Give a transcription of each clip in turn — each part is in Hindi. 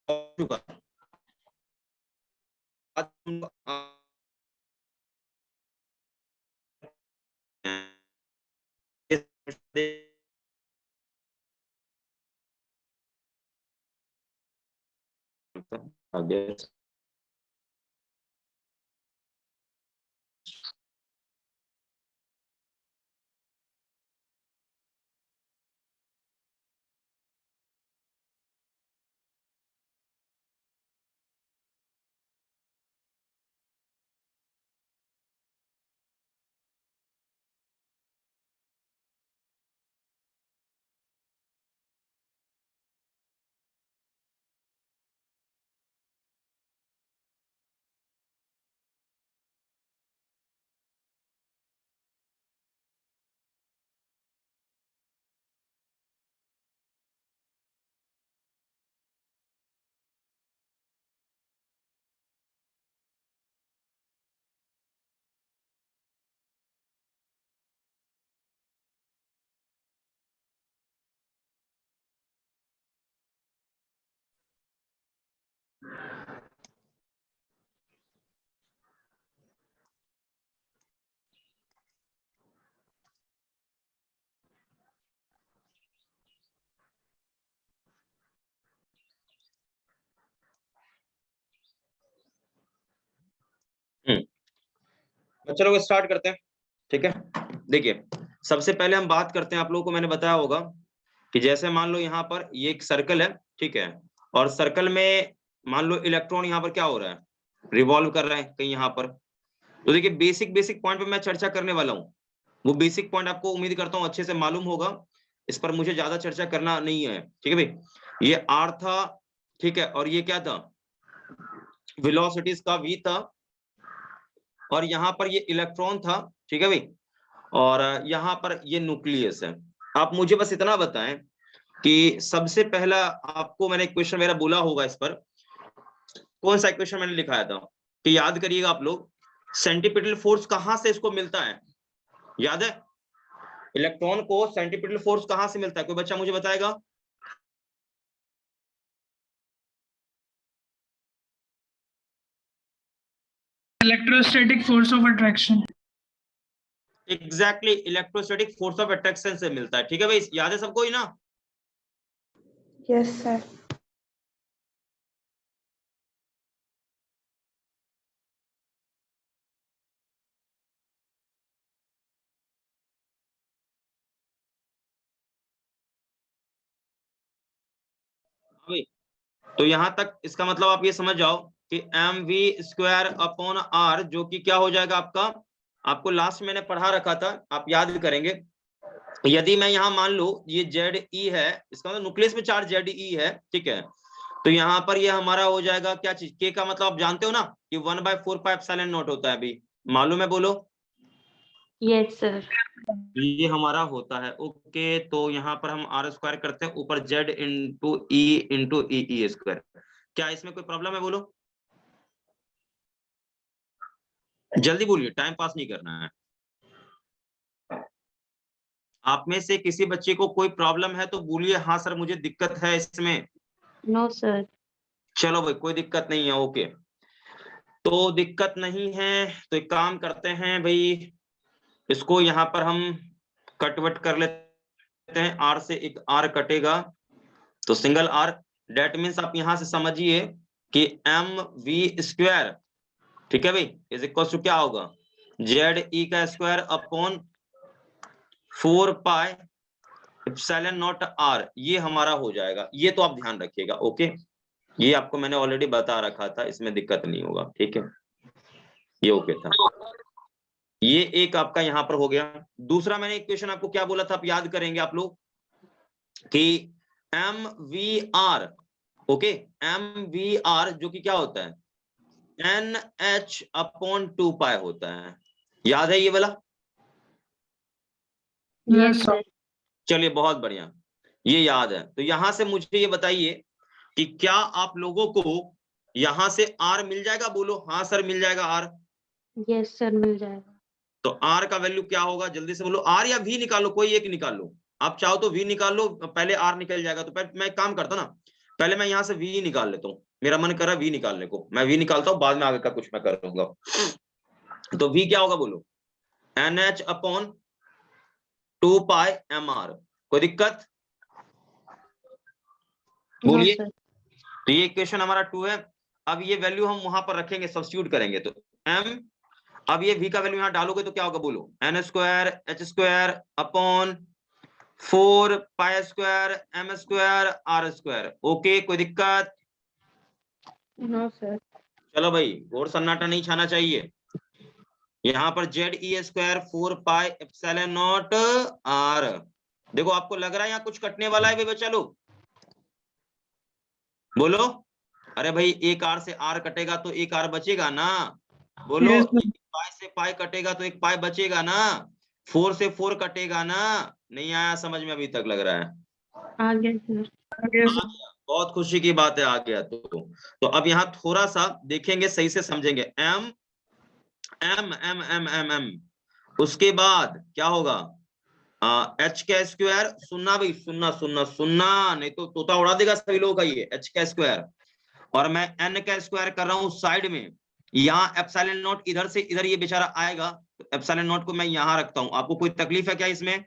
चुका। चलो स्टार्ट करते हैं, ठीक है। देखिए, सबसे पहले हम बात करते हैं, आप लोगों को मैंने बताया होगा कि जैसे मान लो यहाँ पर ये एक सर्कल है, ठीक है, और सर्कल में मान लो इलेक्ट्रॉन यहाँ पर क्या हो रहा है, रिवॉल्व कर रहे हैं कहीं यहाँ पर। तो देखिए बेसिक पॉइंट पे मैं चर्चा करने वाला हूँ, वो बेसिक पॉइंट आपको उम्मीद करता हूँ अच्छे से मालूम होगा, इस पर मुझे ज्यादा चर्चा करना नहीं है, ठीक है भाई। ये आर था, ठीक है, और ये क्या था, वेलोसिटीज का वी था, और यहाँ पर ये इलेक्ट्रॉन था, ठीक है भाई, और यहाँ पर ये न्यूक्लियस है। आप मुझे बस इतना बताएं कि सबसे पहला आपको मैंने क्वेश्चन मेरा बोला होगा, इस पर कौन सा क्वेश्चन मैंने लिखाया था कि याद करिएगा आप लोग, सेंटीपिटल फोर्स कहां से इसको मिलता है, याद है इलेक्ट्रॉन को सेंटीपिटल फोर्स कहां से मिलता है, कोई बच्चा मुझे बताएगा। Electrostatic force of attraction. Exactly, electrostatic force of attraction से मिलता है, ठीक है भाई, याद है सबको ही ना। Yes sir. तो यहां तक इसका मतलब आप ये समझ जाओ कि M V square upon R, जो कि क्या हो जाएगा आपका, आपको लास्ट मैंने पढ़ा रखा था, आप याद करेंगे। यदि मैं यहाँ मान लू ये जेड ई है, इसका मतलब न्यूक्लियस में चार्ज जेड ई है, ठीक है, तो यहाँ पर ये हमारा हो जाएगा क्या चीज, के का मतलब आप जानते हो ना कि 1/4πε0 होता है, अभी मालूम है, बोलो। Yes sir. ये हमारा होता है, ओके। तो यहाँ पर हम आर स्क्वायर करते हैं, ऊपर जेड इंटू ई स्क्वायर। क्या इसमें कोई प्रॉब्लम है, बोलो जल्दी बोलिए, टाइम पास नहीं करना है। आप में से किसी बच्चे को कोई प्रॉब्लम है तो बोलिए हाँ सर मुझे दिक्कत है इसमें। No sir. चलो भाई कोई दिक्कत नहीं है, ओके। तो दिक्कत नहीं है तो एक काम करते हैं भाई, इसको यहाँ पर हम कटवट कर लेते हैं, आर से एक आर कटेगा तो सिंगल आर, डेट मीन्स आप यहां से समझिए कि एम वी स्क्वायर, ठीक है भाई, इज इक्वल टू क्या होगा, जेड ई का स्क्वायर अपॉन 4πε0 आर, ये हमारा हो जाएगा। ये तो आप ध्यान रखिएगा, ओके, ये आपको मैंने ऑलरेडी बता रखा था, इसमें दिक्कत नहीं होगा, ठीक है, ये ओके था। ये एक आपका यहां पर हो गया। दूसरा मैंने एक क्वेश्चन आपको क्या बोला था, आप याद करेंगे आप लोग कि M V R, okay, M V R जो कि क्या होता है, NH अपॉन 2π होता है, याद है ये वाला। Yes sir. चलिए बहुत बढ़िया, ये याद है। तो यहां से मुझे ये बताइए कि क्या आप लोगों को यहां से R मिल जाएगा, बोलो हाँ सर मिल जाएगा R। यस सर मिल जाएगा। तो R का वैल्यू क्या होगा, जल्दी से बोलो, R या V निकालो, कोई एक निकाल लो, आप चाहो तो V निकाल लो, पहले R निकल जाएगा। तो मैं काम करता ना, पहले मैं यहाँ से v निकाल लेता हूँ, मेरा मन कर रहा है v निकालने को, मैं v निकालता हूँ, बाद में आगे का कुछ मैं करूंगा। तो v क्या होगा बोलो, NH अपॉन 2 पाई mr। कोई दिक्कत? नो बोलिए। सर। तो ये इक्वेशन हमारा 2 है। अब ये वैल्यू हम वहां पर रखेंगे, सब्स्टिट्यूट करेंगे तो m, अब ये v का वैल्यू यहाँ डालोगे तो क्या होगा बोलो, n square h square upon 4 pi square m square r square. Okay, कोई दिक्कत? No sir. चलो भाई, घोर सन्नाटा नहीं छाना चाहिए। यहाँ पर Z E square 4 pi epsilon naught R. देखो आपको लग रहा है यहाँ कुछ कटने वाला है भाई बच्चा लोग? बोलो। अरे भाई एक आर से आर कटेगा तो एक आर बचेगा ना, बोलो। Yes, sir. पाई से पाई कटेगा तो एक पाई बचेगा ना, 4 से 4 कटेगा ना। नहीं आया समझ में अभी तक लग रहा है? आ गया सर। आ गया आ सर। गया, बहुत खुशी की बात है, आ गया। तो अब यहाँ थोड़ा सा देखेंगे, सही से समझेंगे। M M M M M M, उसके बाद क्या होगा, एच का स्क्वायर, सुनना भाई, सुनना सुनना सुनना, नहीं तो तोता उड़ा देगा सभी लोगों का। ये एच का स्क्वायर, और मैं एन का स्क्वायर कर रहा हूं साइड में। यहाँ एप्सिलॉन नॉट इधर से इधर ये बेचारा आएगा, तो एप्सिलॉन नॉट को मैं यहाँ रखता हूँ। आपको कोई तकलीफ है क्या इसमें?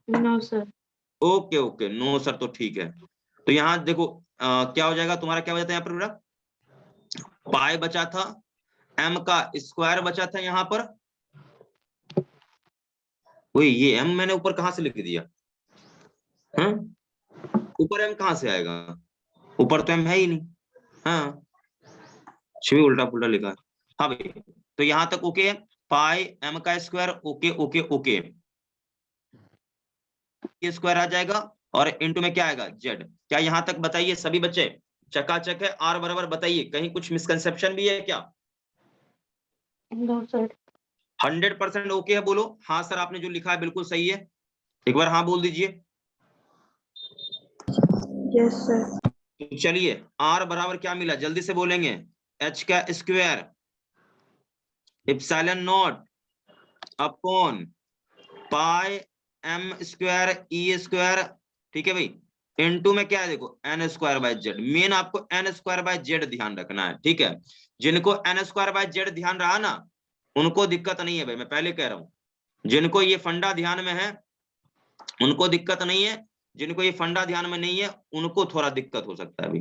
No sir. Okay okay, no sir, तो ठीक है। तो यहाँ देखो क्या हो जाएगा तुम्हारा, क्या हो जाता है यहाँ पर बेटा, पाई बचा था, एम का स्क्वायर बचा था यहाँ पर। वही ये एम मैंने ऊपर कहाँ से लिख दिया, ऊपर एम कहाँ से आएगा, ऊपर तो एम है ही नहीं। हाँ, छिवी उल्टा पुल्टा लिखा है। हाँ भाई, तो यहाँ तक ओके है, पाई एम का स्क्वायर, ओके ओके ओके, ये स्क्वायर आ जाएगा, और इनटू में क्या आएगा, जेड। क्या यहाँ तक बताइए सभी बच्चे, चकाचक है, आर बराबर, बताइए कहीं कुछ मिसकंसेप्शन भी है क्या? No sir. 100% ओके है, बोलो हाँ सर, आपने जो लिखा है बिल्कुल सही है, एक बार हाँ बोल दीजिए। Yes sir. तो चलिए, आर बराबर क्या मिला, जल्दी से बोलेंगे, एच का square epsilon naught upon pi M square E square, ठीक है भाई, इनटू में क्या है देखो, एन स्क्वायर बाय जेड। मेन आपको एन स्क्वायर बाय जेड ध्यान रखना है, ठीक है। जिनको एन स्क्वायर बाय जेड ध्यान रहा ना, उनको दिक्कत नहीं है भाई, मैं पहले कह रहा हूं। जिनको ये फंडा ध्यान में है उनको दिक्कत नहीं है, जिनको ये फंडा ध्यान में नहीं है उनको थोड़ा दिक्कत हो सकता है भाई,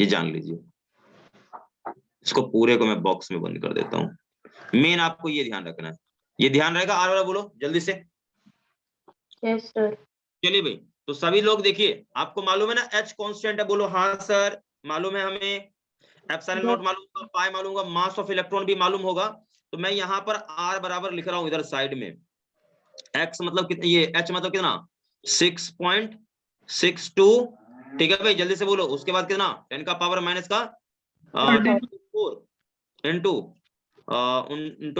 ये जान लीजिए। इसको पूरे को मैं बॉक्स में बंद कर देता हूँ। मेन आपको ये ध्यान रखना है, ये ध्यान रहेगा। आर वाला बोलो जल्दी से। Yes sir. चलिए भाई, तो सभी लोग देखिए, आपको मालूम है ना एच कांस्टेंट है, बोलो हाँ सर मालूम है हमें। एप्सिलॉन नॉट मालूम होगा, पाई मालूम होगा, मास ऑफ इलेक्ट्रॉन भी मालूम होगा। तो मैं यहाँ पर आर बराबर लिख रहा हूं इधर साइड में। एक्स मतलब कितना, ये एच मतलब कितना, 6.62, ठीक है भाई, जल्दी से बोलो। उसके बाद कितना, 10 का पावर माइनस का 4 इंटू इंटू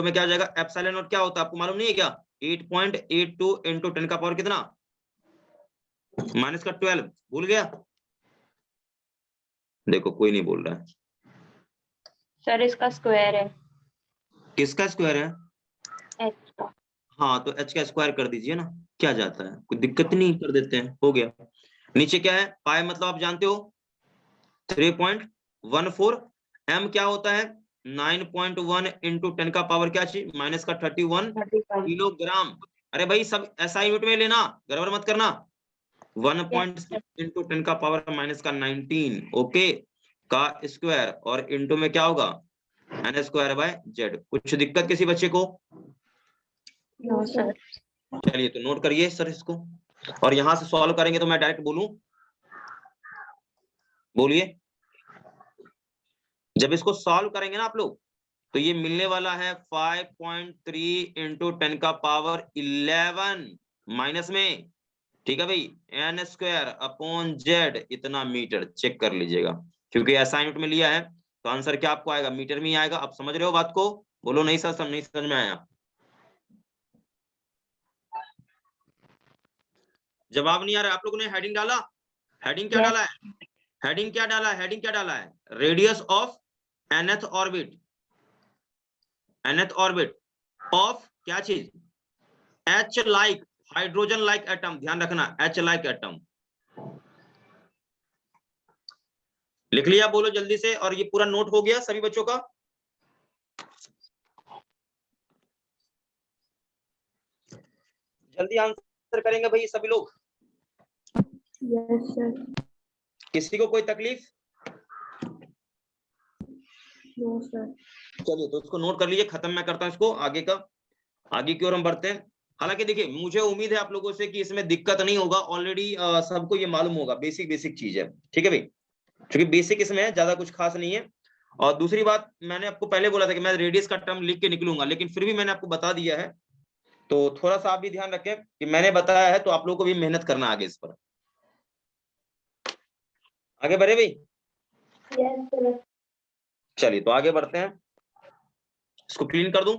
में क्या हो जाएगा, एप्सिलॉन नॉट क्या होता है आपको मालूम नहीं है क्या, 8.82 इंटू 10 का पावर कितना, माइनस का 12। भूल गया? देखो कोई नहीं बोल रहा है। सर इसका स्क्वायर है। किसका स्क्वायर है? एच का। हाँ, तो एच का स्क्वायर कर दीजिए ना, क्या जाता है, कोई दिक्कत नहीं, कर देते हैं, हो गया। नीचे क्या है, पाई मतलब आप जानते हो 3.14, एम क्या होता है 9.1 इंटू 10 का पावर क्या चाहिए, माइनस का 31 किलोग्राम। अरे भाई सब ऐसा यूनिट में लेना, गड़बड़ मत करना। 1.6 इंटू 10 का पावर माइनस का 19, ओके, का स्क्वायर, और इंटू में क्या होगा, एन स्क्वायर बाय जेड। कुछ दिक्कत किसी बच्चे को? No sir. चलिए तो नोट करिए सर इसको, और यहां से सॉल्व करेंगे तो मैं डायरेक्ट बोलूं, बोलिए। जब इसको सॉल्व करेंगे ना आप लोग, तो ये मिलने वाला है 5.3 इंटू 10 का पावर 11 माइनस में, ठीक है भाई, एन स्क्वायर अपॉन जेड, इतना मीटर। चेक कर लीजिएगा, क्योंकि ऐसा यूनिट में लिया है तो आंसर क्या आपको आएगा, मीटर में ही आएगा। आप समझ रहे हो बात को? बोलो नहीं सर, सब नहीं समझ में आया? जवाब नहीं आ रहा? आप लोगों ने हेडिंग डाला, हेडिंग क्या डाला है, हेडिंग क्या डाला है, हेडिंग क्या डाला है, radius of nth orbit, nth orbit of क्या चीज, H like, hydrogen like atom, ध्यान रखना, H लाइक एटम। लिख लिया? बोलो जल्दी से। और ये पूरा नोट हो गया सभी बच्चों का? जल्दी आंसर करेंगे भाई सभी लोग? Yes sir. किसी को कोई तकलीफ? No sir. चलिए तो इसको नोट कर लीजिए, खत्म मैं करता हूं इसको। आगे का, आगे की ओर हम बढ़ते हैं। हालांकि देखिए मुझे उम्मीद है आप लोगों से कि इसमें दिक्कत नहीं होगा, ऑलरेडी सबको ये मालूम होगा, बेसिक बेसिक चीज है, ठीक है भाई, क्योंकि बेसिक इसमें है, ज्यादा कुछ खास नहीं है। और दूसरी बात, मैंने आपको पहले बोला था कि मैं रेडियस का टर्म लिख के निकलूंगा, लेकिन फिर भी मैंने आपको बता दिया है, तो थोड़ा सा आप भी ध्यान रखें कि मैंने बताया है, तो आप लोगों को भी मेहनत करना आगे इस पर। आगे बढ़े भाई? Yes sir. चलिए तो आगे बढ़ते हैं, इसको क्लीन कर दूं?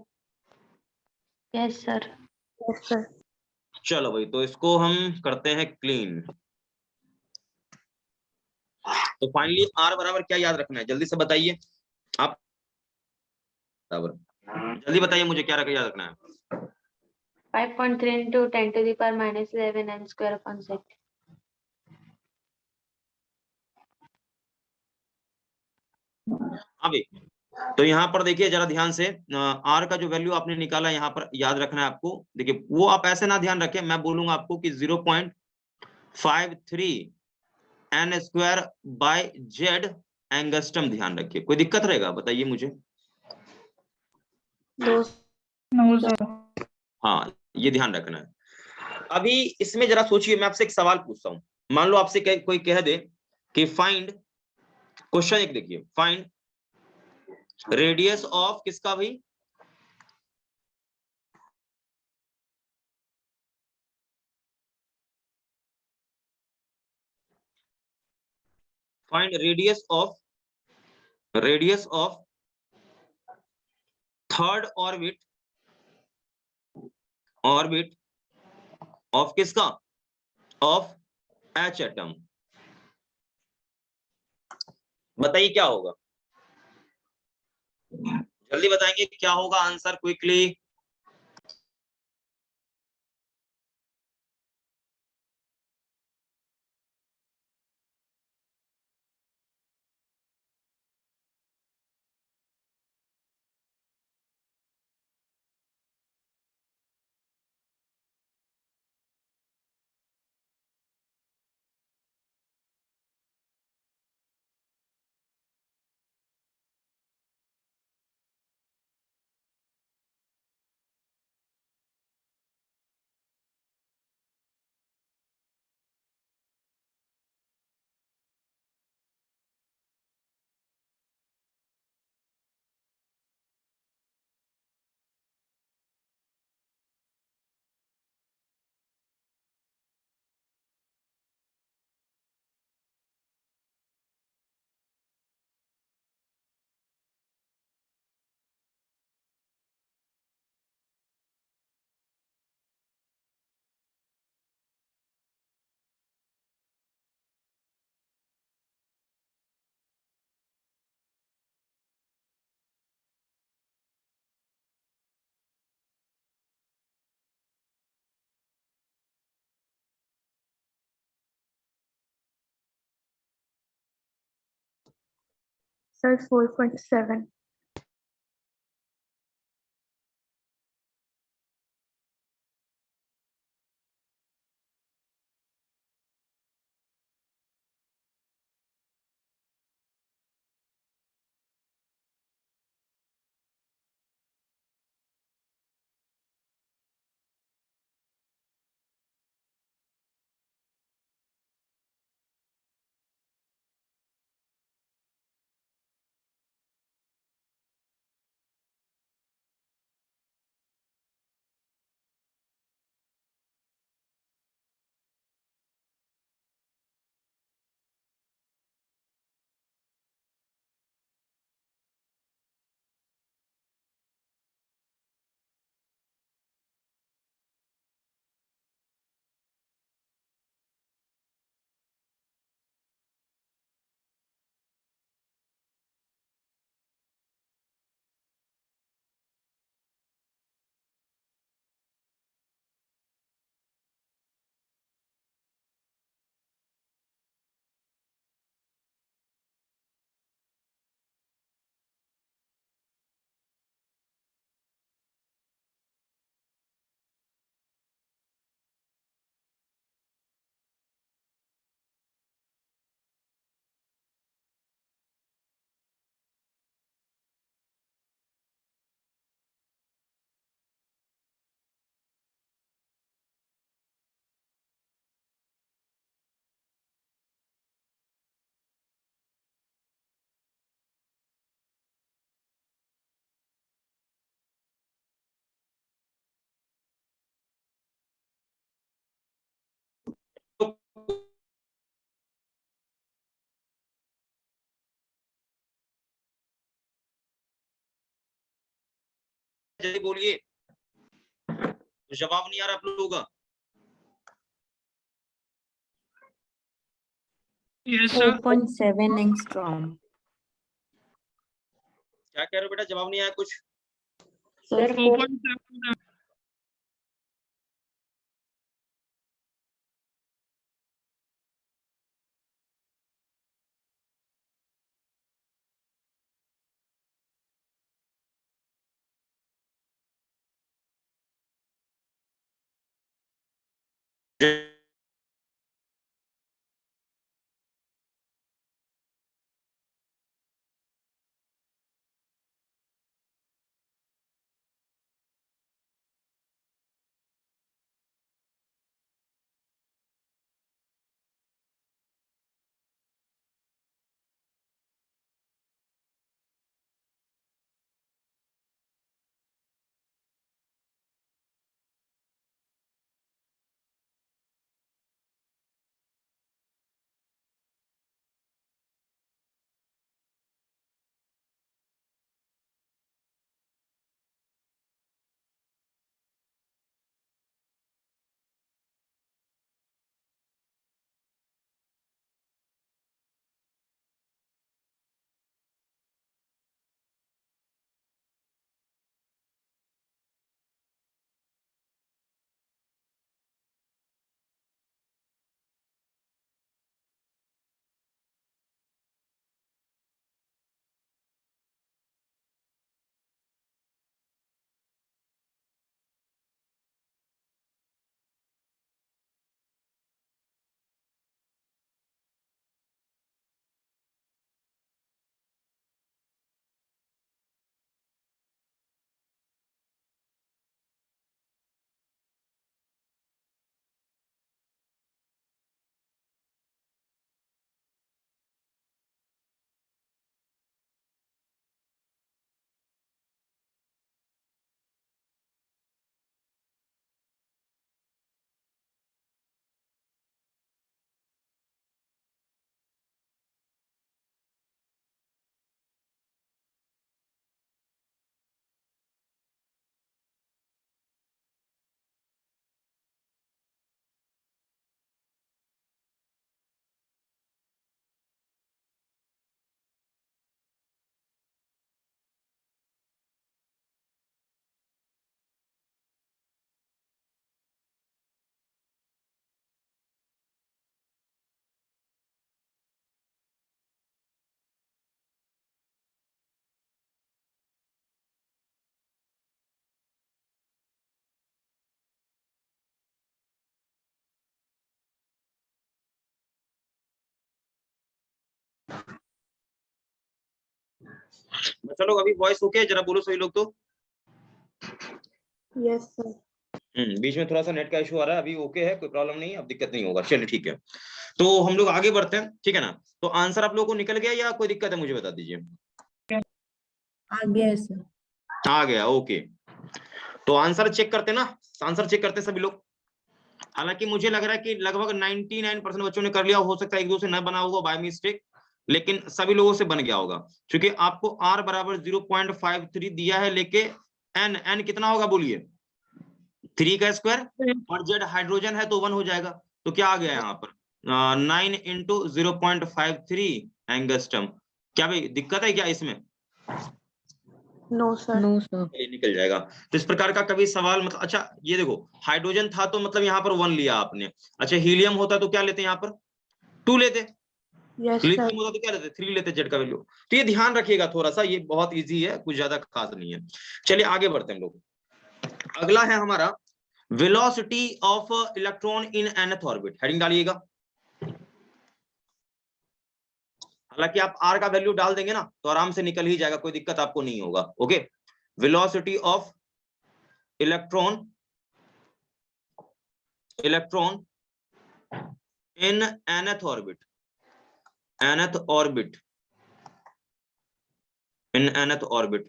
Yes sir. Yes sir. चलो भाई, तो इसको हम करते हैं क्लीन। तो फाइनली आर बराबर क्या याद रखना है, जल्दी से बताइए आप। बराबर जल्दी बताइए मुझे, क्या याद रखना है? 5.3 into 10 to the power minus 11 n square upon 6. हाँ भाई, तो यहाँ पर देखिए जरा ध्यान से, आर का जो वैल्यू आपने निकाला यहाँ पर याद रखना है आपको। देखिए वो आप ऐसे ना ध्यान रखें, मैं बोलूंगा आपको कि 0.53 N square by Z angstrom, ध्यान रखिए। कोई दिक्कत रहेगा बताइए मुझे? No no sir. हाँ, ये ध्यान रखना है। अभी इसमें जरा सोचिए, मैं आपसे एक सवाल पूछता हूँ। मान लो आपसे कोई कह दे कि फाइंड, क्वेश्चन एक देखिए, फाइंड रेडियस ऑफ किसका भाई? Find radius of third orbit of किसका? Of H atom. बताइए क्या होगा, जल्दी बताएंगे क्या होगा आंसर, क्विकली। सर 4.7. जल्दी बोलिए, जवाब नहीं आ रहा आप लोगों का। Yes, sir. 4.7 एंगस्ट्रॉम। क्या कह रहे हो बेटा, जवाब नहीं आया कुछ? सर 4.7. चलो अभी वॉइस ओके है, जरा बोलो सही लोग तो। Yes sir. बीच में थोड़ा सा नेट का इशू आ रहा है, अभी ओके है, कोई प्रॉब्लम नहीं है, अब दिक्कत नहीं होगा। चलिए ठीक है, तो हम लोग आगे बढ़ते हैं, ठीक है ना। तो आंसर आप लोगों को निकल गया या कोई दिक्कत है, मुझे बता दीजिए। आ गया है सर। आ गया, ओके। तो आंसर चेक करते ना, आंसर चेक करते सभी लोग। हालांकि मुझे लग रहा है कि लगभग 99% बच्चों ने कर लिया, हो सकता है एक दो से न बना होगा बाय मिस्टेक, लेकिन सभी लोगों से बन गया होगा, क्योंकि आपको r बराबर 0.53 दिया है, लेके n कितना होगा बोलिए, 3 का स्क्वायर, और z हाइड्रोजन है तो 1 हो जाएगा। तो क्या आ गया यहाँ पर 9 इंटू 0.53 एंगस्ट्रम। क्या भाई दिक्कत है क्या इसमें? No sir. No sir. ये निकल जाएगा। तो इस प्रकार का कभी सवाल, मतलब अच्छा ये देखो, हाइड्रोजन था तो मतलब यहाँ पर 1 लिया आपने। अच्छा हीलियम होता तो क्या लेते यहाँ पर, 2 लेते। लिथियम होता तो क्या लेते, 3 लेते जेड का वैल्यू। तो ये ध्यान रखिएगा थोड़ा सा, ये बहुत इजी है, कुछ ज्यादा खास नहीं है। चलिए आगे बढ़ते हैं हम लोग। अगला है हमारा velocity of electron in nth orbit. Heading डालिएगा। हालांकि आप r का वैल्यू डाल देंगे ना तो आराम से निकल ही जाएगा, कोई दिक्कत आपको नहीं होगा। Okay, velocity of electron in nth orbit, nth orbit, in nth orbit.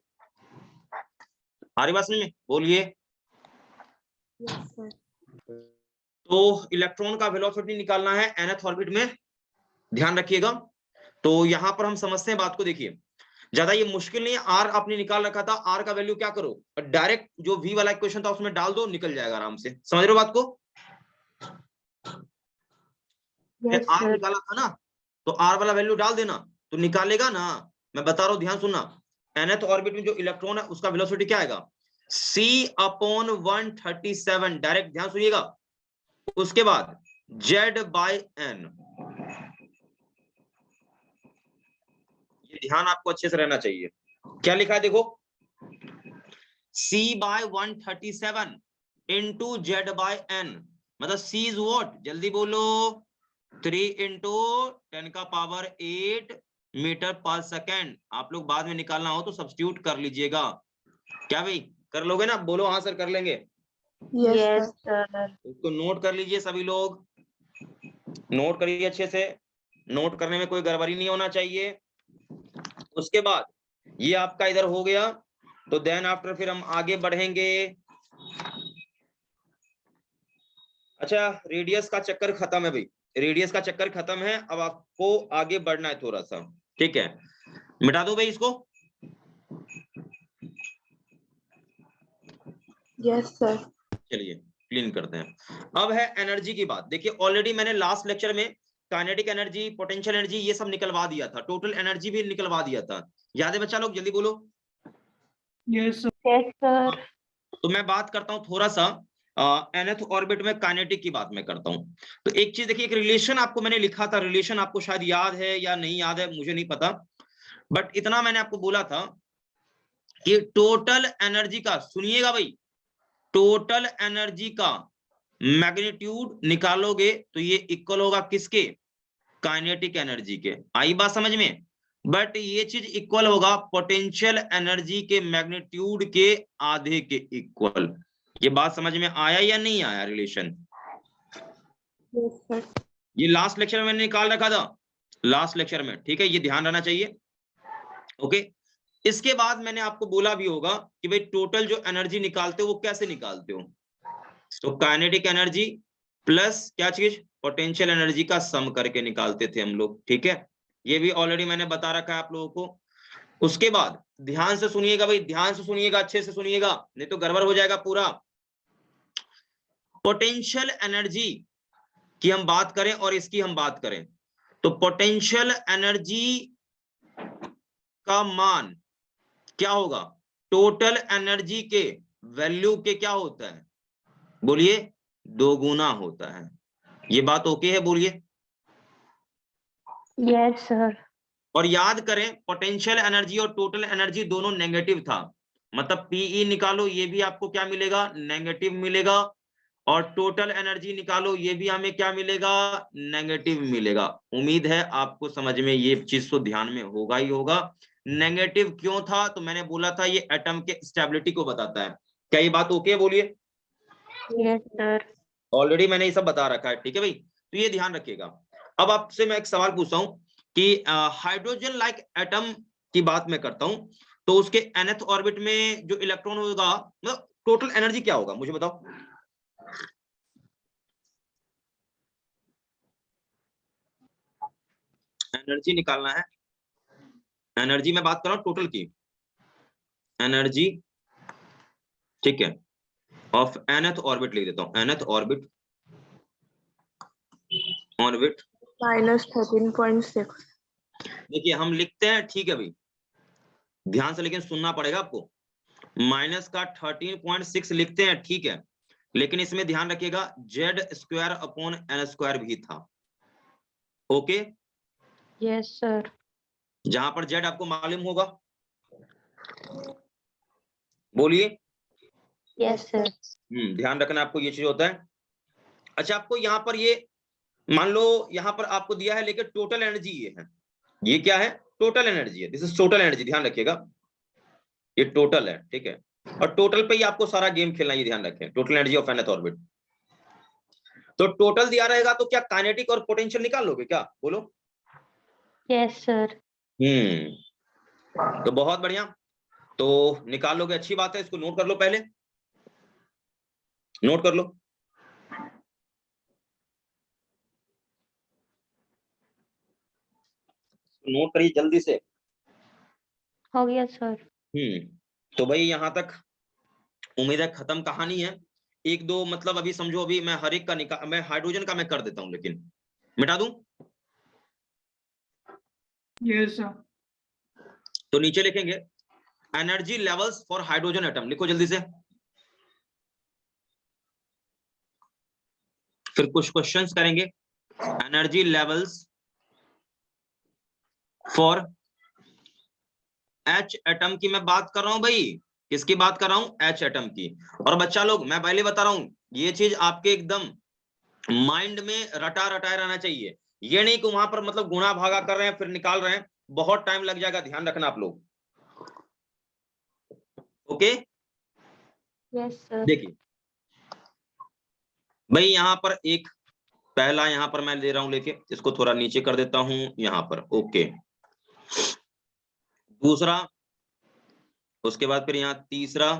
आ रही बात समझ में, बोलिए। तो इलेक्ट्रॉन का वेलोसिटी निकालना है nth ऑर्बिट में, ध्यान रखिएगा। तो यहां पर हम समझते हैं बात को, देखिए ज्यादा ये मुश्किल नहीं है। आर आपने निकाल रखा था, आर का वैल्यू क्या करो, डायरेक्ट जो वी वाला इक्वेशन था उसमें डाल दो, निकल जाएगा आराम से। समझ रहे हो बात को? Yes, are sir. निकाला था ना, तो आर वाला वैल्यू डाल देना तो निकालेगा ना। मैं बता रहा हूं, ध्यान सुनना। nth ऑर्बिट में जो इलेक्ट्रॉन है उसका वेलोसिटी क्या आएगा, c/137, डायरेक्ट, ध्यान सुनिएगा। उसके बाद z/n, ये ध्यान आपको अच्छे से रहना चाहिए। क्या लिखा है देखो, c/137 इंटू z/n, मतलब c इज व्हाट, जल्दी बोलो, 3 इंटू 10⁸ मीटर पर सेकेंड। आप लोग बाद में निकालना हो तो सब्स्टिट्यूट कर लीजिएगा। क्या भाई, कर लोगे ना? बोलो हाँ सर, कर लेंगे। Yes, sir. इसको नोट कर लीजिए, सभी लोग नोट करिए अच्छे से, नोट करने में कोई गड़बड़ी नहीं होना चाहिए। उसके बाद ये आपका इधर हो गया, तो देन आफ्टर फिर हम आगे बढ़ेंगे। अच्छा, रेडियस का चक्कर खत्म है भाई, रेडियस का चक्कर खत्म है। अब आपको आगे बढ़ना है थोड़ा सा, ठीक है? मिटा दो भाई इसको। Yes, sir. चलिए क्लीन करते हैं। अब है एनर्जी की बात। देखिए ऑलरेडी मैंने लास्ट लेक्चर में काइनेटिक एनर्जी, पोटेंशियल एनर्जी ये सब निकलवा दिया था, टोटल एनर्जी भी निकलवा दिया था। याद है बच्चा लोग? जल्दी बोलो। Yes, sir. Yes, sir. तो मैं बात करता हूं थोड़ा सा nth ऑर्बिट में काइनेटिक की बात मैं करता हूं। तो एक चीज देखिए, एक रिलेशन आपको मैंने लिखा था, रिलेशन आपको शायद याद है या नहीं याद है, मुझे नहीं पता, बट इतना मैंने आपको बोला था कि टोटल एनर्जी का, सुनिएगा भाई, टोटल एनर्जी का मैग्नीट्यूड निकालोगे तो ये इक्वल होगा किसके, काइनेटिक एनर्जी के। आई बात समझ में? बट ये चीज इक्वल होगा पोटेंशियल एनर्जी के मैग्नीट्यूड के आधे के इक्वल। ये बात समझ में आया या नहीं आया रिलेशन? Yes, sir. ये लास्ट लेक्चर में मैंने निकाल रखा था, लास्ट लेक्चर में, ठीक है? ये ध्यान रहना चाहिए। ओके, इसके बाद मैंने आपको बोला भी होगा कि भाई टोटल जो एनर्जी निकालते हो वो कैसे निकालते हो, तो काइनेटिक एनर्जी प्लस क्या चीज, पोटेंशियल एनर्जी का सम करके निकालते थे हम लोग, ठीक है? ये भी ऑलरेडी मैंने बता रखा है आप लोगों को। उसके बाद ध्यान से सुनिएगा भाई, ध्यान से सुनिएगा, अच्छे से सुनिएगा, नहीं तो गड़बड़ हो जाएगा पूरा। पोटेंशियल एनर्जी की हम बात करें और इसकी हम बात करें, तो पोटेंशियल एनर्जी का मान क्या होगा, टोटल एनर्जी के वैल्यू के क्या होता है, बोलिए, 2 गुना होता है। ये बात ओके है? बोलिए। Yes, sir. और याद करें, पोटेंशियल एनर्जी और टोटल एनर्जी दोनों नेगेटिव था, मतलब पीई निकालो ये भी आपको क्या मिलेगा, नेगेटिव मिलेगा, और टोटल एनर्जी निकालो ये भी हमें क्या मिलेगा, नेगेटिव मिलेगा। उम्मीद है आपको समझ में ये चीज तो ध्यान में होगा ही होगा। नेगेटिव क्यों था, तो मैंने बोला था ये एटम के स्टेबिलिटी को बताता है। क्या ये बात ओके है? बोलिए। Yes, sir. ऑलरेडी मैंने ये सब बता रखा है, ठीक है भाई? तो ये ध्यान रखिएगा। अब आपसे मैं एक सवाल पूछता हूं कि हाइड्रोजन लाइक एटम की बात मैं करता हूं, तो उसके nth ऑर्बिट में जो इलेक्ट्रॉन होगा, मतलब टोटल एनर्जी क्या होगा, मुझे बताओ। एनर्जी निकालना है, एनर्जी में बात कर रहा हूं टोटल की एनर्जी, ठीक है? ऑफ nth ऑर्बिट लिख देता हूं, nth ऑर्बिट, ऑर्बिट -13.6. देखिए हम लिखते हैं, ठीक है भाई, ध्यान से लेकिन सुनना पड़ेगा आपको। माइनस का 13.6 लिखते हैं, ठीक है, लेकिन इसमें ध्यान रखिएगा z² / n² भी था। Okay, Yes, sir. जहां पर z आपको मालूम होगा, बोलिए। Yes, sir. ध्यान रखना आपको, ये चीज होता है। अच्छा, आपको यहाँ पर ये मान लो यहाँ पर आपको दिया है, लेकिन टोटल एनर्जी ये है, ये क्या है, टोटल एनर्जी है, दिस इज टोटल एनर्जी, ध्यान रखिएगा, ये टोटल है, ठीक है? और टोटल पे ही आपको सारा गेम खेलना, ये ध्यान रखें, total energy of nth orbit. तो टोटल दिया रहेगा तो क्या काइनेटिक और पोटेंशियल निकाल लोगे क्या, बोलो? Yes, sir. तो बहुत बढ़िया, तो निकाल लोगे, अच्छी बात है। इसको नोट कर लो, पहले नोट कर लो। नोट करिए जल्दी से। हो गया सर। तो भाई यहाँ तक उम्मीद है खत्म कहानी है। एक दो मतलब अभी समझो, अभी मैं हर एक का मैं हाइड्रोजन का मैं कर देता हूँ, लेकिन मिटा दूं। Yes, sir. तो नीचे लिखेंगे energy levels for hydrogen atom, लिखो जल्दी से। फिर कुछ क्वेश्चंस करेंगे। Energy levels for H atom की मैं बात कर रहा हूं भाई। किसकी बात कर रहा हूं? एच एटम की। और बच्चा लोग मैं पहले बता रहा हूं, ये चीज आपके एकदम माइंड में रटा रटाए रहना चाहिए। ये नहीं कि वहां पर मतलब गुणा भागा कर रहे हैं फिर निकाल रहे हैं, बहुत टाइम लग जाएगा, ध्यान रखना आप लोग। Okay yes sir. देखिए भाई यहाँ पर एक पहला यहाँ पर मैं ले रहा हूं लेके, इसको थोड़ा नीचे कर देता हूं यहाँ पर। ओके दूसरा, उसके बाद फिर यहाँ तीसरा,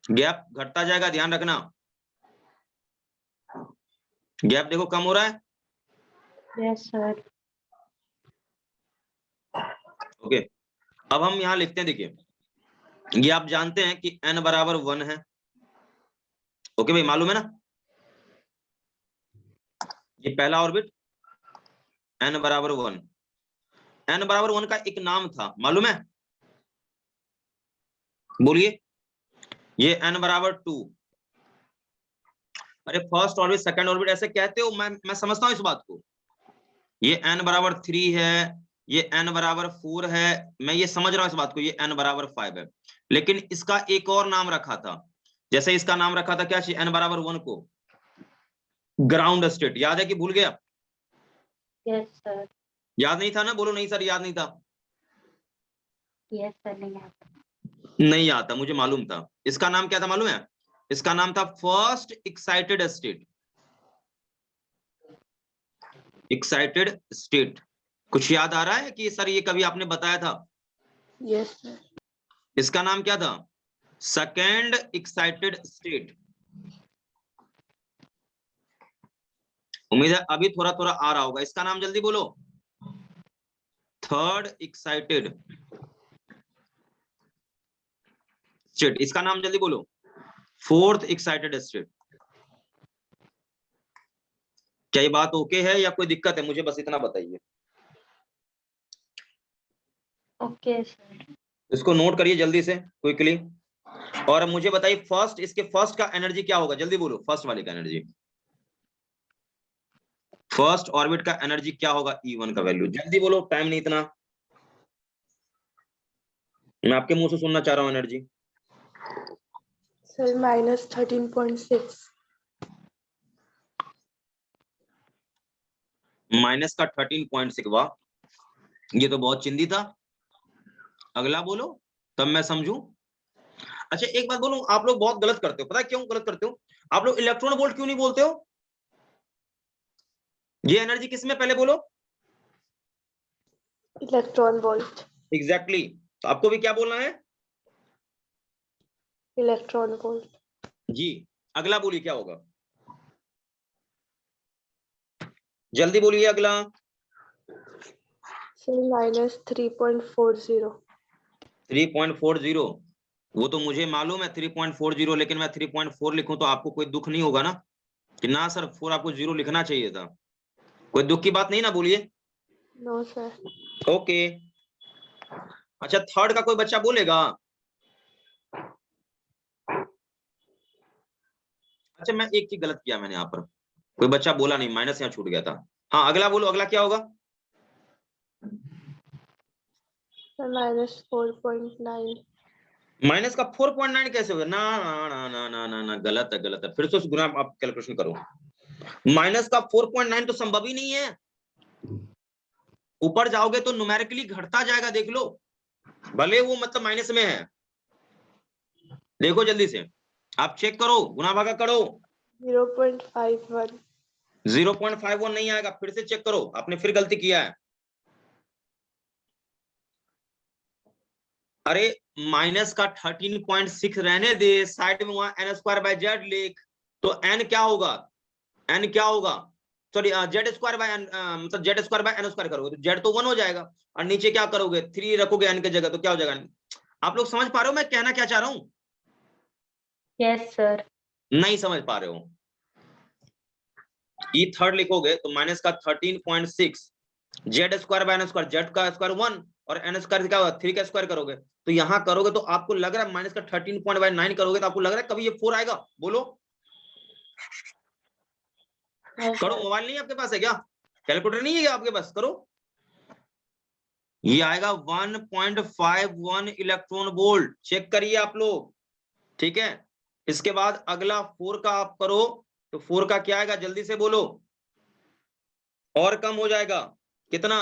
गैप घटता जाएगा, ध्यान रखना। गैप देखो कम हो रहा है। Yes sir. ओके अब हम यहाँ लिखते हैं, देखिए ये आप जानते हैं कि n बराबर 1 है। ओके भाई मालूम है ना, ये पहला ऑर्बिट n बराबर 1। n बराबर 1 का एक नाम था, मालूम है? बोलिए। ये n बराबर 2। अरे फर्स्ट ऑर्बिट सेकंड ऑर्बिट ऐसे कहते हो, मैं समझता हूं इस बात को। ये n बराबर 3 है, ये n बराबर 4 है, मैं ये समझ रहा हूं इस बात को। ये n बराबर 5 है, लेकिन इसका एक और नाम रखा था। जैसे इसका नाम रखा था क्या चाहिए? n बराबर 1 को ग्राउंड स्टेट। याद है कि भूल गया? Yes sir. याद नहीं था ना? बोलो नहीं सर याद नहीं था। Yes sir. नहीं आता। नहीं आता, मुझे मालूम था। इसका नाम क्या था मालूम है? इसका नाम था first excited state. Excited state. कुछ याद आ रहा है कि सर ये कभी आपने बताया था? Yes, sir. इसका नाम क्या था? Second excited state. उम्मीद है अभी थोड़ा थोड़ा आ रहा होगा। इसका नाम जल्दी बोलो। Third excited state. इसका नाम जल्दी बोलो। Fourth excited state. क्या ये बात ओके है या कोई दिक्कत है? मुझे बस इतना बताइए। Okay sir. इसको नोट करिए जल्दी से क्विकली। और मुझे बताइए फर्स्ट, इसके फर्स्ट का एनर्जी क्या होगा? जल्दी बोलो फर्स्ट वाले का एनर्जी। फर्स्ट ऑर्बिट का एनर्जी क्या होगा? E1 का वैल्यू जल्दी बोलो, टाइम नहीं इतना, मैं आपके मुंह से सुनना चाह रहा हूं एनर्जी। Sir, minus 13.6. माइनस का 13.6। वाह, ये तो बहुत चिंदी था। अगला बोलो तब मैं समझूं। अच्छा एक बात बोलूं, आप लोग बहुत गलत करते हो। पता है क्यों गलत करते हो? आप लोग इलेक्ट्रॉन वोल्ट क्यों नहीं बोलते हो? ये एनर्जी किसमें पहले बोलो? Electron volt. एग्जैक्टली तो आपको भी क्या बोलना है? Electron volt. जी। अगला बोलिए क्या होगा? जल्दी बोलिए अगला। Sir, minus 3.40. 3.40। वो तो मुझे मालूम है 3.40, लेकिन मैं 3.4 लिखूं तो आपको कोई दुख नहीं होगा ना कि ना सर 4 आपको 0 लिखना चाहिए था? कोई दुख की बात नहीं ना? बोलिए। No, sir. ओके अच्छा थर्ड का कोई बच्चा बोलेगा? अच्छा मैं एक चीज गलत किया मैंने यहाँ पर, कोई बच्चा बोला नहीं, माइनस यहाँ छूट गया था। हाँ अगला बोलो, अगला क्या होगा? Sir, minus 4.9. माइनस का 4.9 कैसे होगा? ना ना ना ना ना ना ना, गलत है गलत है। फिर से उस गुना आप कैलकुलेशन करो। माइनस का 4.9 तो संभव ही नहीं है। ऊपर जाओगे तो न्यूमेरिकली घटता जाएगा, देख लो, भले वो मतलब माइनस में है। देखो जल्दी से, आप चेक करो, गुना भागा करो। 0.51. 0.51 नहीं आएगा, फिर से चेक करो, आपने फिर गलती किया है। अरे माइनस का 13.6 रहने दे, साइड में वहां n² बाय जेड लिख, तो n क्या होगा? n क्या होगा? सॉरी जेड स्क्वायर बाय मतलब Z square by N square करोगे तो जेड तो 1 हो जाएगा, और नीचे क्या करोगे 3 रखोगे एन की जगह तो क्या हो जाएगा। आप लोग समझ पा रहे हो मैं कहना क्या चाह रहा हूँ? Yes, sir. नहीं समझ पा रहे हो? ये थर्ड लिखोगे तो माइनस का 13.6 Z square by N square, Z का स्क्वायर 1 और एन स्क्वायर क्या होगा 3 का स्क्वायर करोगे तो यहाँ करोगे तो आपको लग रहा है माइनस का 13.9 करोगे तो आपको लग रहा है कभी ये 4 आएगा? बोलो No, करो, sir. मोबाइल नहीं आपके पास है क्या? कैलकुलेटर नहीं है क्या आपके पास? करो, ये आएगा 1.51 इलेक्ट्रॉन वोल्ट। चेक करिए आप लोग, ठीक है। इसके बाद अगला 4 का आप करो तो 4 का क्या आएगा जल्दी से बोलो, और कम हो जाएगा कितना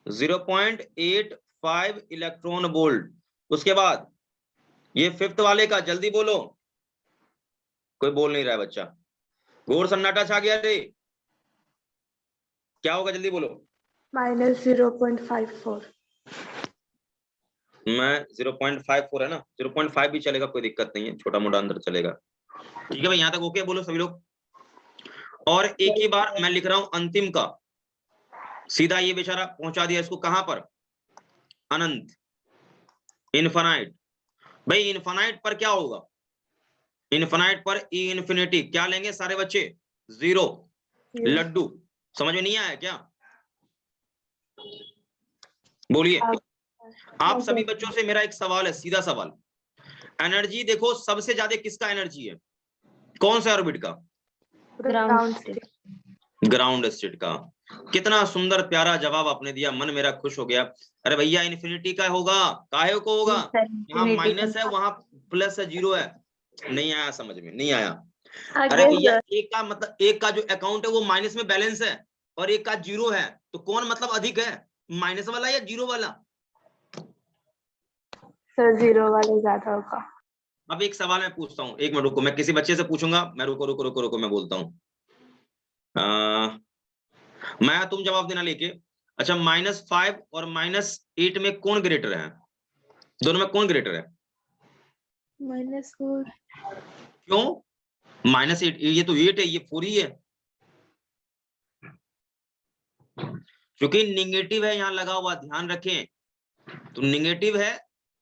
0.85 इलेक्ट्रॉन वोल्ट। उसके बाद ये फिफ्थ वाले का जल्दी बोलो, कोई बोल नहीं रहा है बच्चा, घोर सन्नाटा छा गया रे, क्या होगा जल्दी बोलो। minus 0.54. मैं 0.54 है ना, 0.5 भी चलेगा, कोई दिक्कत नहीं है, छोटा मोटा अंदर चलेगा, ठीक है भाई। यहां तक ओके बोलो सभी लोग। और एक ही बार मैं लिख रहा हूं अंतिम का, सीधा ये बेचारा पहुंचा दिया इसको कहां पर, अनंत, इनफाइनाइट। भाई इनफाइनाइट पर क्या होगा, इनफाइनाइट पर ई इन्फिनिटी क्या लेंगे सारे बच्चे, 0 लड्डू। समझ में नहीं आया क्या? बोलिए। आप सभी बच्चों से मेरा एक सवाल है, सीधा सवाल, एनर्जी देखो सबसे ज्यादा किसका एनर्जी है, कौन सा ऑर्बिट का? Ground state. ग्राउंड स्टेट का। कितना सुंदर प्यारा जवाब आपने दिया, मन मेरा खुश हो गया। अरे भैया इन्फिनिटी का होगा, काहे को होगा, Yes, sir. यहाँ Infinity माइनस है का. वहां प्लस है, 0 है। नहीं आया समझ में, नहीं आया। अरे Again, भैया sir. एक का मतलब एक का जो अकाउंट है वो माइनस में बैलेंस है और एक का 0 है, तो कौन मतलब अधिक है, माइनस वाला या 0 वाला? Sir, 0 वाले ज्यादा होगा. अब एक सवाल मैं पूछता हूँ, एक मिनट रुको, मैं किसी बच्चे से पूछूंगा, मैं रुको रुको रुको रुको मैं बोलता हूँ, मैं तुम जवाब देना लेके। अच्छा -5 और -8 में कौन ग्रेटर है, दोनों में कौन ग्रेटर है? -4. क्यों -8? ये तो 8 है, ये 4 ही है, क्योंकि निगेटिव है यहाँ लगा हुआ, ध्यान रखें, तो निगेटिव है,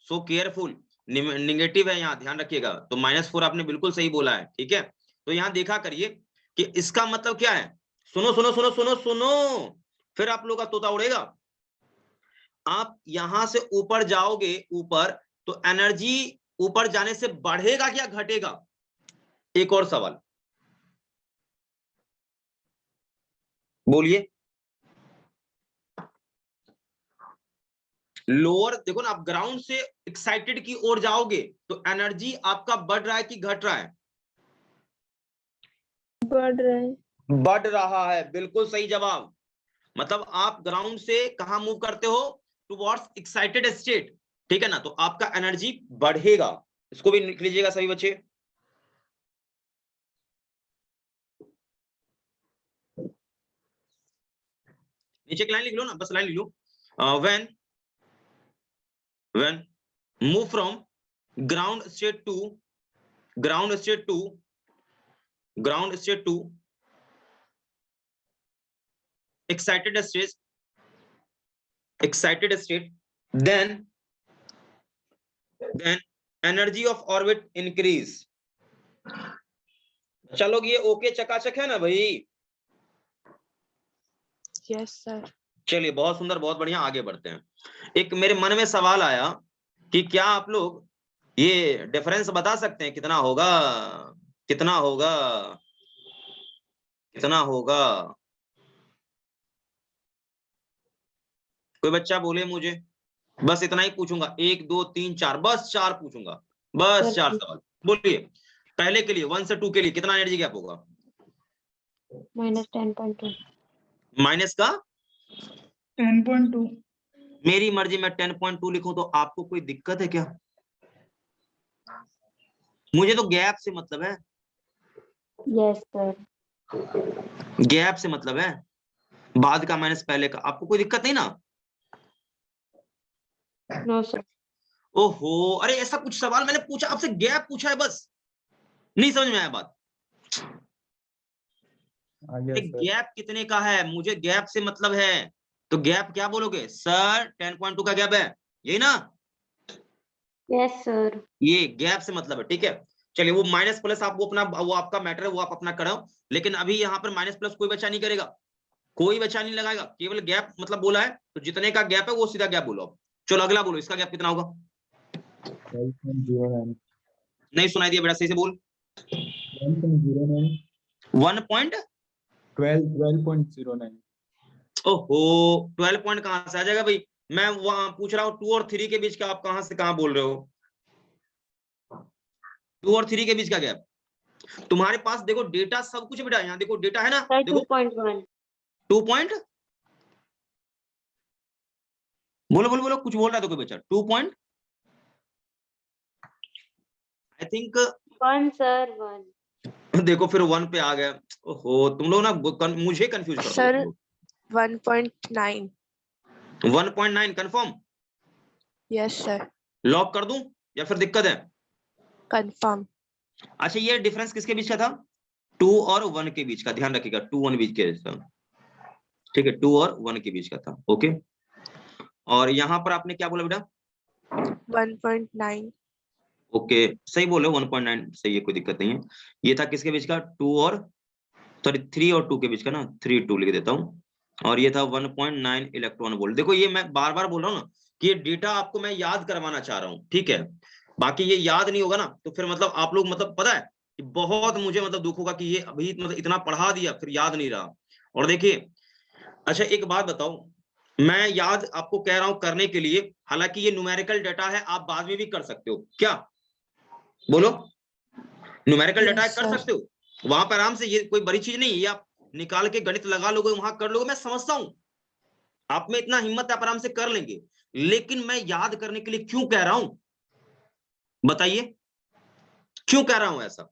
सो केयरफुल, निगेटिव है यहाँ, ध्यान रखिएगा। तो -4 आपने बिल्कुल सही बोला है, ठीक है। तो यहाँ देखा करिए कि इसका मतलब क्या है, सुनो सुनो सुनो सुनो सुनो, फिर आप लोग का तोता उड़ेगा। आप यहां से ऊपर जाओगे ऊपर तो एनर्जी ऊपर जाने से बढ़ेगा क्या घटेगा? एक और सवाल बोलिए। लोअर देखो ना, आप ग्राउंड से एक्साइटेड की ओर जाओगे तो एनर्जी आपका बढ़ रहा है कि घट रहा है? बढ़ रहा है. बढ़ रहा है, बिल्कुल सही जवाब। मतलब आप ग्राउंड से कहां मूव करते हो, टुवर्ड्स एक्साइटेड स्टेट, ठीक है ना, तो आपका एनर्जी बढ़ेगा। इसको भी लिख लीजिएगा सभी बच्चे। नीचे की लाइन लिख लो ना, बस लाइन लिख लो, when move from ground state to ground state to ground state to excited state, then energy of orbit increase। चलो ये ओके चकाचक है ना भाई? Yes, sir. चलिए बहुत सुंदर, बहुत बढ़िया, आगे बढ़ते हैं। एक मेरे मन में सवाल आया कि क्या आप लोग ये डिफरेंस बता सकते हैं कितना होगा, कितना होगा, कितना होगा? कोई बच्चा बोले मुझे, बस इतना ही पूछूंगा, 1 2 3 4, बस 4 पूछूंगा, बस 4 सवाल। बोलिए पहले के लिए 1 से 2 के लिए कितना एनर्जी गैप होगा? -10.2. माइनस का 10.2. मेरी मर्जी, मैं 10.2 लिखूं तो आपको कोई दिक्कत है क्या? मुझे तो गैप से मतलब है, Yes, sir. गैप से मतलब है, बाद का माइनस पहले का, आपको कोई दिक्कत नहीं ना? No, sir. ओहो, अरे ऐसा कुछ सवाल मैंने पूछा आपसे, गैप पूछा है बस, नहीं समझ में आया बात? गैप कितने का है, मुझे गैप से मतलब है, तो गैप क्या बोलोगे सर 10.2 का गैप है, यही ना? Yes sir. ये गैप से मतलब है, ठीक है। चलिए वो माइनस प्लस आप वो अपना, वो आपका मैटर है, वो आप अपना करो, लेकिन अभी यहाँ पर माइनस प्लस कोई बच्चा नहीं करेगा, कोई बच्चा नहीं लगाएगा, केवल गैप मतलब बोला है, तो जितने का गैप है वो सीधा गैप बोलो। चलो अगला बोलो, इसका गैप कितना होगा? 12.09 नहीं सुनाई दिया बेटा, सही से बोल। 1.09 12.09 ओहो 12 पॉइंट कहां से आ जाएगा भाई, मैं वहां पूछ रहा हूँ 2 और 3 के बीच का, आप कहां से कहां बोल रहे हो? 2 और 3 के बीच का गैप, तुम्हारे पास देखो डेटा सब कुछ बेटा, यहाँ देखो डेटा है ना, सर देखो 2.1। 2 पॉइंट, बोलो बोलो बोलो, कुछ बोल रहा है तो कोई बच्चा 2 पॉइंट आई थिंक 1 सर 1। देखो फिर 1 पे आ गया। ओहो तुम लोग ना मुझे कंफ्यूज कर सर दो। 1.9। 1.9 कंफर्म, यस सर, लॉक कर दूं या फिर दिक्कत है? कंफर्म। अच्छा ये डिफरेंस किसके बीच का था? 2 और 1 के बीच का, ध्यान रखिएगा 2 1 बीच के बीच का, ठीक है 2 और 1 के बीच का था, ओके। और यहाँ पर आपने क्या बोला बेटा? 1.9। ओके सही बोले, 1.9 सही है, कोई दिक्कत नहीं है। ये था किसके बीच का? 2 और सॉरी 3 और 2 के बीच का ना, 3 2 लिख देता हूँ, और ये था 1.9 इलेक्ट्रॉन वोल्ट। देखो ये मैं बार बार बोल रहा हूँ ना कि ये डेटा आपको मैं याद करवाना चाह रहा हूँ, ठीक है। बाकी ये याद नहीं होगा ना तो फिर मतलब आप लोग मतलब पता है कि बहुत मुझे मतलब दुख होगा कि ये अभी मतलब इतना पढ़ा दिया फिर याद नहीं रहा। और देखिए अच्छा एक बात बताओ, मैं याद आपको कह रहा हूं करने के लिए, हालांकि ये न्यूमेरिकल डाटा है, आप बाद में भी कर सकते हो, क्या बोलो? न्यूमेरिकल डाटा Yes, कर sir. सकते हो वहां पर आराम से, ये कोई बड़ी चीज नहीं है, ये आप निकाल के गणित लगा लोगे वहां कर लोगे, मैं समझता हूं आप में इतना हिम्मत है, आप आराम से कर लेंगे, लेकिन मैं याद करने के लिए क्यों कह रहा हूं बताइए, क्यों कह रहा हूं ऐसा?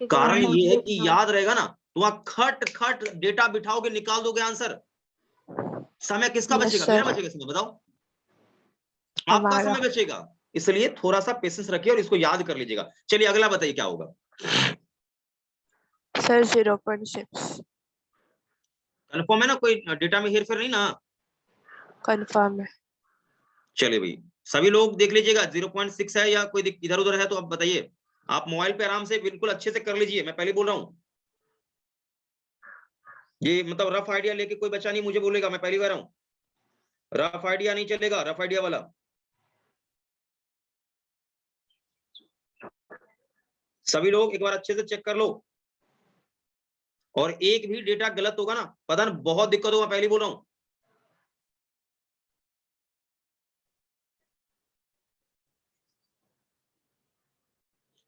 कारण ये है कि याद रहेगा ना तो वहां खट खट डेटा बिठाओगे, निकाल दोगे आंसर, समय किसका Yes, बचेगा? sir. मेरा बचेगा समय, बताओ आपका हमारा। समय बचेगा, इसलिए थोड़ा सा पेशेंस रखिए और इसको याद कर लीजिएगा। चलिए अगला बताइए क्या होगा? सर 0.6। कन्फर्म है ना, कोई डेटा में हेरफेर नहीं ना? कंफर्म है। चलिए भाई सभी लोग देख लीजिएगा 0.6 है या कोई इधर उधर है तो आप बताइए, आप मोबाइल पे आराम से बिल्कुल अच्छे से कर लीजिए, मैं पहले बोल रहा हूँ, ये मतलब रफ आइडिया लेके कोई बच्चा नहीं मुझे बोलेगा, मैं पहली बार हूँ, रफ आइडिया नहीं चलेगा, रफ आइडिया वाला। सभी लोग एक बार अच्छे से चेक कर लो, और एक भी डेटा गलत होगा ना पता ना बहुत दिक्कत होगा, पहले बोल रहा हूँ।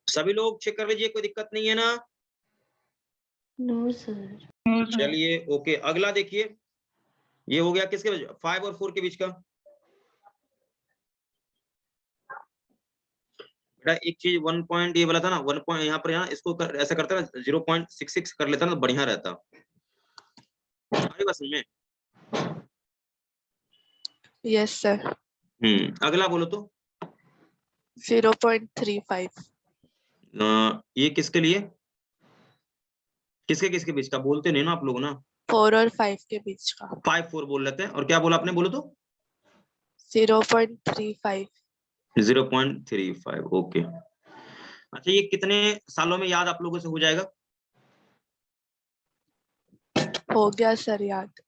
सभी लोग चेक कर लीजिए, कोई दिक्कत नहीं है ना? No sir. No, sir. चलिए ओके अगला देखिए, ये हो गया किसके बीच? 5 और 4 के बीच का। बेटा एक चीज 1 पॉइंट ये वाला था ना, 1 पॉइंट यहाँ पर, यहाँ इसको ऐसा करता ना 0.66 कर लेता ना तो बढ़िया रहता। अरे बस में यस सर। अगला बोलो तो। 0.35। ये किसके लिए, किसके किसके बीच का बोलते नहीं ना आप लोग ना? 4 और 5 के बीच का। 5 4 बोल लेते हैं, और क्या बोला आपने, बोलो तो? 0.35। 0.35 ओके। अच्छा ये कितने सालों में याद आप लोगों से हो जाएगा? हो गया सर याद।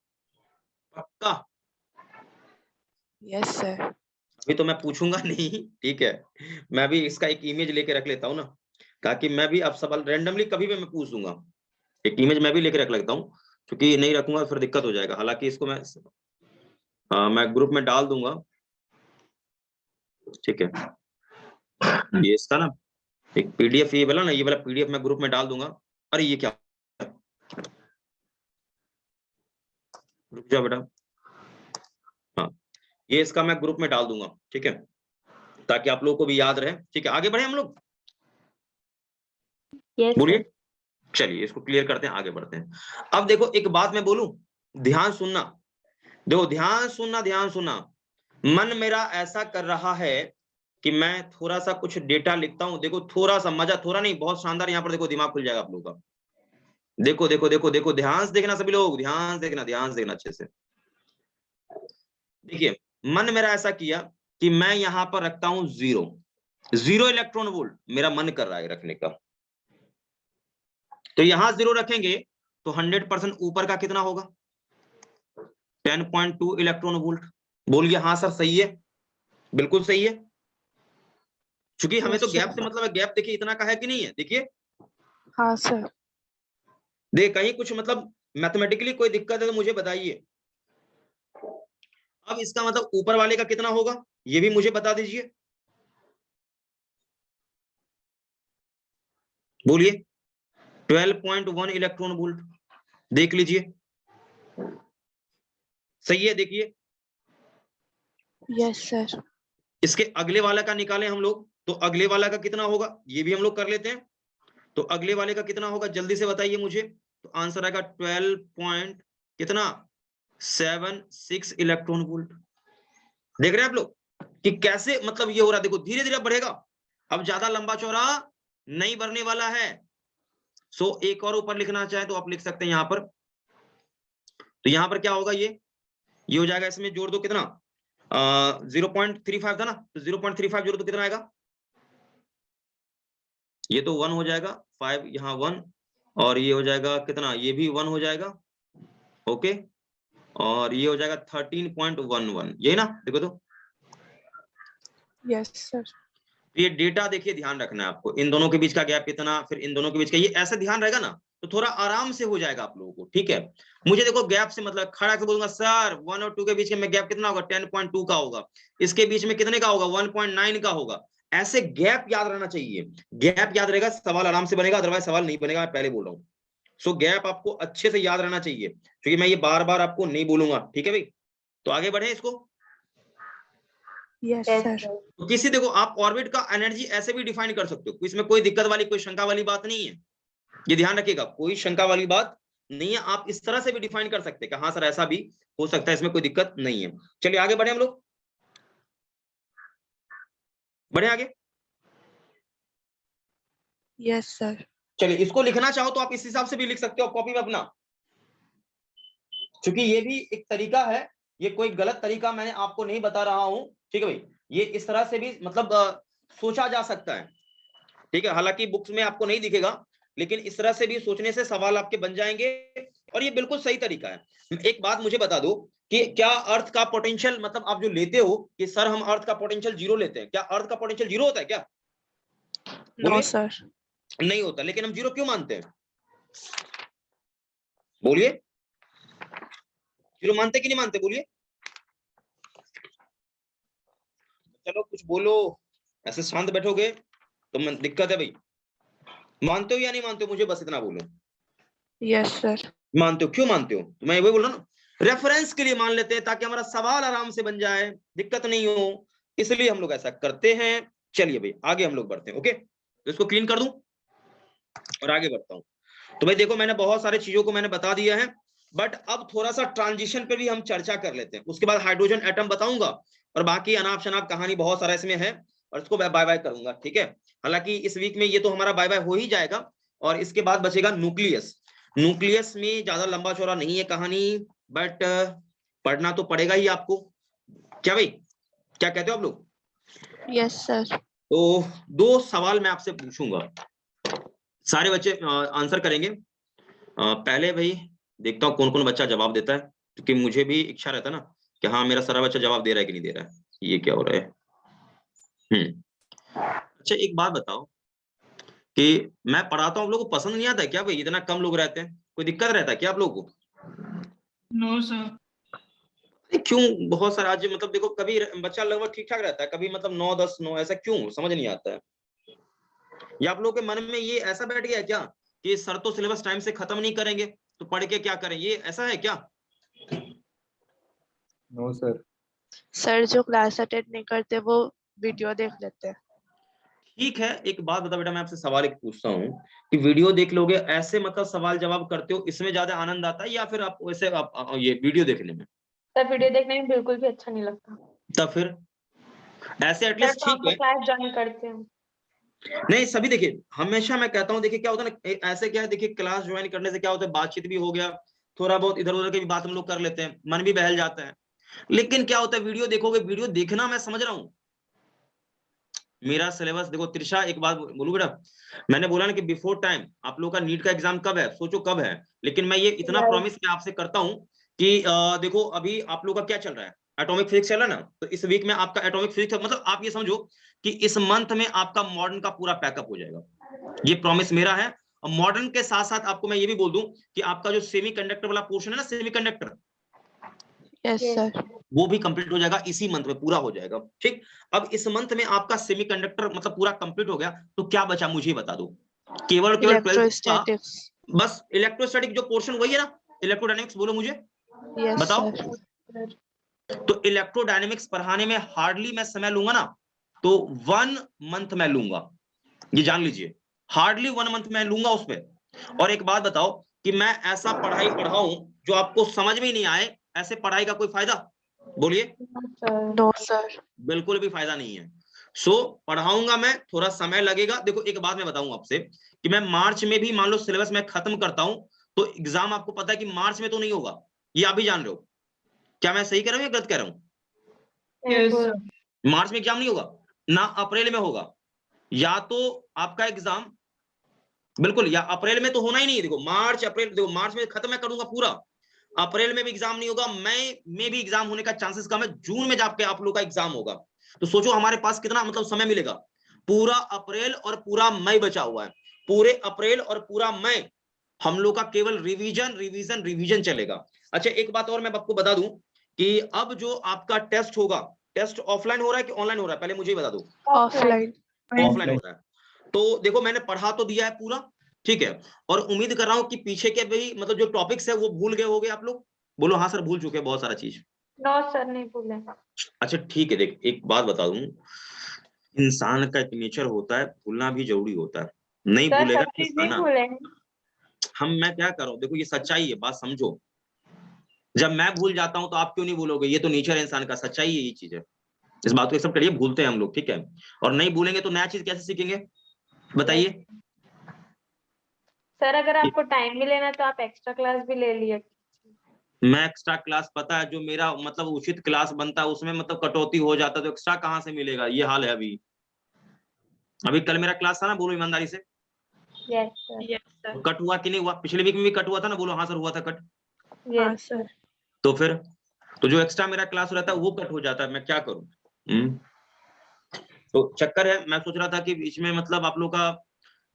पक्का? Yes sir. अभी तो मैं पूछूंगा नहीं, ठीक है, मैं भी इसका एक इमेज लेके रख लेता हूँ ना, ताकि मैं भी अब सवाल रैंडमली कभी भी मैं पूछ दूंगा, एक इमेज मैं भी लेके रख लेता हूँ, क्योंकि नहीं रखूंगा फिर दिक्कत हो जाएगा। हालांकि इसको मैं ग्रुप में डाल दूंगा, ठीक है, ये इसका ना एक पीडीएफ, ये वाला ना, ये वाला पीडीएफ मैं ग्रुप में डाल दूंगा। अरे ये क्या, रुक जाओ बेटा, हाँ ये इसका मैं ग्रुप में डाल दूंगा, ठीक है, ताकि आप लोगों को भी याद रहे, ठीक है। आगे बढ़े हम लोग, यस बोलिए। चलिए इसको क्लियर करते हैं, आगे बढ़ते हैं। अब देखो एक बात मैं बोलूं, ध्यान सुनना, देखो ध्यान सुनना, ध्यान सुनना, मन मेरा ऐसा कर रहा है कि मैं थोड़ा सा कुछ डेटा लिखता हूं, देखो थोड़ा सा मजा, थोड़ा नहीं बहुत शानदार, यहाँ पर देखो दिमाग खुल जाएगा आप लोगों का। देखो देखो देखो देखो, ध्यान से देखना सभी लोग, ध्यान से देखना अच्छे से। देखिए मन मेरा ऐसा किया कि मैं यहां पर रखता हूं 0 इलेक्ट्रॉन वोल्ट, मेरा मन कर रहा है रखने का। तो यहां 0 रखेंगे तो 100% ऊपर का कितना होगा? 10.2 इलेक्ट्रॉन वोल्ट। बोलिए हाँ सर सही है, बिल्कुल सही है। क्योंकि हमें तो Yes, गैप sir. से मतलब है, गैप देखिए इतना का है कि नहीं है। देखिए हाँ सर। देखिए कहीं कुछ मतलब मैथमेटिकली कोई दिक्कत है तो मुझे बताइए। अब इसका मतलब ऊपर वाले का कितना होगा ये भी मुझे बता दीजिए, बोलिए। 12.1 इलेक्ट्रॉन वोल्ट, देख लीजिए सही है। देखिए यस सर। इसके अगले वाला का निकालें हम लोग, तो अगले वाला का कितना होगा ये भी हम लोग कर लेते हैं। तो अगले वाले का कितना होगा जल्दी से बताइए मुझे। तो आंसर आएगा 12 पॉइंट कितना 76 इलेक्ट्रॉन वोल्ट। देख रहे हैं आप लोग कि कैसे मतलब ये हो रहा है। देखो धीरे धीरे बढ़ेगा, अब ज्यादा लंबा चौड़ा नहीं बढ़ने वाला है। सो एक और ऊपर लिखना चाहे तो आप लिख सकते हैं यहां पर। तो यहां पर क्या होगा, ये हो जाएगा, इसमें जोड़ दो कितना 0.35 था ना, तो 0.35 जोड़ दो कितना आएगा, ये तो 1 हो जाएगा, 5 यहाँ 1 और ये हो जाएगा कितना, ये भी 1 हो जाएगा। ओके और ये हो जाएगा 13.11, यही ना। देखो तो यस सर। ये डेटा देखिए ध्यान रखना है आपको, इन दोनों के बीच का गैप कितना, फिर इन दोनों के बीच का, ये ऐसे ध्यान रहेगा ना तो थोड़ा आराम से हो जाएगा आप लोगों को। ठीक है मुझे देखो गैप से मतलब खड़ा के बोलूंगा सर 1 और 2 के बीच में गैप कितना होगा, 10.2 का होगा, इसके बीच में कितने का होगा, 1.9 का होगा। ऐसे गैप याद रहना चाहिए, गैप याद रहेगा सवाल आराम से बनेगा, अदरवाइज सवाल नहीं बनेगा, मैं पहले बोल रहा हूँ। सो गैप आपको अच्छे से याद रहना चाहिए, क्योंकि मैं ये बार बार आपको नहीं बोलूंगा। ठीक है भाई, तो आगे बढ़े इसको। Yes Yes, sir. sir. तो किसी देखो आप ऑर्बिट का एनर्जी ऐसे भी डिफाइन कर सकते हो, इसमें कोई दिक्कत वाली कोई शंका वाली बात नहीं है, ये ध्यान रखिएगा, कोई शंका वाली बात नहीं है। आप इस तरह से भी डिफाइन कर सकते हैं कि हाँ सर ऐसा भी हो सकता है, इसमें कोई दिक्कत नहीं है। चलिए आगे बढ़े हम लोग, बढ़े आगे। Yes sir. चलिए इसको लिखना चाहो तो आप इस हिसाब से भी लिख सकते हो कॉपी में अपना, क्योंकि ये भी एक तरीका है, ये कोई गलत तरीका मैंने आपको नहीं बता रहा हूं। ठीक है भाई, ये इस तरह से भी मतलब सोचा जा सकता है। ठीक है, हालांकि बुक्स में आपको नहीं दिखेगा, लेकिन इस तरह से भी सोचने से सवाल आपके बन जाएंगे और ये बिल्कुल सही तरीका है। एक बात मुझे बता दो कि क्या अर्थ का पोटेंशियल मतलब आप जो लेते हो कि सर हम अर्थ का पोटेंशियल 0 लेते हैं, क्या अर्थ का पोटेंशियल 0 होता है क्या? नो बोलिए। सर। नहीं होता, लेकिन हम 0 क्यों मानते हैं, बोलिए। 0 मानते कि नहीं मानते, बोलिए। चलो कुछ बोलो, ऐसे शांत बैठोगे तो दिक्कत है भाई। मानते हो या नहीं मानते हो, मुझे बस इतना बोलो। Yes sir. मानते हो, क्यों मानते हो? तो मैं वही बोल रहा हूँ ना, रेफरेंस के लिए मान लेते हैं ताकि हमारा सवाल आराम से बन जाए, दिक्कत नहीं हो, इसलिए हम लोग ऐसा करते हैं। चलिए भाई आगे हम लोग बढ़ते हैं। ओके तो इसको क्लीन कर दूं और आगे बढ़ता हूं। तो भाई देखो मैंने बहुत सारी चीजों को मैंने बता दिया है, बट अब थोड़ा सा ट्रांजिशन पे भी हम चर्चा कर लेते हैं, उसके बाद हाइड्रोजन एटम बताऊंगा और बाकी अनाप शनाप कहानी बहुत सारा इसमें है और इसको बाय बाय करूंगा। ठीक है, हालांकि इस वीक में ये तो हमारा बाय बाय हो ही जाएगा और इसके बाद बचेगा न्यूक्लियस। न्यूक्लियस में ज्यादा लंबा चौड़ा नहीं है कहानी, बट पढ़ना तो पड़ेगा ही आपको। क्या भाई, क्या कहते हो आप लोग? Yes sir. तो 2 सवाल मैं आपसे पूछूंगा, सारे बच्चे आंसर करेंगे। पहले भाई देखता हूँ कौन कौन बच्चा जवाब देता है, क्योंकि मुझे भी इच्छा रहता है ना कि हाँ मेरा सारा बच्चा जवाब दे रहा है कि नहीं दे रहा है, ये क्या हो रहा है। अच्छा एक बात बताओ कि मैं पढ़ाता हूँ आप लोगों को पसंद नहीं आता है क्या भाई, इतना कम लोग रहते हैं, कोई दिक्कत रहता है क्या आप लोगों को? No, sir. क्यों, बहुत सारा आज मतलब देखो कभी बच्चा लगभग ठीक ठाक रहता है, कभी मतलब 9 10 9, ऐसा क्यों समझ नहीं आता है? या आप लोगों के मन में ये ऐसा बैठ गया है क्या कि सर तो सिलेबस टाइम से खत्म नहीं करेंगे तो पढ़ के क्या करें, ये ऐसा है क्या? No sir. सर जो क्लास अटेंड नहीं करते वो वीडियो देख लेते हैं। ठीक है, एक बात बता बेटा, मैं आपसे सवाल एक पूछता हूँ कि वीडियो देख लोगे ऐसे मतलब सवाल जवाब करते हो, इसमें ज्यादा आनंद आता है या फिर आप वैसे ये वीडियो देखने में? सर वीडियो देखने में बिल्कुल भी अच्छा नहीं लगता। तब फिर ऐसे सर एटलीस्ट तो ठीक आपका है। क्लास ज्वाइन करते हैं। नहीं सभी देखिए, हमेशा मैं कहता हूँ देखिए क्या होता है ना, ऐसे क्या है देखिए, क्लास ज्वाइन करने से क्या होता है, बातचीत भी हो गया, थोड़ा बहुत इधर उधर की भी बात हम लोग कर लेते हैं, मन भी बहल जाता है। लेकिन क्या होता है, वीडियो देखोगे, वीडियो देखना मैं समझ रहा हूँ, मेरा सिलेबस देखो। त्रिशा एक बात बोलूं बेटा, मैंने बोला ना कि बिफोर टाइम आप लोगों का नीट का एग्जाम कब है, सोचो कब है, लेकिन मैं ये इतना प्रॉमिस मैं आपसे करता हूँ कि देखो अभी आप लोगों का क्या चल रहा है, एटॉमिक फिजिक्स चल रहा है ना, तो इस वीक में आपका एटॉमिक फिजिक्स, मतलब आप ये समझो कि इस मंथ में आपका मॉडर्न का पूरा पैकअप हो जाएगा, ये प्रॉमिस मेरा है। और मॉडर्न के साथ साथ आपको मैं ये भी बोल दूं कि आपका जो सेमी कंडक्टर वाला पोर्शन है ना, सेमी कंडक्टर, यस सर। वो भी कंप्लीट हो जाएगा, इसी मंथ में पूरा हो जाएगा। ठीक, अब इस मंथ में आपका सेमीकंडक्टर मतलब पूरा कंप्लीट हो गया, तो क्या बचा मुझे ही बता दो, केवल केवल 12th का इलेक्ट्रोस्टैटिक्स। बस इलेक्ट्रोस्टैटिक जो पोर्शन वही है ना, इलेक्ट्रोडायनेमिक्स बोलो मुझे, यस बताओ। सर। तो इलेक्ट्रोडायनेमिक्स पढ़ाने में हार्डली मैं समय लूंगा ना, तो 1 मंथ मैं लूंगा, ये जान लीजिए, हार्डली 1 मंथ मैं लूंगा उस पर। और एक बात बताओ कि मैं ऐसा पढ़ाई पढ़ाऊं जो आपको समझ में नहीं आए, ऐसे पढ़ाई का कोई फायदा, बोलिए। No sir. बिल्कुल भी फायदा नहीं है। पढ़ाऊंगा मैं, थोड़ा समय लगेगा। देखो एक बात मैं बताऊं आपसे कि मैं मार्च में भी मान लो सिलेबस मैं खत्म करता हूं, तो एग्जाम आपको पता है कि मार्च में तो नहीं होगा, ये आप भी जान रहे हो। क्या मैं सही कह रहा हूं या गलत कह रहा हूं? Yes sir. मार्च में एग्जाम नहीं होगा ना, अप्रैल में होगा, या तो आपका एग्जाम बिल्कुल, या अप्रैल में तो होना ही नहीं है। देखो मार्च अप्रैल, देखो मार्च में खत्म मैं करूंगा पूरा, अप्रैल में भी एग्जाम नहीं होगा, मई में भी एग्जाम होने का चांसेस कम है, जून में जाके आप लोग का एग्जाम होगा। तो सोचो हमारे पास कितना मतलब समय मिलेगा, पूरा अप्रैल और पूरा मई बचा हुआ है, पूरे अप्रैल और पूरा मई हम लोग का केवल रिवीजन रिवीजन रिवीजन चलेगा। अच्छा एक बात और मैं आपको बता दूं कि अब जो आपका टेस्ट होगा, टेस्ट ऑफलाइन हो रहा है कि ऑनलाइन हो रहा है, पहले मुझे ही बता दो। ऑफलाइन। ऑफलाइन हो रहा है। तो देखो मैंने पढ़ा तो दिया है पूरा, ठीक है, और उम्मीद कर रहा हूँ कि पीछे के भी मतलब जो टॉपिक्स है वो भूल गए होगे आप लोग, बोलो हाँ सर भूल चुके हैं बहुत सारा चीज। नो सर, नहीं भूले। अच्छा ठीक है, देख एक बात बता दूं, इंसान का एक नेचर होता है, भूलना भी जरूरी होता है, नहीं सर भूलेगा सब तो चीज नहीं इंसान। भूले। मैं क्या कर रहा हूँ, देखो ये सच्चाई है, बात समझो। जब मैं भूल जाता हूँ तो आप क्यों नहीं भूलोगे, ये तो नेचर है इंसान का, सच्चाई है, ये चीज है, इस बात को एक्सेप्ट करिए, भूलते हैं हम लोग, ठीक है, और नहीं भूलेंगे तो नया चीज कैसे सीखेंगे, बताइए। सर अगर आपको टाइम मिले ना तो आप एक्स्ट्रा क्लास भी ले लिए। मैं एक्स्ट्रा क्लास, पता है जो मेरा मतलब उचित क्लास बनता है उसमें मतलब कटौती हो जाता है, तो एक्स्ट्रा कहाँ से मिलेगा, ये हाल है अभी। अभी कल मेरा क्लास था ना, बोलो ईमानदारी से, yes sir. Yes sir. Cut हुआ कि नहीं हुआ, पिछले वीक में भी कट हुआ था ना, बोलो हाँ सर हुआ था कट। हाँ यस सर। तो फिर तो जो एक्स्ट्रा मेरा क्लास रहता है वो कट हो जाता है, मैं क्या करूं। तो चक्कर है, मैं सोच रहा था कि बीच में मतलब आप लोग का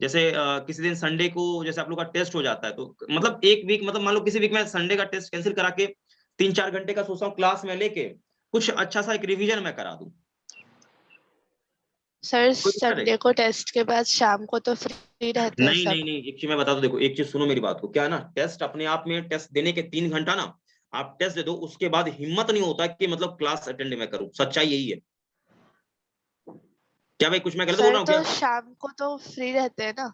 जैसे किसी दिन संडे को जैसे आप लोग का टेस्ट हो जाता है, तो मतलब एक वीक मतलब मान लो किसी वीक में संडे का टेस्ट कैंसिल करा के 3-4 घंटे का सोचता हूँ क्लास में लेके कुछ अच्छा सा एक रिवीजन मैं करा दूं। सर कोई दिक्कत है? संडे को टेस्ट के बाद शाम को तो फ्री रहते हैं नहीं सब। नहीं नहीं, एक चीज मैं बता दूं, देखो एक चीज सुनो मेरी बात को, क्या है ना, टेस्ट अपने आप में, टेस्ट देने के 3 घंटा ना आप टेस्ट दे दो, उसके बाद हिम्मत नहीं होता कि मतलब क्लास अटेंड मैं करूं, सच्चाई यही है। क्या भाई कुछ मैं गलत बोल सर रहा हूँ तो क्या? शाम को तो फ्री रहते हैं ना।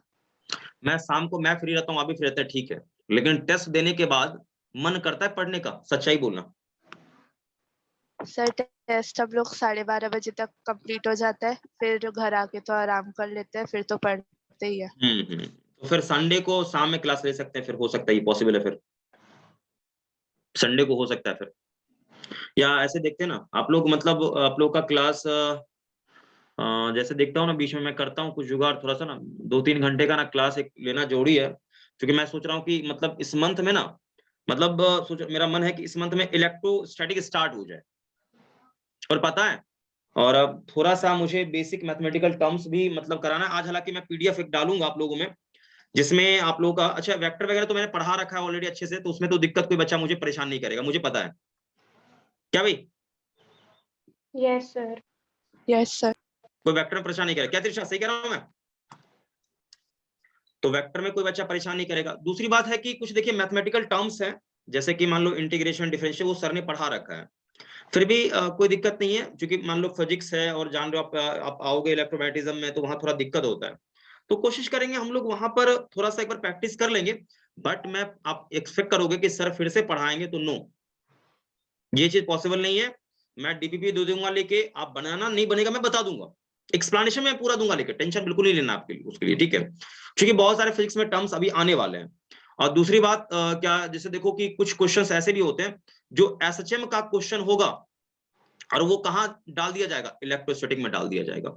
मैं शाम को मैं फ्री रहता हूँ, आप भी फ्री रहते हैं, ठीक है, लेकिन टेस्ट देने के बाद मन करता है पढ़ने का, सच्चाई बोलना। सर टेस्ट हम लोग 12:30 बजे तक कंप्लीट हो जाता है, फिर घर आके तो आराम कर लेते हैं, फिर तो पढ़ते ही है। तो फिर संडे को शाम में क्लास ले सकते हैं, फिर हो सकता है, ये पॉसिबल है, फिर संडे को हो सकता है फिर, या ऐसे देखते हैं ना आप लोग, मतलब आप लोग का क्लास जैसे देखता हूँ ना, बीच में मैं करता हूँ कुछ जुगाड़ थोड़ा सा ना, 2-3 घंटे का ना क्लास एक लेना जरूरी है, क्योंकि मैं सोच रहा हूँ कि मतलब इस मंथ में ना, मतलब सोच मेरा मन है कि इस मंथ में इलेक्ट्रोस्टैटिक स्टार्ट हो जाए, और पता है, और अब थोड़ा सा मुझे बेसिक मैथमेटिकल टर्म्स भी मतलब कराना है आज, हालांकि मैं पीडीएफ एक डालूंगा आप लोगों में, जिसमें आप लोगों का अच्छा वेक्टर वगैरह तो मैंने पढ़ा रखा है ऑलरेडी अच्छे से, तो उसमें तो दिक्कत कोई बच्चा मुझे परेशान नहीं करेगा, मुझे पता है, क्या भाई? Yes sir. Yes sir. कोई वेक्टर में परेशान नहीं करेगा क्या त्रिशा, सही कह रहा हूं मैं? तो वेक्टर में कोई बच्चा परेशान नहीं करेगा। दूसरी बात है कि कुछ देखिए मैथमेटिकल टर्म्स हैं, जैसे कि मान लो इंटीग्रेशन डिफरेंशियल, वो सर ने पढ़ा रखा है, फिर भी कोई दिक्कत नहीं है, क्योंकि मान लो फिजिक्स है और जान रहे हो आप आओगे इलेक्ट्रोमैग्नेटिज्म में, तो वहां थोड़ा दिक्कत होता है, तो कोशिश करेंगे हम लोग वहां पर थोड़ा सा एक बार प्रैक्टिस कर लेंगे। बट मैं आप एक्सपेक्ट करोगे कि सर फिर से पढ़ाएंगे, तो नो, ये चीज पॉसिबल नहीं है। मैं डीपीपी दे दूंगा लेके, आप बनाना नहीं बनेगा मैं बता दूंगा, एक्सप्लेनेशन मैं पूरा दूंगा, लेकिन टेंशन बिल्कुल नहीं लेना आपके लिए उसके लिए, ठीक है, क्योंकि बहुत सारे फिजिक्स में टर्म्स अभी आने वाले हैं। और दूसरी बात क्या, जैसे देखो कि कुछ क्वेश्चंस ऐसे भी होते हैं जो एसएचएम का क्वेश्चन होगा और वो कहां डाल दिया जाएगा, इलेक्ट्रोस्टैटिक में डाल दिया जाएगा।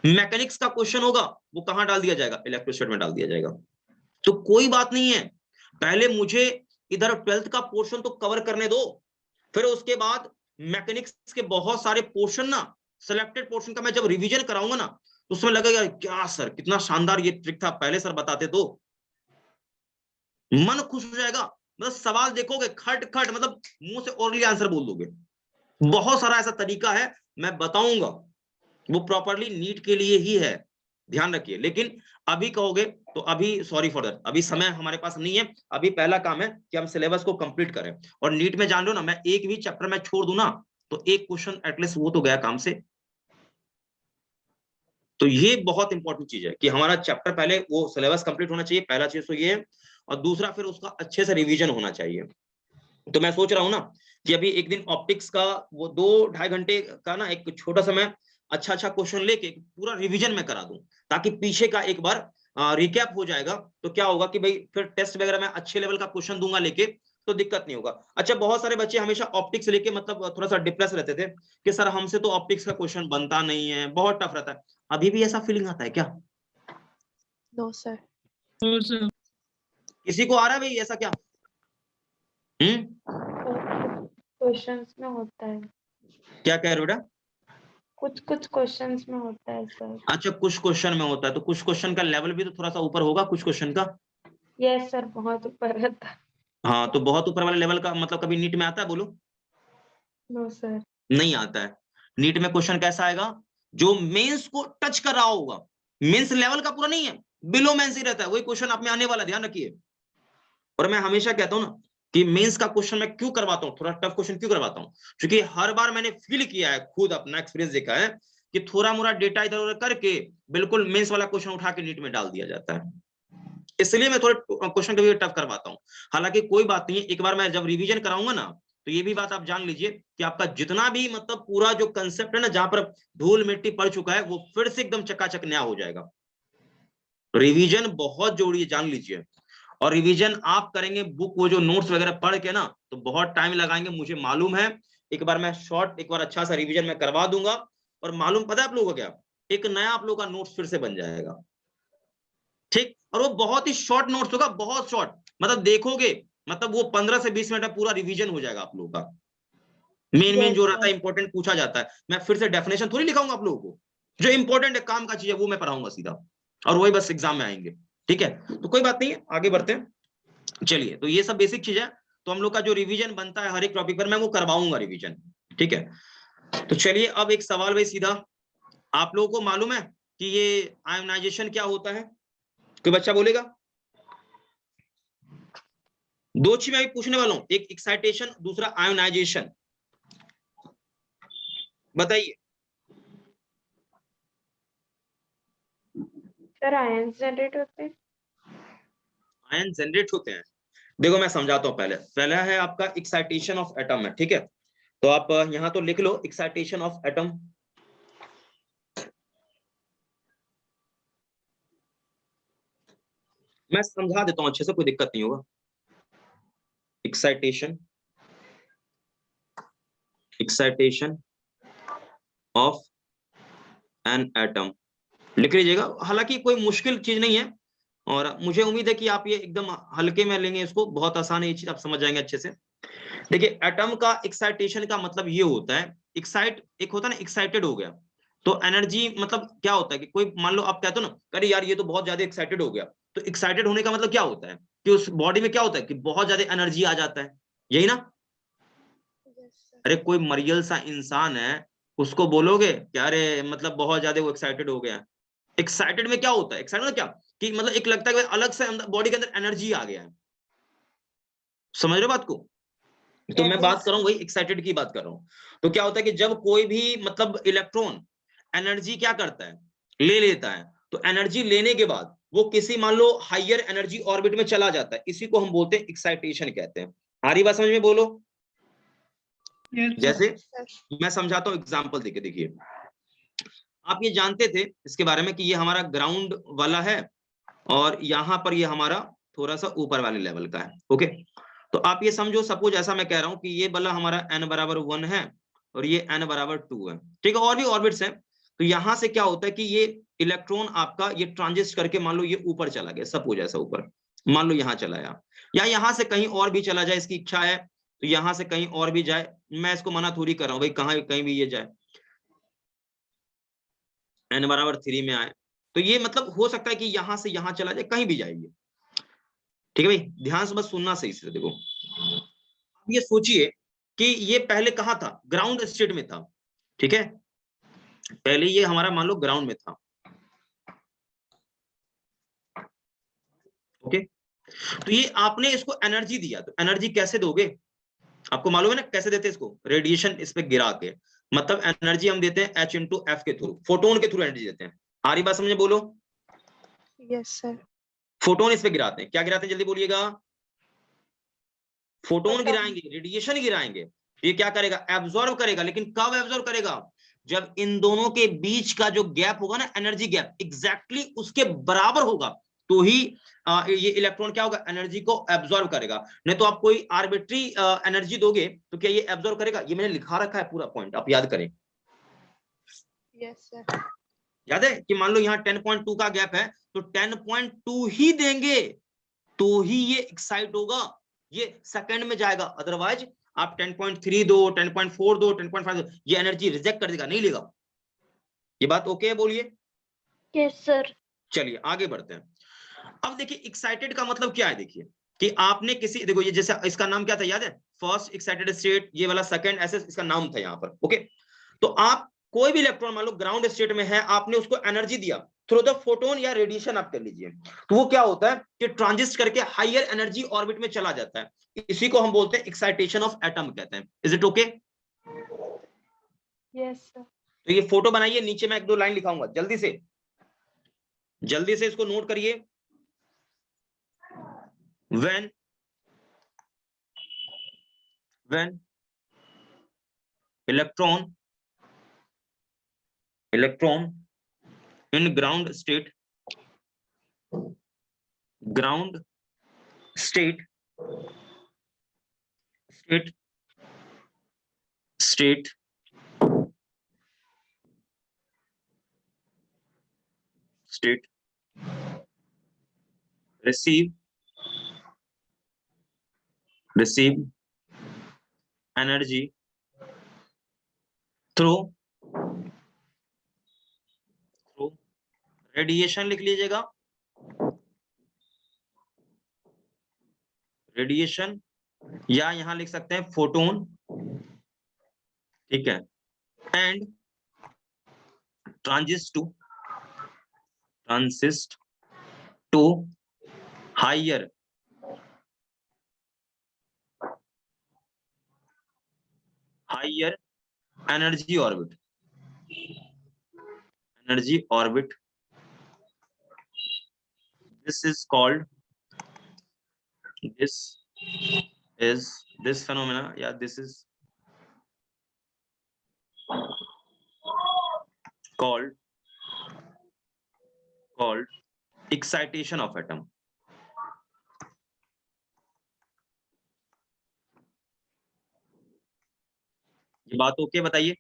मैकेनिक्स का क्वेश्चन होगा, वो कहां डाल दिया जाएगा, इलेक्ट्रोस्टैटिक में डाल दिया जाएगा। तो कोई बात नहीं है, पहले मुझे इधर 12th का पोर्शन तो कवर करने दो, फिर उसके बाद मैकेनिक्स के बहुत सारे पोर्शन ना, सिलेक्टेड पोर्शन का मैं जब रिवीजन कराऊंगा ना, तो उसमें लगेगा क्या सर कितना शानदार ये ट्रिक था, पहले सर बताते तो मन खुश हो जाएगा। मतलब सवाल देखोगे खट खट, मतलब मुंह से ओरली आंसर बोल दोगे। बहुत सारा ऐसा तरीका है, मैं बताऊंगा, वो प्रॉपरली नीट के लिए ही है, ध्यान रखिए। लेकिन अभी कहोगे तो अभी सॉरी फॉर दैट, अभी समय हमारे पास नहीं है। अभी पहला काम है कि हम सिलेबस को कंप्लीट करें, और नीट में जान लो ना, मैं एक भी चैप्टर में छोड़ दूं ना तो एक क्वेश्चन एटलीस्ट वो तो गया काम से। तो ये बहुत इंपॉर्टेंट चीज है कि हमारा चैप्टर पहले वो सिलेबस कंप्लीट होना चाहिए, पहला चीज तो ये है, और दूसरा फिर उसका अच्छे से रिवीजन होना चाहिए। तो मैं सोच रहा हूं ना कि अभी एक दिन ऑप्टिक्स का वो 2-2.5 घंटे का ना एक छोटा सा मैं अच्छा क्वेश्चन लेके पूरा रिवीजन में करा दूं, ताकि पीछे का एक बार रिकैप हो जाएगा। तो क्या होगा कि भाई फिर टेस्ट वगैरह में अच्छे लेवल का क्वेश्चन दूंगा लेके, तो दिक्कत नहीं होगा। अच्छा, बहुत सारे बच्चे हमेशा ऑप्टिक्स लेके मतलब थोड़ा सा डिप्रेस रहते थे कि सर हमसे तो ऑप्टिक्स का क्वेश्चन बनता नहीं है, बहुत टफ रहता है। अभी भी ऐसा फीलिंग आता है क्या? No sir. No sir. किसी को आ रहा है भाई ऐसा क्या? क्वेश्चंस में होता है, क्या कह रहे हो बेटा? कुछ क्वेश्चंस में होता है सर। अच्छा, कुछ क्वेश्चन में होता है, तो कुछ क्वेश्चन का लेवल भी तो थोड़ा सा ऊपर होगा कुछ क्वेश्चन का। यस सर, बहुत ऊपर रहता है। हाँ, तो बहुत ऊपर वाले लेवल का मतलब कभी नीट में आता है, बोलो? No sir. नहीं आता है। नीट में क्वेश्चन कैसा आएगा, जो मेंस को टच कर रहा होगा, मेंस लेवल का पूरा नहीं है, बिलो मेंस ही रहता है, वही क्वेश्चन आप में आने वाला, ध्यान रखिए। और मैं हमेशा कहता हूं ना कि मेंस का क्वेश्चन मैं क्यों करवाता हूँ, थोड़ा टफ क्वेश्चन क्यों करवाता हूँ, क्योंकि हर बार मैंने फील किया है, खुद अपना एक्सपीरियंस देखा है कि थोड़ा मोड़ा डेटा इधर उधर करके बिल्कुल मेंस वाला क्वेश्चन उठा के नीट में डाल दिया जाता है। इसलिए मैं थोड़े क्वेश्चन कभी टफ करवाता हूँ। हालांकि कोई बात नहीं है, एक बार मैं जब रिवीजन कराऊंगा ना, तो ये भी बात आप जान लीजिए कि आपका जितना भी मतलब पूरा जो कंसेप्ट है ना, जहां पर धूल मिट्टी पड़ चुका है, वो फिर से एकदम चकाचक नया हो जाएगा। रिवीजन बहुत जरूरी है, जान लीजिए। और रिवीजन आप करेंगे बुक वो जो नोट्स वगैरह पढ़ के ना, तो बहुत टाइम लगाएंगे, मुझे मालूम है। एक बार मैं शॉर्ट एक बार अच्छा सा रिवीजन में करवा दूंगा, और मालूम पता है आप लोगों को क्या, एक नया आप लोगों का नोट्स फिर से बन जाएगा, ठीक। और वो बहुत ही शॉर्ट नोट्स होगा, बहुत शॉर्ट, मतलब देखोगे मतलब वो 15 से 20 मिनट में पूरा रिवीजन हो जाएगा आप लोगों का। मेन जो रहता है इंपॉर्टेंट पूछा जाता है, मैं फिर से डेफिनेशन थोड़ी लिखाऊंगा आप लोगों को, जो इंपॉर्टेंट है काम का चीज है वो मैं पढ़ाऊंगा सीधा, और वही बस एग्जाम में आएंगे, ठीक है। तो कोई बात नहीं है, आगे बढ़ते हैं। चलिए, तो ये सब बेसिक चीज है। तो हम लोग का जो रिवीजन बनता है हर एक टॉपिक पर, मैं वो करवाऊंगा रिवीजन, ठीक है। तो चलिए, अब एक सवाल भाई सीधा, आप लोगों को मालूम है कि ये आयोनाइजेशन क्या होता है? कोई बच्चा बोलेगा? दो चीज मैं पूछने वाला हूं, एक एक्साइटेशन, दूसरा आयोनाइजेशन, बताइए। सर आयंस जनरेट होते हैं। आयन जनरेट होते हैं, देखो मैं समझाता हूं। पहला है आपका एक्साइटेशन ऑफ एटम है, ठीक है। तो आप यहां तो लिख लो एक्साइटेशन ऑफ एटम। मैं समझा देता हूं अच्छे से, कोई दिक्कत नहीं होगा। एक्साइटेशन ऑफ एन एटम लिख लीजिएगा, हालांकि कोई मुश्किल चीज नहीं है, और मुझे उम्मीद है कि आप ये एकदम हल्के में लेंगे इसको, बहुत आसान है ये चीज, आप समझ जाएंगे अच्छे से। देखिए, एटम का एक्साइटेशन का मतलब ये होता है, एक होता है ना एक्साइटेड हो गया, तो एनर्जी मतलब क्या होता है कि कोई मान लो आप कहते हो ना, अरे यार ये तो बहुत ज्यादा एक्साइटेड हो गया, तो एक्साइटेड होने का मतलब क्या होता है कि उस बॉडी में क्या होता है कि बहुत ज्यादा एनर्जी आ जाता है, यही ना। अरे कोई मरियल सा इंसान है, उसको बोलोगे कि अरे मतलब बहुत ज्यादा वो एक्साइटेड हो गया। एक्साइटेड में क्या होता है, एक्साइटेड में क्या कि मतलब एक लगता है कि अलग से बॉडी के अंदर एनर्जी आ गया है, समझ रहे हो बात को? तो मैं बात कर रहा हूँ वही एक्साइटेड की बात कर रहा हूँ। तो क्या होता है कि जब कोई भी मतलब इलेक्ट्रॉन एनर्जी क्या करता है, ले लेता है, तो एनर्जी लेने के बाद वो किसी मान लो हायर एनर्जी ऑर्बिट में चला जाता है, इसी को हम बोलते हैं एक्साइटेशन कहते हैं। आ रही बात समझ में? बोलो। Yes sir. जैसे मैं समझाता हूँ एग्जांपल देके, देखिए आप ये जानते थे इसके बारे में कि ये हमारा ग्राउंड वाला है और यहाँ पर ये हमारा थोड़ा सा ऊपर वाले लेवल का है। ओके, तो आप ये समझो, सपोज ऐसा मैं कह रहा हूं कि ये वाला हमारा n बराबर 1 है और ये n बराबर 2 है, ठीक है, और भी ऑर्बिट्स हैं। तो यहां से क्या होता है कि ये इलेक्ट्रॉन आपका ये ट्रांजिस्ट करके मान लो ये ऊपर चला गया, सपोज ऐसा ऊपर मान लो यहाँ चला गया, या यहाँ से कहीं और भी चला जाए, इसकी इच्छा है तो यहाँ से कहीं और भी जाए, मैं इसको मना थोड़ी कर रहा हूँ भाई कहाँ कहीं भी ये जाए, n बराबर 3 में आए तो ये मतलब हो सकता है कि यहां से यहां चला जाए, कहीं भी जाएगी। ठीक है भाई, ध्यान से बस सुनना सही से। देखो अब ये सोचिए कि ये पहले कहाँ था, ग्राउंड स्टेट में था, ठीक है, पहले ये हमारा मान लो ग्राउंड में था। ओके, तो ये आपने इसको एनर्जी दिया, तो एनर्जी कैसे दोगे, आपको मालूम है ना कैसे देते हैं इसको, रेडिएशन इस पे गिरा के, मतलब एनर्जी हम देते हैं h इंटू एफ के थ्रू, फोटोन के थ्रू एनर्जी देते हैं। आ रही बात समझे, बोलो। Yes sir. फोटोन इस पे गिराते हैं, क्या गिराते हैं जल्दी बोलिएगा, फोटोन फोटोन। गिराएंगे, रेडिएशन गिराएंगे। ये क्या करेगा, एब्जॉर्ब करेगा, लेकिन कब एब्जॉर्ब करेगा, जब इन दोनों के बीच का जो गैप होगा ना, एनर्जी गैप एग्जैक्टली उसके बराबर होगा, तो ही ये इलेक्ट्रॉन क्या होगा, एनर्जी को एब्जॉर्ब करेगा। नहीं तो आप कोई आर्बिट्री एनर्जी दोगे तो क्या ये एब्जॉर्ब करेगा, ये मैंने लिखा रखा है पूरा पॉइंट, आप याद करें। Yes sir. याद है कि मान लो यहाँ 10.2 का गैप है तो 10.2 ही देंगे तो ही ये एक्साइट होगा, ये सेकंड में जाएगा, अदरवाइज आप 10.3 दो, 10.4 दो, 10.5 दो, ये एनर्जी रिजेक्ट कर देगा, नहीं लेगा। ये बात ओके है, बोलिए। Yes sir. चलिए आगे बढ़ते हैं। अब देखिए एक्साइटेड का मतलब क्या है, देखिए कि आपने किसी, देखो ये जैसे इसका नाम क्या था याद है, फर्स्ट एक्साइटेड स्टेट, ये वाला सेकंड, ऐसे इसका नाम था यहाँ पर। ओके, तो आप कोई भी इलेक्ट्रॉन मान लो ग्राउंड स्टेट में है, आपने उसको एनर्जी दिया थ्रू द फोटोन या रेडिएशन, आप कर लीजिए, तो वो क्या होता है कि ट्रांजिस्ट करके हायर एनर्जी ऑर्बिट में चला जाता है, इसी को हम बोलते हैं एक्साइटेशन ऑफ एटम कहते हैं। Is it okay? Yes sir. तो ये फोटो बनाइए, नीचे मैं एक दो लाइन लिखाऊंगा, जल्दी से इसको नोट करिए। when electron in ground state receive energy through radiation, लिख लीजिएगा रेडिएशन, या यहां लिख सकते हैं फोटोन, ठीक है, and transit to higher energy orbit. This phenomena, yeah, this is called excitation of atom. ये बात ओके, बताइए।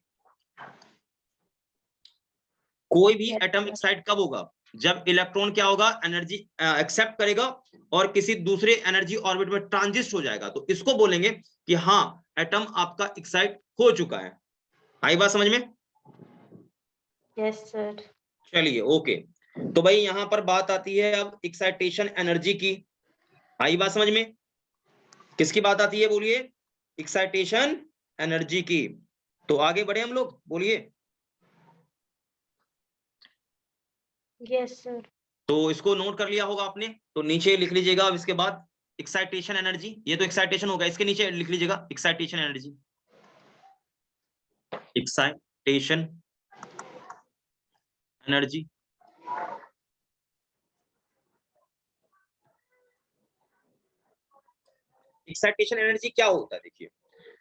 कोई भी एटम एक्साइट कब होगा, जब इलेक्ट्रॉन क्या होगा, एनर्जी एक्सेप्ट करेगा और किसी दूसरे एनर्जी ऑर्बिट में ट्रांजिस्ट हो जाएगा, तो इसको बोलेंगे कि हाँ एटम आपका एक्साइट हो चुका है। आई बात समझ में? Yes sir. चलिए ओके, तो भाई यहां पर बात आती है अब एक्साइटेशन एनर्जी की। आई बात समझ में? किसकी बात आती है, बोलिए, एक्साइटेशन एनर्जी की। तो आगे बढ़े हम लोग, बोलिए। Yes sir. तो इसको नोट कर लिया होगा आपने, तो नीचे लिख लीजिएगा अब इसके बाद एक्साइटेशन एनर्जी, ये तो एक्साइटेशन होगा, इसके नीचे लिख लीजिएगा excitation energy, excitation energy. Excitation energy क्या होता है, देखिए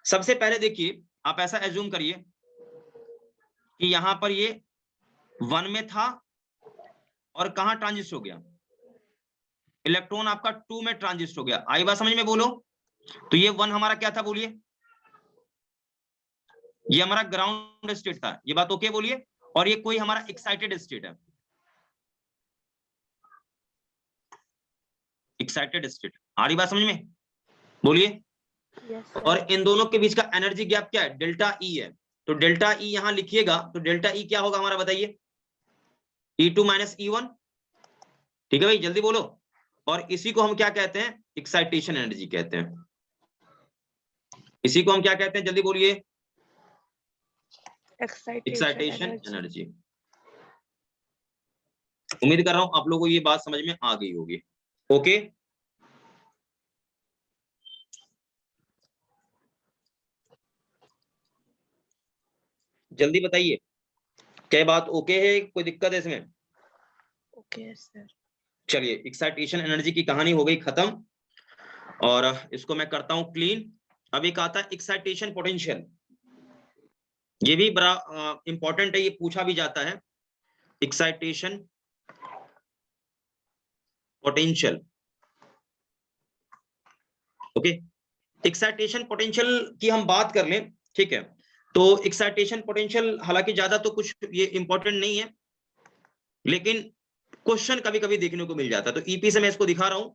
सबसे पहले देखिए, आप ऐसा एज्यूम करिए कि यहां पर ये 1 में था और कहां ट्रांजिस्ट हो गया, इलेक्ट्रॉन आपका 2 में ट्रांजिस्ट हो गया। आई बात समझ में बोलो। तो ये 1 हमारा क्या था बोलिए, ये हमारा ग्राउंड स्टेट था, ये बात ओके बोलिए। और ये कोई हमारा एक्साइटेड स्टेट है, एक्साइटेड स्टेट। आ रही बात समझ में बोलिए। Yes, sir. और इन दोनों के बीच का एनर्जी गैप क्या है, डेल्टा ई है। तो डेल्टा ई यहां लिखिएगा, तो डेल्टा ई क्या होगा हमारा बताइए, E2 माइनस E1। ठीक है भाई, जल्दी बोलो। और इसी को हम क्या कहते हैं, एक्साइटेशन एनर्जी कहते हैं। इसी को हम क्या कहते हैं, जल्दी बोलिए, एक्साइटेशन एनर्जी। उम्मीद कर रहा हूं आप लोगों को ये बात समझ में आ गई होगी। ओके, जल्दी बताइए, क्या बात ओके है, कोई दिक्कत है इसमें? Okay, sir. चलिए, एक्साइटेशन एनर्जी की कहानी हो गई खत्म, और इसको मैं करता हूं क्लीन। अब एक आता है एक्साइटेशन पोटेंशियल, ये भी बड़ा इंपॉर्टेंट है, ये पूछा भी जाता है। Excitation potential, okay. Excitation potential की हम बात कर लें, ठीक है। तो एक्साइटेशन पोटेंशियल हालांकि ज्यादा तो कुछ ये इंपॉर्टेंट नहीं है, लेकिन क्वेश्चन कभी कभी देखने को मिल जाता है। तो ईपी से मैं इसको दिखा रहा हूं,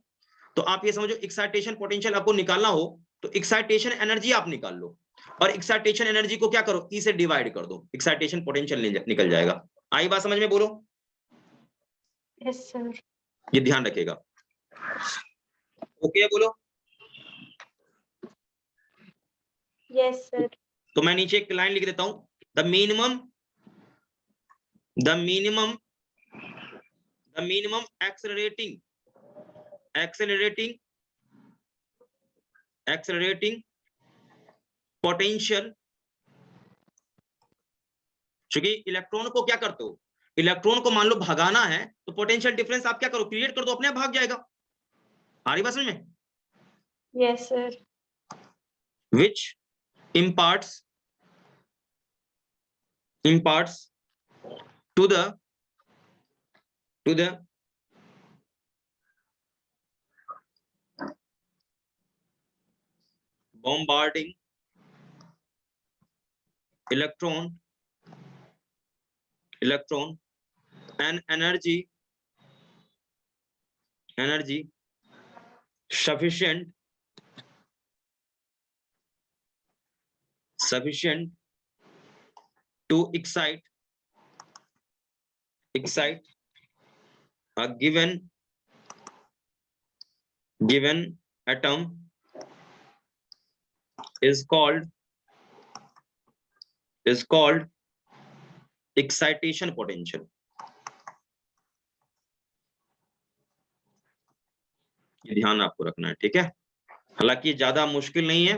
तो आप ये समझो, एक्साइटेशन पोटेंशियल आपको निकालना हो तो एक्साइटेशन एनर्जी आप निकाल लो, और एक्साइटेशन एनर्जी को क्या करो, ई से डिवाइड कर दो, एक्साइटेशन पोटेंशियल निकल जाएगा। आई बात समझ में बोलो। Yes sir. ये ध्यान रखिएगा, ओके बोलो। Yes sir. तो मैं नीचे एक लाइन लिख देता हूं, द मिनिमम एक्सेलरेटिंग पोटेंशियल। क्योंकि इलेक्ट्रॉन को क्या करते हो, इलेक्ट्रॉन को मान लो भगाना है, तो पोटेंशियल डिफरेंस आप क्या करो, क्रिएट कर दो, अपने आप भाग जाएगा। आ रही बात समझ में? Yes sir. which imparts to the bombarding electron an energy sufficient to excite a given atom is called excitation potential। ये ध्यान आपको रखना है, ठीक है। हालांकि ज्यादा मुश्किल नहीं है,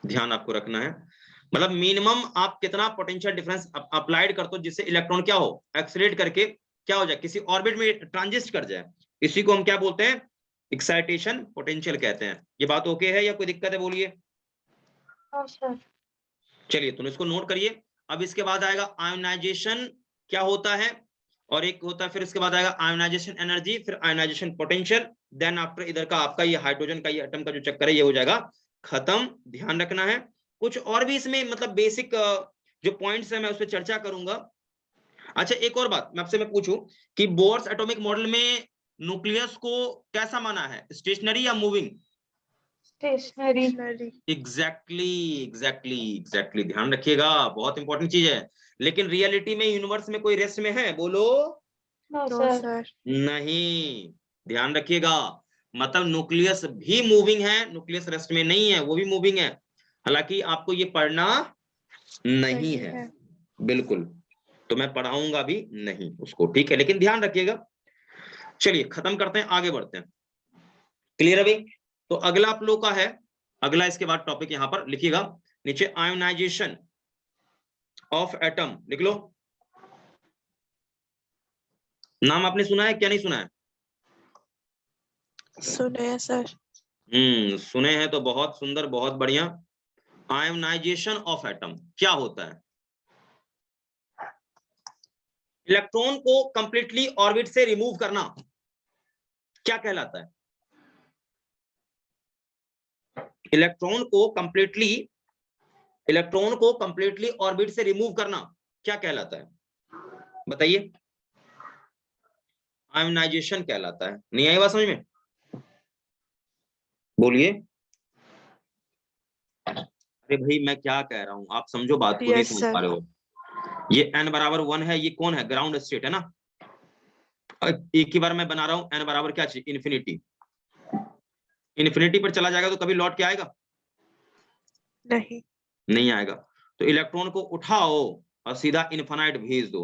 ध्यान आपको रखना है। मतलब मिनिमम आप कितना पोटेंशियल डिफरेंस अप्लाइड करते हो जिससे इलेक्ट्रॉन क्या हो, एक्सीलरेट करके क्या हो जाए, किसी ऑर्बिट में ट्रांजिस्ट कर जाए, इसी को हम क्या बोलते हैं, एक्साइटेशन पोटेंशियल कहते हैं। ये बात ओके है या कोई दिक्कत है बोलिए? हाँ सर। चलिए, तुम इसको नोट करिए। अब इसके बाद आएगा आयोनाइजेशन क्या होता है, और एक होता है, फिर इसके बाद आएगा आयोनाइजेशन एनर्जी, फिर आयोनाइजेशन पोटेंशियल, देन आफ्टर इधर का आपका ये हाइड्रोजन का ये एटम का जो चक्कर है ये हो जाएगा खत्म। ध्यान रखना है। कुछ और भी इसमें मतलब बेसिक जो पॉइंट्स है मैं उस पर चर्चा करूंगा। अच्छा, एक और बात मैं आपसे मैं पूछूं कि बोर्स एटॉमिक मॉडल में न्यूक्लियस को कैसा माना है, स्टेशनरी या मूविंग? स्टेशनरी। एग्जैक्टली ध्यान रखिएगा, बहुत इंपॉर्टेंट चीज है। लेकिन रियलिटी में यूनिवर्स में कोई रेस्ट में है बोलो? No No, sir. sir. नहीं, ध्यान रखिएगा। मतलब न्यूक्लियस भी मूविंग है, न्यूक्लियस रेस्ट में नहीं है, वो भी मूविंग है। हालांकि आपको ये पढ़ना नहीं है बिल्कुल, तो मैं पढ़ाऊंगा भी नहीं उसको, ठीक है, लेकिन ध्यान रखिएगा। चलिए खत्म करते हैं, आगे बढ़ते हैं। क्लियर अभी? तो अगला आप लोग का है, अगला इसके बाद टॉपिक यहां पर लिखिएगा नीचे, आयोनाइजेशन ऑफ एटम। लिख लो, नाम आपने सुना है क्या नहीं सुना है? सुने हैं सर। सुने हैं तो बहुत सुंदर, बहुत बढ़िया। आयोनाइजेशन ऑफ एटम क्या होता है? इलेक्ट्रॉन को कंप्लीटली ऑर्बिट से रिमूव करना क्या कहलाता है? इलेक्ट्रॉन को कंप्लीटली ऑर्बिट से रिमूव करना क्या कहलाता है? बताइए। आयोनाइजेशन कहलाता है। नहीं आई बात समझ में? बोलिए। अरे भाई मैं क्या कह रहा हूं, आप समझो बात को, नहीं Yes, समझ sir. पा रहे हो। ये n बराबर 1 है, ये कौन है? ग्राउंड स्टेट है ना। एक ही बार मैं बना रहा हूं, n बराबर क्या चाहिए? इन्फिनिटी। इन्फिनिटी पर चला जाएगा तो कभी लौट के आएगा? नहीं आएगा। तो इलेक्ट्रॉन को उठाओ और सीधा इन्फिनाइट भेज दो।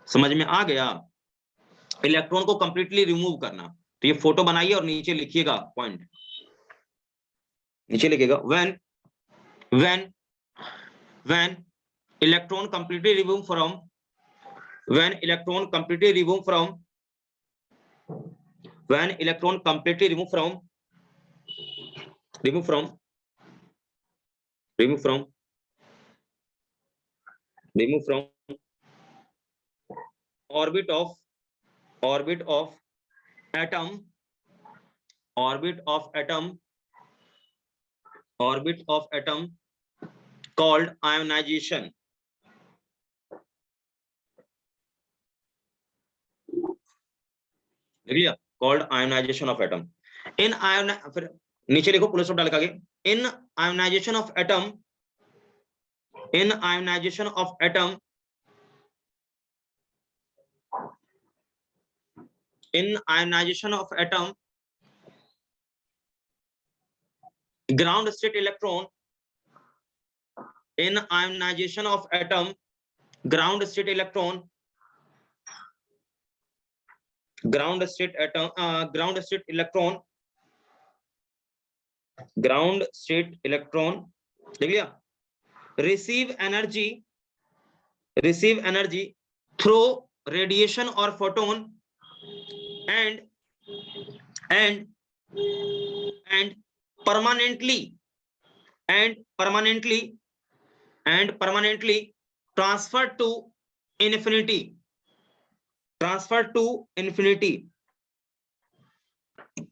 समझ में आ गया? इलेक्ट्रॉन को कंप्लीटली रिमूव करना। तो ये फोटो बनाइए और नीचे लिखिएगा पॉइंट, नीचे लिखिएगा when electron completely removed from when electron completely removed from orbit of atom called ionization. लिया? called ionization of atom. फिर नीचे लिखो पुलिस डाल के आगे, in ionization of atom ground state electron ground state electron देख लिया? receive energy through radiation or photon and permanently transfer to infinity.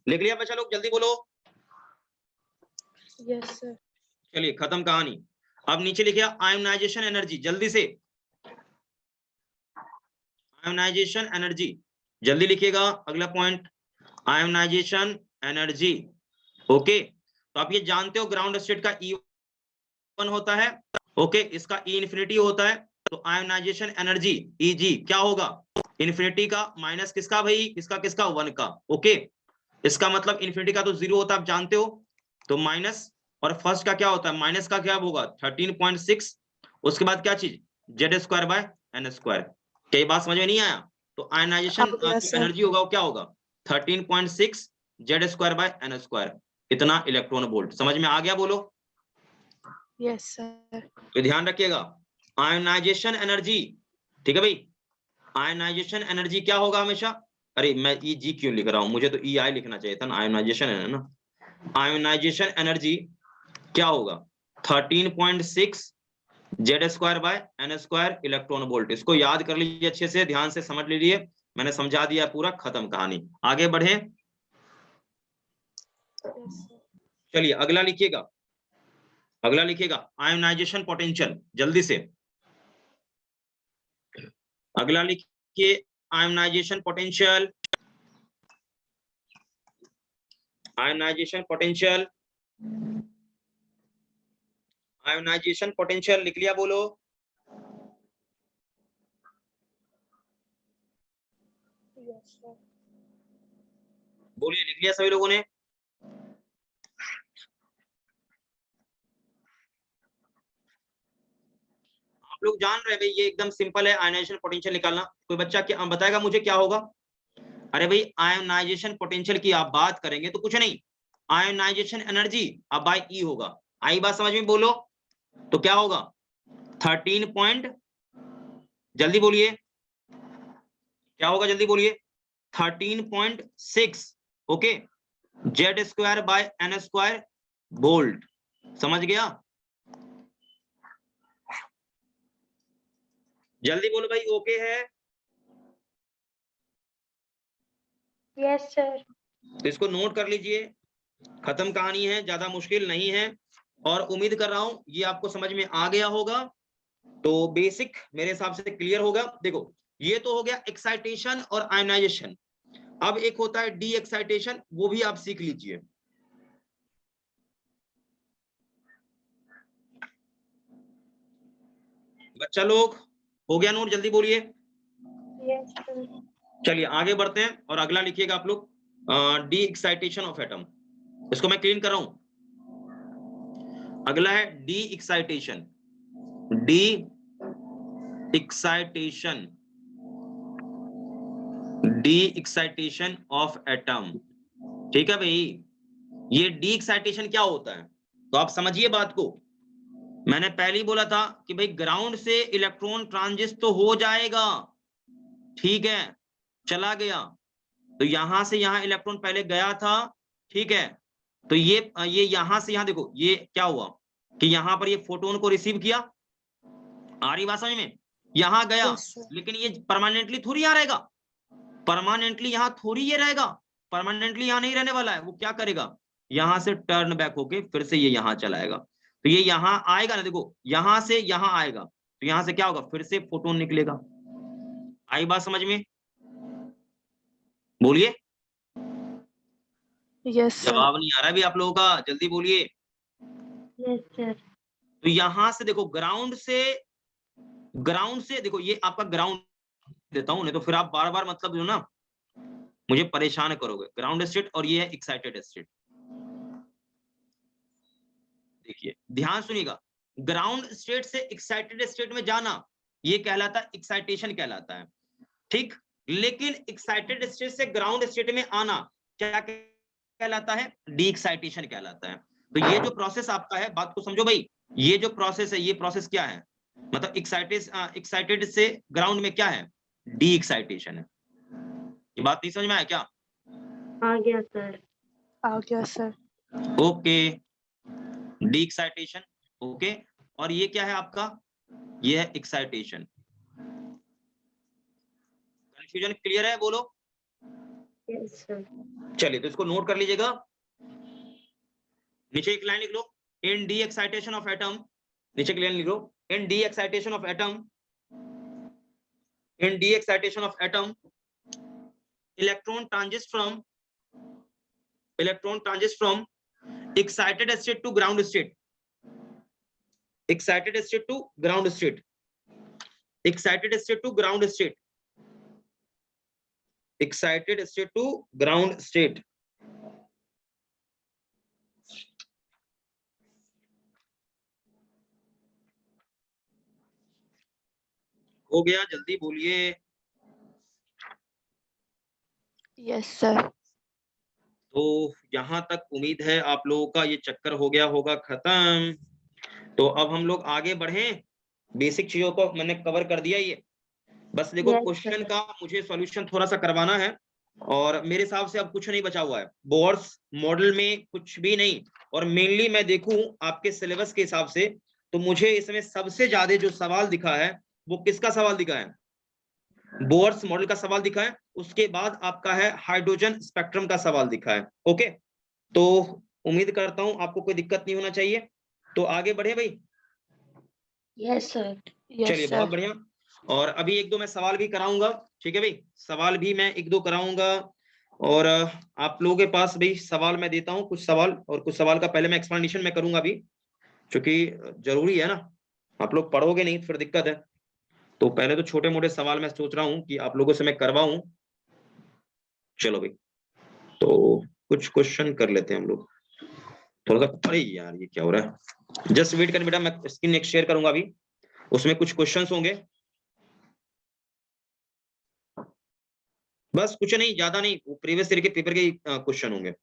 लिख लिया बच्चा लोग? जल्दी बोलो। Yes, sir. चलिए खत्म कहानी। अब नीचे लिखिए आयोनाइजेशन एनर्जी, जल्दी से आयोनाइजेशन एनर्जी जल्दी लिखिएगा। अगला पॉइंट आयोनाइजेशन एनर्जी। ओके, तो आप ये जानते हो ग्राउंड स्टेट का E1 होता है, ओके, इसका E इन्फिनिटी होता है। तो आयोनाइजेशन एनर्जी Eg क्या होगा? इन्फिनिटी का माइनस किसका भाई? किसका 1 का। ओके, इसका मतलब इन्फिनिटी का तो 0 होता है, आप जानते हो। तो माइनस और फर्स्ट का क्या होता है? माइनस का क्या होगा? 13.6। उसके बाद क्या चीज? Z²/n²। क्या ये बात समझ में नहीं आया? तो आयनाइजेशन एनर्जी होगा वो क्या होगा? 13.6 Z²/n²। इतना इलेक्ट्रॉन वोल्ट। समझ में आ गया? बोलो। Yes, sir. तो ध्यान रखिएगा आयनाइजेशन एनर्जी, ठीक है भाई? आयनाइजेशन एनर्जी क्या होगा हमेशा? अरे मैं Eg क्यों लिख रहा हूं? मुझे तो EI लिखना चाहिए था ना, आयनाइजेशन है ना। आयनाइजेशन एनर्जी क्या होगा? 13.6 Z²/n² इलेक्ट्रॉन वोल्ट। इसको याद कर लीजिए अच्छे से, ध्यान से समझ लीजिए। मैंने समझा दिया पूरा, खत्म कहानी। आगे बढ़े। चलिए अगला लिखिएगा, आयोनाइजेशन पोटेंशियल। जल्दी से अगला लिखिए आयोनाइजेशन पोटेंशियल। आयोनाइजेशन पोटेंशियल लिख लिया? बोलो। बोलिए, लिख लिया सभी लोगों ने? आप लोग जान रहे हैं भाई, ये एकदम सिंपल है आयोनाइजेशन पोटेंशियल निकालना। कोई बच्चा क्या बताएगा मुझे क्या होगा? अरे भाई आयोनाइजेशन पोटेंशियल की आप बात करेंगे तो कुछ नहीं, आयोनाइजेशन एनर्जी अब बाय E होगा। आई बात समझ में? बोलो। तो क्या होगा? 13 पॉइंट, जल्दी बोलिए क्या होगा? जल्दी बोलिए। 13.6 ओके, Z²/n² वोल्ट। समझ गया? जल्दी बोलो भाई। ओके है? Yes, sir. तो इसको नोट कर लीजिए, खत्म कहानी है, ज्यादा मुश्किल नहीं है और उम्मीद कर रहा हूं ये आपको समझ में आ गया होगा। तो बेसिक मेरे हिसाब से क्लियर होगा। देखो ये तो हो गया एक्साइटेशन और आयनाइजेशन। अब एक होता है डी एक्साइटेशन, वो भी आप सीख लीजिए। बच्चा लोग हो गया नोट, जल्दी बोलिए। Yes, sir. चलिए आगे बढ़ते हैं और अगला लिखिएगा आप लोग, डी एक्साइटेशन ऑफ एटम। इसको मैं क्लीन कर रहा हूं। अगला है D excitation, D excitation, D excitation of atom. ठीक है भाई, ये डी एक्साइटेशन क्या होता है तो आप समझिए बात को। मैंने पहले ही बोला था कि भाई ग्राउंड से इलेक्ट्रॉन ट्रांजिट तो हो जाएगा, ठीक है, चला गया, तो यहां से यहां इलेक्ट्रॉन पहले गया था, ठीक है, तो ये यहां से यहां देखो ये क्या हुआ कि यहां पर ये फोटोन को रिसीव किया, आ रही बात समझ में, यहां गया, Yes, sir. लेकिन ये परमानेंटली थोड़ी यहां रहेगा, परमानेंटली यहां थोड़ी ये रहेगा, परमानेंटली यहां नहीं रहने वाला है। वो क्या करेगा, यहां से टर्न बैक होके फिर से ये यहां चलाएगा, तो ये यहां आएगा ना, देखो यहां से यहां आएगा, तो यहां से क्या होगा, फिर से फोटोन निकलेगा। आई बात समझ में, बोलिए। Yes, sir. जवाब नहीं आ रहा है भी आप लोगों का, जल्दी बोलिए। Yes, sir. तो यहां से देखो ग्राउंड से देखो ये आपका ग्राउंड देता हूं, नहीं तो फिर आप बार बार मतलब जो ना मुझे परेशान करोगे। ग्राउंड स्टेट और ये है एक्साइटेड स्टेट। देखिए ध्यान सुनिएगा, ग्राउंड स्टेट से एक्साइटेड स्टेट में जाना ये कहलाता है एक्साइटेशन कहलाता है, ठीक। लेकिन एक्साइटेड स्टेट से ग्राउंड स्टेट में आना क्या कहलाता है, डी एक्साइटेशन कहलाता है। तो ये जो प्रोसेस आपका है, बात को समझो भाई, ये जो प्रोसेस है, ये प्रोसेस क्या है, मतलब एक्साइटेड से ग्राउंड में क्या है, डी एक्साइटेशन है। ये बात नहीं समझ में आया क्या? आ गया सर। आ गया sir. Okay, D excitation, okay. और ये क्या है आपका, ये है एक्साइटेशन। कंफ्यूजन क्लियर है, बोलो। Yes sir. चलिए तो इसको नोट कर लीजिएगा, नीचे एक लाइन लिख लो, in the excitation of atom, नीचे एक लाइन लिख लो, in the excitation of atom, in the excitation of atom electron transits from excited state to ground state, excited state to ground state, excited state to ground state, excited state to ground state। हो गया, जल्दी बोलिए। Yes sir. तो यहां तक उम्मीद है आप लोगों का ये चक्कर हो गया होगा खत्म। तो अब हम लोग आगे बढ़े, बेसिक चीजों को मैंने कवर कर दिया। ये बस देखो क्वेश्चन का मुझे सॉल्यूशन थोड़ा सा करवाना है, और मेरे हिसाब से अब कुछ नहीं बचा हुआ है बोर्ड्स मॉडल में, कुछ भी नहीं। और मेनली मैं देखूं आपके सिलेबस के हिसाब से, तो मुझे इसमें सबसे ज्यादा जो सवाल दिखा है वो किसका सवाल दिखा है, बोर्ड्स मॉडल का सवाल दिखा है। उसके बाद आपका है हाइड्रोजन स्पेक्ट्रम का सवाल दिखा है। ओके, तो उम्मीद करता हूं आपको कोई दिक्कत नहीं होना चाहिए। तो आगे बढ़े भाई। Yes sir. चलिए बहुत बढ़िया। और अभी एक दो मैं सवाल भी कराऊंगा, ठीक है भाई, सवाल भी मैं एक दो कराऊंगा। और आप लोगों के पास भाई सवाल मैं देता हूं, कुछ सवाल, और कुछ सवाल का पहले मैं एक्सप्लेनेशन मैं करूंगा अभी, क्योंकि जरूरी है ना, आप लोग पढ़ोगे नहीं तो फिर दिक्कत है। तो पहले तो छोटे मोटे सवाल मैं सोच रहा हूं कि आप लोगों से मैं करवाऊं। चलो भाई, तो कुछ क्वेश्चन कर लेते हैं हम लोग थोड़ा सा। अरे यार ये क्या हो रहा है, जस्ट वेट कर बेटा, मैं स्क्रीन एक शेयर करूंगा अभी, उसमें कुछ क्वेश्चंस होंगे, बस कुछ नहीं, ज्यादा नहीं, वो प्रीवियस ईयर के पेपर के क्वेश्चन होंगे।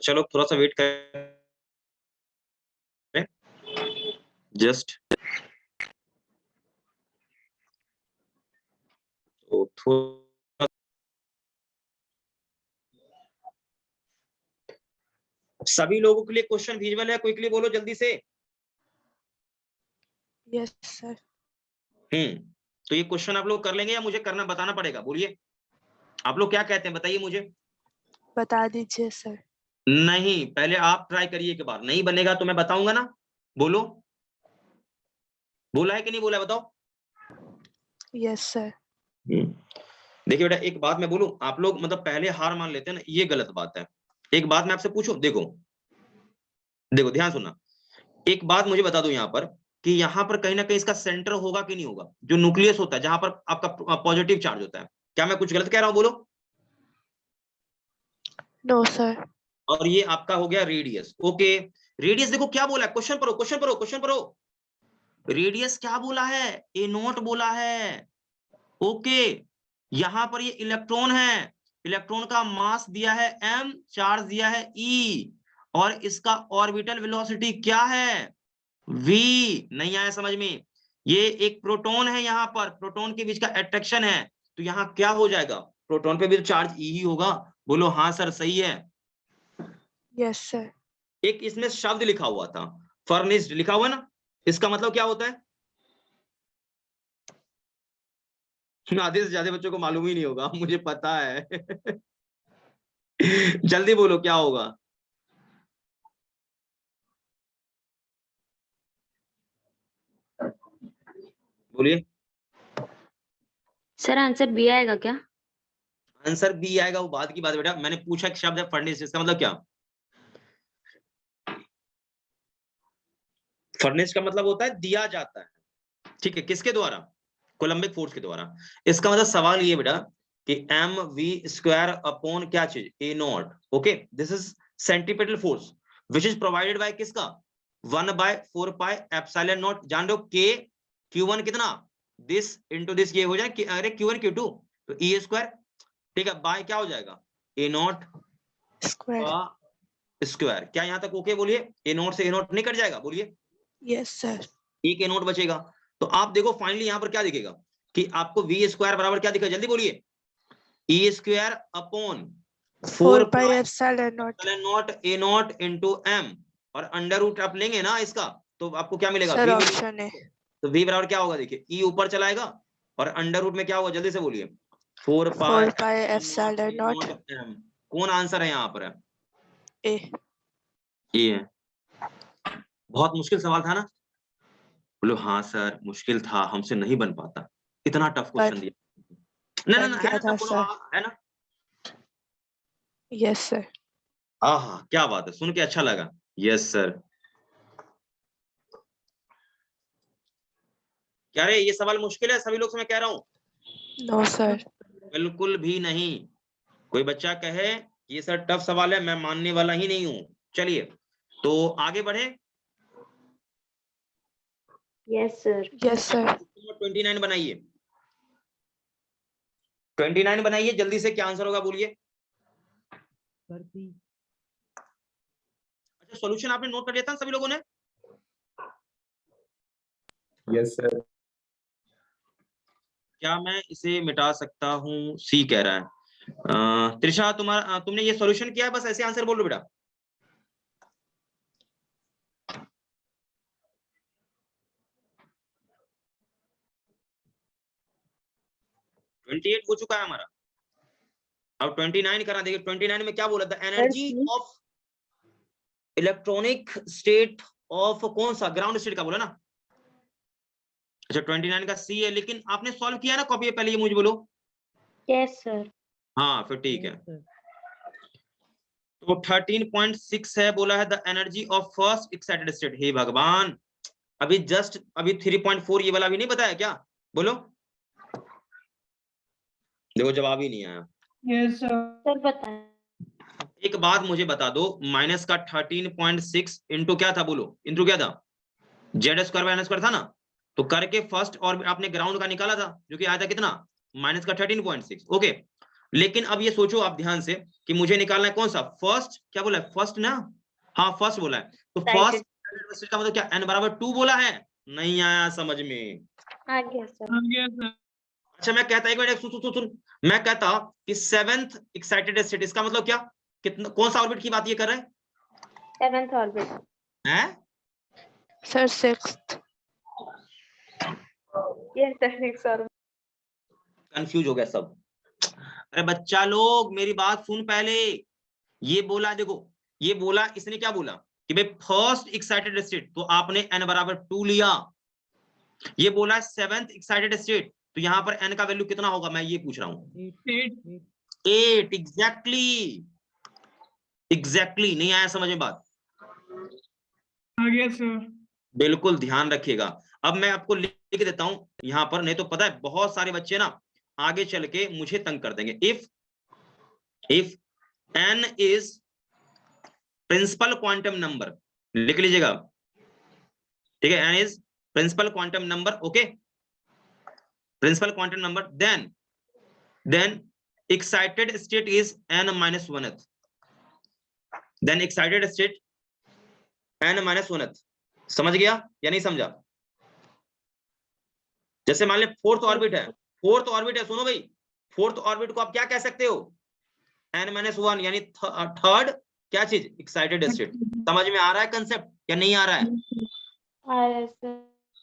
चलो थोड़ा सा वेट करें, जस्ट थोड़ा सभी लोगों के लिए क्वेश्चन विजुअल है, क्विकली बोलो जल्दी से। Yes sir. तो ये क्वेश्चन आप लोग कर लेंगे या मुझे करना बताना पड़ेगा? बोलिए आप लोग क्या कहते हैं, बताइए मुझे। बता दीजिए सर। नहीं, पहले आप ट्राई करिए एक बार, नहीं बनेगा तो मैं बताऊंगा ना। बोलो, बोला है कि नहीं बोला है, बताओ। Yes sir. देखिए बेटा, एक बात मैं बोलूं, आप लोग मतलब पहले हार मान लेते हैं ना, ये गलत बात है। एक बात मैं आपसे पूछूं, देखो देखो ध्यान सुनना, एक बात मुझे बता दो यहाँ पर कि यहाँ पर कहीं ना कहीं इसका सेंटर होगा कि नहीं होगा, जो न्यूक्लियस होता है जहां पर आपका पॉजिटिव चार्ज होता है। क्या मैं कुछ गलत कह रहा हूं? बोलो। No sir. और ये आपका हो गया रेडियस। ओके, रेडियस देखो क्या बोला है, क्वेश्चन पढ़ो क्वेश्चन पढ़ो क्वेश्चन पढ़ो। रेडियस क्या बोला है? ए नॉट बोला है। ओके, यहां पर ये इलेक्ट्रॉन है, इलेक्ट्रॉन का मास दिया है m, चार्ज दिया है e, और इसका ऑर्बिटल वेलोसिटी क्या है? v। नहीं आया समझ में? ये एक प्रोटॉन है, यहाँ पर प्रोटॉन के बीच का अट्रैक्शन है, तो यहाँ क्या हो जाएगा? प्रोटॉन पे भी तो चार्ज e ही होगा। बोलो हाँ सर सही है। Yes sir. एक इसमें शब्द लिखा हुआ था, फर्निश्ड लिखा हुआ ना, इसका मतलब क्या होता है? आधे से ज्यादा बच्चों को मालूम ही नहीं होगा, मुझे पता है। जल्दी बोलो क्या होगा? बोलिए। सर आंसर बी आएगा क्या? आंसर बी आएगा वो बात की बात है बेटा, मैंने पूछा एक शब्द है फर्नेस, इसका मतलब क्या? फर्नेस का मतलब होता है दिया जाता है, ठीक है, किसके द्वारा? कोलंबिक फोर्स के द्वारा। इसका मतलब सवाल ये बेटा कि एम वी स्क्वायर अपॉन क्या चीज? A naught. Okay, this is centripetal force which is provided by किसका? 1/4 पाई एप्सिलॉन नॉट। जान रहे हो के Q1 कितना? दिस इंटू दिस, ये हो जाए अरे Q1 Q2 तो E स्क्वायर, ठीक है, बाय क्या हो जाएगा? ए नॉट स्क्वायर। का स्क्वायर। क्या यहाँ तक ओके? बोलिए, ए नॉट से ए नॉट नहीं कट जाएगा? बोलिए, यस सर। एक ए नॉट बचेगा। तो आप देखो फाइनली यहाँ पर क्या दिखेगा कि आपको वी स्क्वायर बराबर क्या दिखेगा? जल्दी बोलिए। E square upon 4 pi pi epsilon naught. Naught a naught into m, और अंडर रूट आप लेंगे ना इसका, तो आपको क्या मिलेगा? सर वी ऑप्शन है। तो वी बराबर क्या होगा? देखिए ई ऊपर चलाएगा और अंडर रूट में क्या होगा? जल्दी से बोलिए। 4 पाई एप्सिलॉन नॉट। एम। कौन आंसर है यहाँ पर? है ए। ये है। बहुत मुश्किल सवाल था ना? बोलो हाँ सर मुश्किल था, हमसे नहीं बन पाता, इतना टफ क्वेश्चन दिया। ना ना बन ना, है गया ना था टफ? बोलो सर। हाँ, है ना? Yes sir. आहा क्या बात है, सुन के अच्छा लगा। Yes sir. क्या रे ये सवाल मुश्किल है सभी लोग से मैं कह रहा हूँ? No sir. बिल्कुल भी नहीं। कोई बच्चा कहे ये सर टफ सवाल है, मैं मानने वाला ही नहीं हूँ। चलिए तो आगे बढ़े। Yes sir. Yes sir. 29 बनाइए, 29 बनाइए जल्दी से, क्या आंसर होगा बोलिए। अच्छा सॉल्यूशन आपने नोट कर लिया था सभी लोगों ने? Yes sir. क्या मैं इसे मिटा सकता हूँ? सी कह रहा है। त्रिशा तुम्हारा तुमने ये सॉल्यूशन किया है? बस ऐसे आंसर बोल लो बेटा। ट्वेंटी 28 हो चुका है हमारा, अब 29 करना। देखिए 29 में क्या बोला था? Energy of electronic state of कौन सा? ग्राउंड स्टेट का बोला ना। अच्छा 29 का सी है, लेकिन आपने सॉल्व किया ना कॉपी पहले, ये मुझे बोलो। Yes sir. हाँ फिर ठीक है। तो 13.6 है, बोला है the energy of first excited state. हे भगवान, अभी जस्ट अभी 3.4 ये वाला भी नहीं बताया क्या? बोलो। देखो जवाब ही नहीं आया। Yes sir. सर बताएं। एक बात मुझे बता दो, माइनस का 13.6 इंटू क्या था? बोलो इंटू क्या था? Z square by N square था ना, तो करके फर्स्ट और आपने ग्राउंड का निकाला था, जो कि आया था कितना? माइनस का 13.6। ओके, लेकिन अब ये सोचो आप ध्यान से कि मुझे निकालना है कौन सा? फर्स्ट, क्या बोला है? फर्स्ट ना, हाँ फर्स्ट बोला है, तो फर्स्ट का मतलब क्या? n बराबर 2 बोला है। नहीं आया समझ में? आ गया सर। आ गया सर। अच्छा मैं कहता एक मिनट सुन, मैं कहता कि 7th एक्साइटेड स्टेट, इसका मतलब क्या, कितना, कौन सा ऑर्बिट की बात ये कर रहे हैं? 7th orbit. हैं? Sir 6th। Yes sir 6th orbit. Confuse हो गया सब। अरे बच्चा लोग मेरी बात सुन पहले, ये बोला देखो, ये बोला इसने क्या बोला कि भाई फर्स्ट एक्साइटेड स्टेट, तो आपने n बराबर 2 लिया। ये बोला 7th एक्साइटेड स्टेट, तो यहाँ पर n का वैल्यू कितना होगा, मैं ये पूछ रहा हूँ। 8 एग्जैक्टली। नहीं आया समझ में बात? आ गया सर। बिल्कुल ध्यान रखिएगा। अब मैं आपको लिख देता हूं यहाँ पर, नहीं तो पता है बहुत सारे बच्चे ना आगे चल के मुझे तंग कर देंगे। If n is principal quantum number, लिख लीजिएगा, ठीक है, n is principal quantum number, okay, principal quantum number, then excited state is n-1th, then excited state n-1th। समझ गया या नहीं समझा? जैसे मान ले फोर्थ ऑर्बिट है, सुनो भाई, फोर्थ ऑर्बिट को आप क्या कह सकते हो, n-1 यानी थर्ड क्या चीज, एक्साइटेड स्टेट। समझ में आ रहा है कंसेप्ट या नहीं आ रहा है?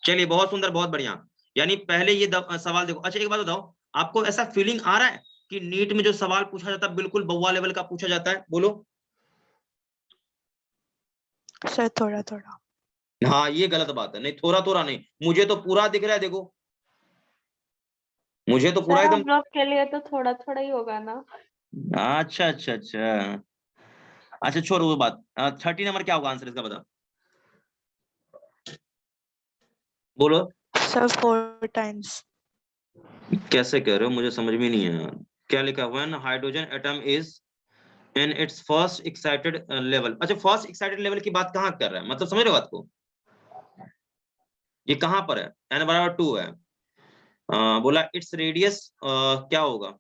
चलिए बहुत सुंदर, बहुत बढ़िया। यानी पहले ये सवाल देखो। अच्छा एक बात बताओ, आपको ऐसा फीलिंग आ रहा है कि नीट में जो सवाल पूछा जाता है बिल्कुल बउआ लेवल का पूछा जाता है? बोलो। सर थोड़ा थोड़ा। हाँ ये गलत बात है, नहीं थोड़ा थोड़ा नहीं, मुझे तो पूरा दिख रहा है, देखो मुझे तो पूरा सर एकदम। हम लोग के लिए तो थोड़ा थोड़ा ही होगा ना। अच्छा अच्छा अच्छा अच्छा, छोड़ो वो बात। 30 नंबर क्या होगा आंसर इसका, बता बोलो। Sir 4 times. कैसे कह रहे हो, मुझे समझ में नहीं है। क्या लिखा हुआ है ना, hydrogen atom is in its first excited level. अच्छा फर्स्ट एक्साइटेड लेवल की बात कहाँ कर रहा है, मतलब समझ रहे हो बात को, ये कहाँ पर है, n बराबर 2 है। बोला इट्स रेडियस क्या होगा,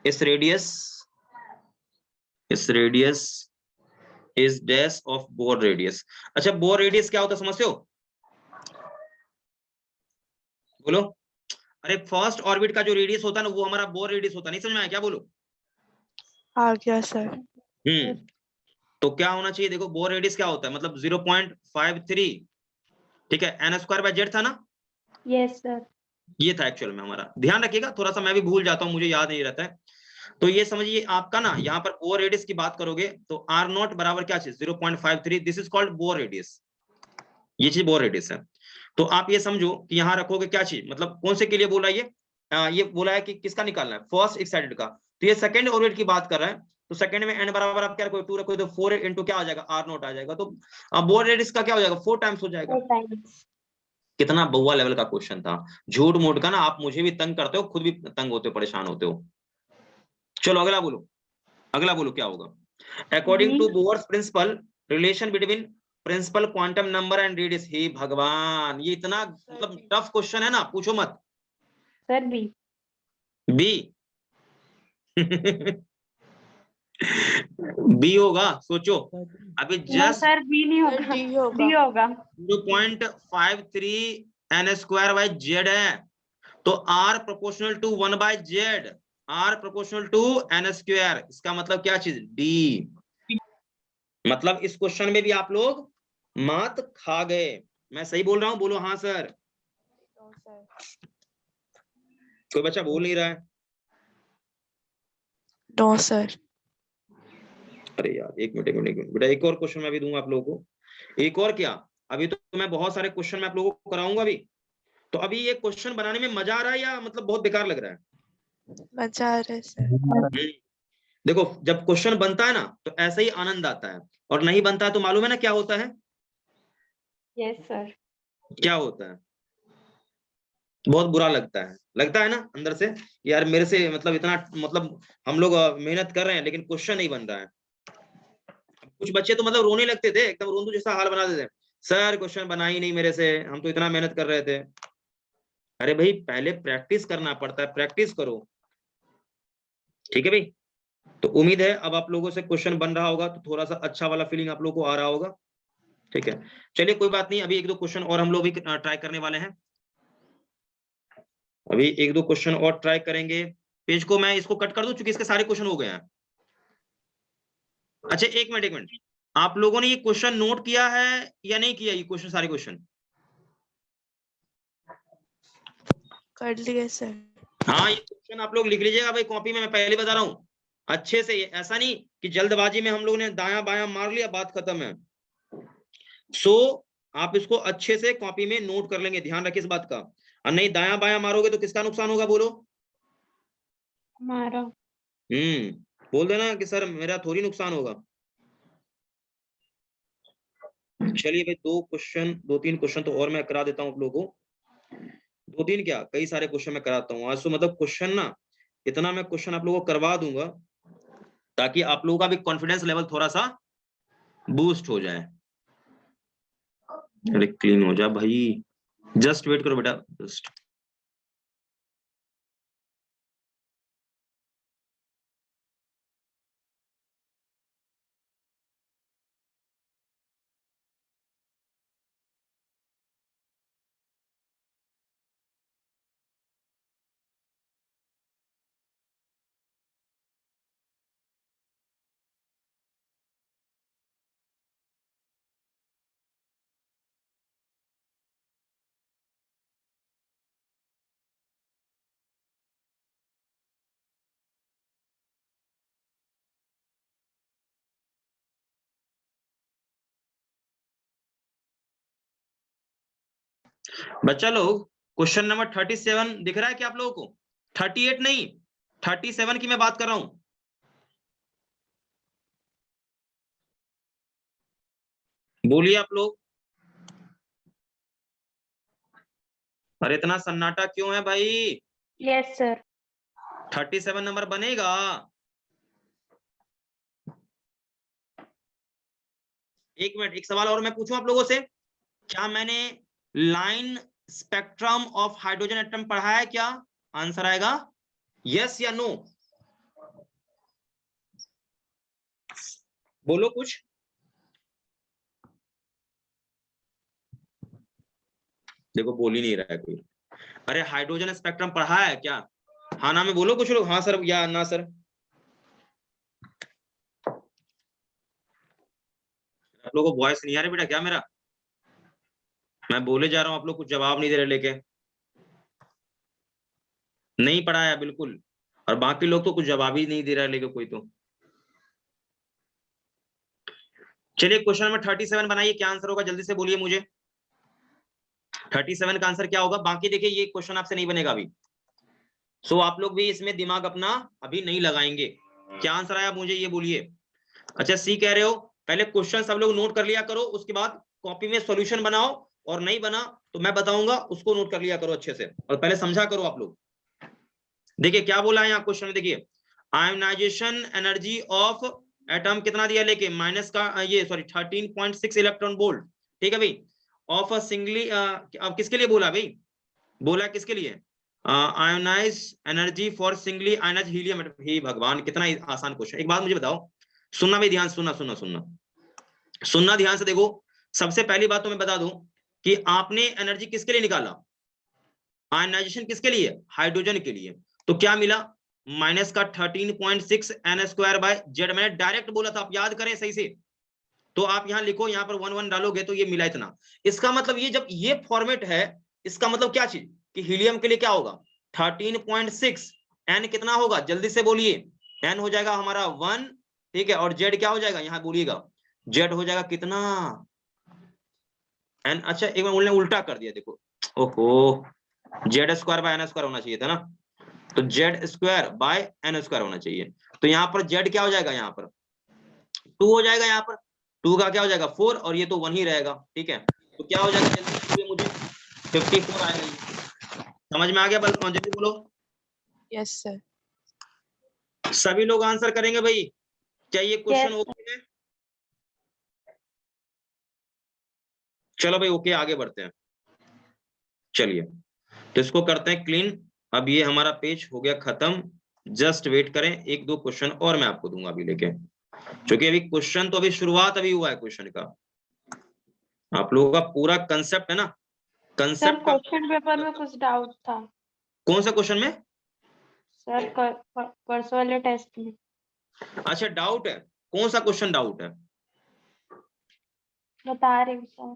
इस radius is dash of bore radius. अच्छा बोर रेडियस क्या होता है समझते हो, बोलो। अरे फर्स्ट ऑर्बिट का जो रेडियस होता है ना वो हमारा बोर रेडियस होता है, नहीं समझ में आया क्या, बोलो। आ गया सर। तो क्या होना चाहिए, देखो बोर रेडियस क्या होता है, मतलब 0.53, ठीक है, n² था ना। Yes sir. ये था एक्चुअल में हमारा, ध्यान रखिएगा, थोड़ा सा मैं भी भूल जाता हूँ, मुझे याद नहीं रहता है। तो ये समझिए आपका ना, यहाँ पर बोर रेडियस की बात करोगे तो r0 बराबर क्या चीज, 0.53, this is called bore radius, ये चीज बोर रेडियस है। तो आप ये समझो कि यहाँ रखोगे क्या चीज, मतलब कौन से के लिए बोला ये बोला है कि किसका निकालना है, फर्स्ट एक्साइटेड का। तो ये सेकंड ऑर्बिट की बात कर रहा है, तो सेकंड में n बराबर आप क्या रखोगे, 2 रखोगे, तो 4 इंटू क्या आ जाएगा, r0 आ जाएगा, तो बोर रेडियस का क्या हो जाएगा, 4 टाइम्स हो जाएगा। 4 टाइम्स। कितना बउआ लेवल का क्वेश्चन था, झूठ मूठ का ना, आप मुझे भी तंग करते हो, खुद भी तंग होते हो, परेशान होते हो। चलो अगला बोलो, अगला बोलो क्या होगा। According to Bohr's principle, relation between principal quantum number and radius. हे भगवान, ये इतना मतलब टफ क्वेश्चन है ना, पूछो मत। Sir B. बी होगा, सोचो अभी नो जस्ट सर बी नहीं होगा, डी होगा। डी होगा। 0.53 n² है, तो r proportional to 1/z, r proportional to n², इसका मतलब क्या चीज, डी। मतलब इस क्वेश्चन में भी आप लोग मात खा गए, मैं सही बोल रहा हूं, बोलो हाँ सर। कोई बच्चा बोल नहीं रहा है। No sir. अरे यार एक मिनट बेटा, एक और क्वेश्चन मैं भी दूंगा आप लोगों को। एक और क्या, अभी तो मैं बहुत सारे क्वेश्चन मैं आप लोगों को कराऊंगा अभी। तो अभी ये क्वेश्चन बनाने में मजा आ रहा है या मतलब बहुत बेकार लग रहा है? मजा आ रहा है सर। देखो जब क्वेश्चन बनता है ना तो ऐसे ही आनंद आता है, और नहीं बनता है तो मालूम है ना क्या होता है। Yes sir. क्या होता है, बहुत बुरा लगता है ना अंदर से, यार मेरे से मतलब इतना, मतलब हम लोग मेहनत कर रहे हैं लेकिन क्वेश्चन नहीं बन रहा है। कुछ बच्चे तो मतलब रोने लगते थे, एकदम रोंदू जैसा हाल बना देते, सर क्वेश्चन बना ही नहीं मेरे से, हम तो इतना मेहनत कर रहे थे। अरे भाई पहले प्रैक्टिस करना पड़ता है, प्रैक्टिस करो, ठीक है भाई। तो उम्मीद है अब आप लोगों से क्वेश्चन बन रहा होगा, तो थोड़ा सा अच्छा वाला फीलिंग आप लोगों को आ रहा होगा, ठीक है। चलिए कोई बात नहीं, अभी 1-2 क्वेश्चन और हम लोग भी ट्राई करने वाले हैं। अभी एक दो क्वेश्चन और ट्राई करेंगे। पेज को मैं इसको कट कर दूं क्योंकि इसके सारे क्वेश्चन हो गए हैं। अच्छा एक मिनट, आप लोगों ने ये क्वेश्चन नोट किया है या नहीं किया? ये क्वेश्चन सारे क्वेश्चन कर लिए सर। हाँ, ये क्वेश्चन आप लोग लिख लीजिएगा भाई कॉपी में। मैं पहले बता रहा हूँ अच्छे से, ऐसा नहीं कि जल्दबाजी में हम लोग ने दायां बायां मार लिया बात खत्म है। सो आप इसको अच्छे से कॉपी में नोट कर लेंगे, ध्यान रखिए इस बात का। और नहीं दायां बायां मारोगे तो किसका नुकसान होगा बोलो? हमारा। बोल देना कि सर मेरा थोड़ी नुकसान होगा। चलिए भाई दो तीन क्वेश्चन तो और मैं करा देता हूँ आप लोगों को। दो तीन क्या, कई सारे क्वेश्चन मैं कराता हूँ आज तो। मतलब क्वेश्चन ना इतना मैं क्वेश्चन आप लोगों को करवा दूंगा ताकि आप लोगों का भी कॉन्फिडेंस लेवल थोड़ा सा बूस्ट हो जाए। अरे क्लीन हो जा भाई, जस्ट वेट करो बेटा, जस्ट। बच्चा लोग क्वेश्चन नंबर 37 दिख रहा है क्या आप लोगों को? 38 नहीं, 37 की मैं बात कर रहा हूं। बोलिए आप लोग। अरे इतना सन्नाटा क्यों है भाई? Yes sir. 37 नंबर बनेगा। एक मिनट, एक सवाल और मैं पूछूं आप लोगों से। क्या मैंने line spectrum of hydrogen atom पढ़ा है क्या? आंसर आएगा यस या नो, बोलो कुछ। देखो बोल ही नहीं रहा है कोई। अरे हाइड्रोजन स्पेक्ट्रम पढ़ा है क्या? हाँ ना में बोलो कुछ लोग, हाँ सर या ना सर। आप लोगों को वॉइस नहीं आ रही बेटा क्या मेरा? मैं बोले जा रहा हूं, आप लोग कुछ जवाब नहीं दे रहे लेके। नहीं पढ़ा है बिल्कुल, और बाकी लोग तो कुछ जवाब ही नहीं दे रहा है लेके कोई तो। चलिए क्वेश्चन नंबर 37 बनाइए, क्या आंसर होगा जल्दी से बोलिए मुझे। 37 का आंसर क्या होगा? बाकी देखिए ये क्वेश्चन आपसे नहीं बनेगा अभी, सो आप लोग भी इसमें दिमाग अपना अभी नहीं लगाएंगे। क्या आंसर आया मुझे ये बोलिए। अच्छा सी कह रहे हो, पहले क्वेश्चन सब लोग नोट कर लिया करो, उसके बाद कॉपी में सॉल्यूशन बनाओ, और नहीं बना तो मैं बताऊंगा उसको नोट कर लिया करो अच्छे से, और पहले समझा करो आप लोग। देखिए क्या बोला है यहाँ क्वेश्चन में, देखिए आयोनाइजेशन एनर्जी ऑफ एटम कितना दिया लेके माइनस का ये सॉरी 13.6 इलेक्ट्रॉन वोल्ट, ठीक है भाई, ऑफ अ सिंगली अब किसके लिए बोला भाई? बोला किसके लिए? Ionise energy for singly ionise helium. हे भगवान कितना आसान क्वेश्चन। एक बात मुझे बताओ, सुनना भाई ध्यान, सुनना ध्यान से देखो। सबसे पहली बात तो मैं बता दूं कि आपने एनर्जी किसके लिए निकाला? आयनाइजेशन किसके लिए? हाइड्रोजन के लिए। तो क्या मिला? माइनस का 13.6 n² बाय जेड। मैंने डायरेक्ट बोला था, आप याद करें सही से। तो आप यहां लिखो, यहां पर 1 1 डालोगे तो ये मिला इतना। इसका मतलब ये जब ये फॉर्मेट है, इसका मतलब क्या चीज कि हीलियम के लिए क्या होगा? 13.6 n कितना होगा जल्दी से बोलिए। n हो जाएगा हमारा 1, ठीक है, और z क्या हो जाएगा यहां बोलिएगा? z हो जाएगा कितना? n। अच्छा एक बार उल्टा कर दिया देखो, ओहो, z² बाय n² होना चाहिए था ना, तो z² बाय n² होना चाहिए। तो यहाँ पर z क्या हो जाएगा? यहाँ पर 2 हो जाएगा, यहाँ पर 2 का क्या हो जाएगा 4, और ये तो 1 ही रहेगा, ठीक है। तो क्या हो जाएगा जल्दी मुझे? 54 आएगा ये। समझ में आ गया? जल्दी बोलो। Yes sir. सभी लोग आंसर करेंगे भाई? क्या ये क्वेश्चन ओके है? चलो भाई ओके, आगे बढ़ते हैं। चलिए तो इसको करते हैं क्लीन। अब ये हमारा पेज हो गया खत्म, जस्ट वेट करें, एक दो क्वेश्चन और मैं आपको दूंगा अभी लेके, क्योंकि अभी क्वेश्चन तो अभी शुरुआत अभी हुआ है क्वेश्चन का। आप लोगों का पूरा कंसेप्ट है ना, कंसेप्ट का। क्वेश्चन पेपर में कुछ डाउट था। कौन सा क्वेश्चन में? सर परसों वाले टेस्ट में। अच्छा डाउट है, कौन सा क्वेश्चन डाउट है? बता रही हूँ सर।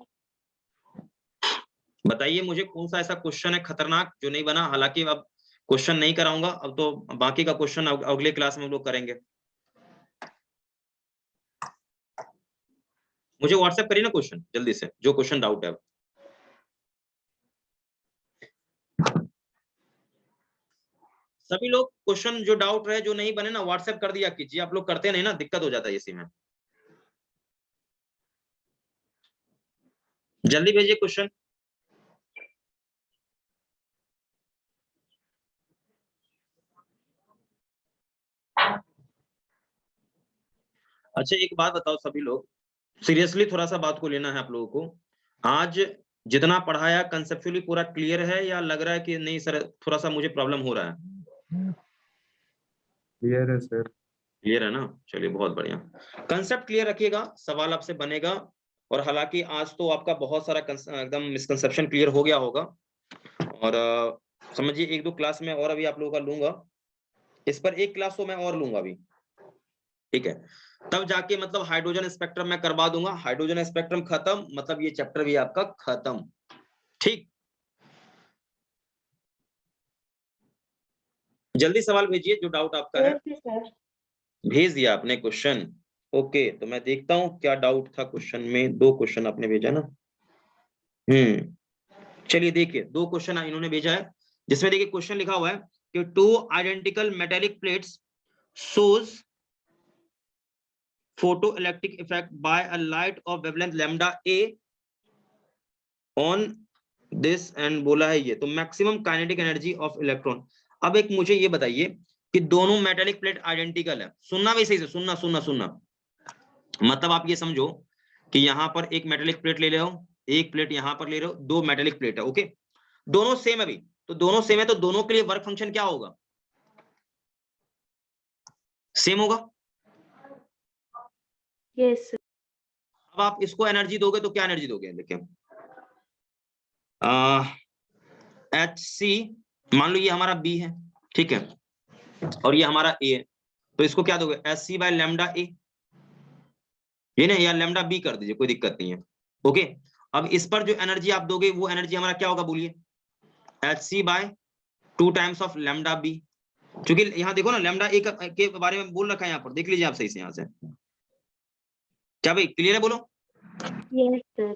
बताइए मुझे कौन सा ऐसा क्वेश्चन है खतरनाक जो नहीं बना। हालांकि अब क्वेश्चन नहीं कराऊंगा, अब तो बाकी का क्वेश्चन अगले क्लास में हम लोग करेंगे। मुझे व्हाट्सएप करिए ना क्वेश्चन जल्दी से, जो क्वेश्चन डाउट है। सभी लोग क्वेश्चन जो डाउट रहे, जो नहीं बने ना, व्हाट्सएप कर दिया कीजिए। आप लोग करते नहीं ना, दिक्कत हो जाता है इसी में। जल्दी भेजिए क्वेश्चन। अच्छा एक बात बताओ सभी लोग, सीरियसली थोड़ा सा बात को लेना है आप लोगों को। आज जितना पढ़ाया कंसेप्चुअली पूरा क्लियर है, या लग रहा है कि नहीं सर थोड़ा सा मुझे प्रॉब्लम हो रहा है? क्लियर है सर। क्लियर है ना, चलिए बहुत बढ़िया। कंसेप्ट क्लियर रखिएगा, सवाल आपसे बनेगा। और हालांकि आज तो आपका बहुत सारा एकदम मिसकंसेप्शन क्लियर हो गया होगा। और समझिए एक दो क्लास में और अभी आप लोगों का लूंगा, इस पर एक क्लास तो मैं और लूंगा अभी, ठीक है? तब जाके मतलब हाइड्रोजन स्पेक्ट्रम मैं करवा दूंगा। हाइड्रोजन स्पेक्ट्रम खत्म, मतलब ये चैप्टर भी आपका खत्म, ठीक? जल्दी सवाल भेजिए जो डाउट आपका है। सर भेज दिया आपने क्वेश्चन? ओके, तो मैं देखता हूँ क्या डाउट था क्वेश्चन में। 2 क्वेश्चन आपने भेजा ना। चलिए देखिए 2 क्वेश्चन इन्होंने भेजा है, जिसमें देखिए क्वेश्चन लिखा हुआ है कि 2 identical metallic plates shows photoelectric effect by a light of wavelength lambda a on this and बोला है ये तो maximum kinetic energy of electron. अब एक मुझे ये बताइए कि दोनों मेटेलिक प्लेट आइडेंटिकल है। सुनना भी सही से, सुनना सुनना सुनना। मतलब आप ये समझो कि यहाँ पर एक मेटेलिक प्लेट ले रहे हो, एक प्लेट यहाँ पर ले रहे हो, 2 मेटेलिक प्लेट है, ओके? दोनों सेम है अभी, तो दोनों सेम है तो दोनों के लिए वर्क फंक्शन क्या होगा? सेम होगा। Yes sir. अब आप इसको एनर्जी दोगे तो क्या एनर्जी दोगे? देखिए HC, मान लो ये हमारा B है, ठीक है, और ये हमारा A है, तो इसको क्या दोगे? HC बाय लैम्डा A, ये ना, या लैम्डा B कर दीजिए, कोई दिक्कत नहीं है, ओके? अब इस पर जो एनर्जी आप दोगे वो एनर्जी हमारा क्या होगा बोलिए? HC by 2 times of lambda B, क्योंकि यहाँ देखो ना लैम्डा A के बारे में बोल रखा है, यहाँ पर देख लीजिए आप सही से। यहाँ से क्या भाई क्लियर है? बोलो। Yes sir.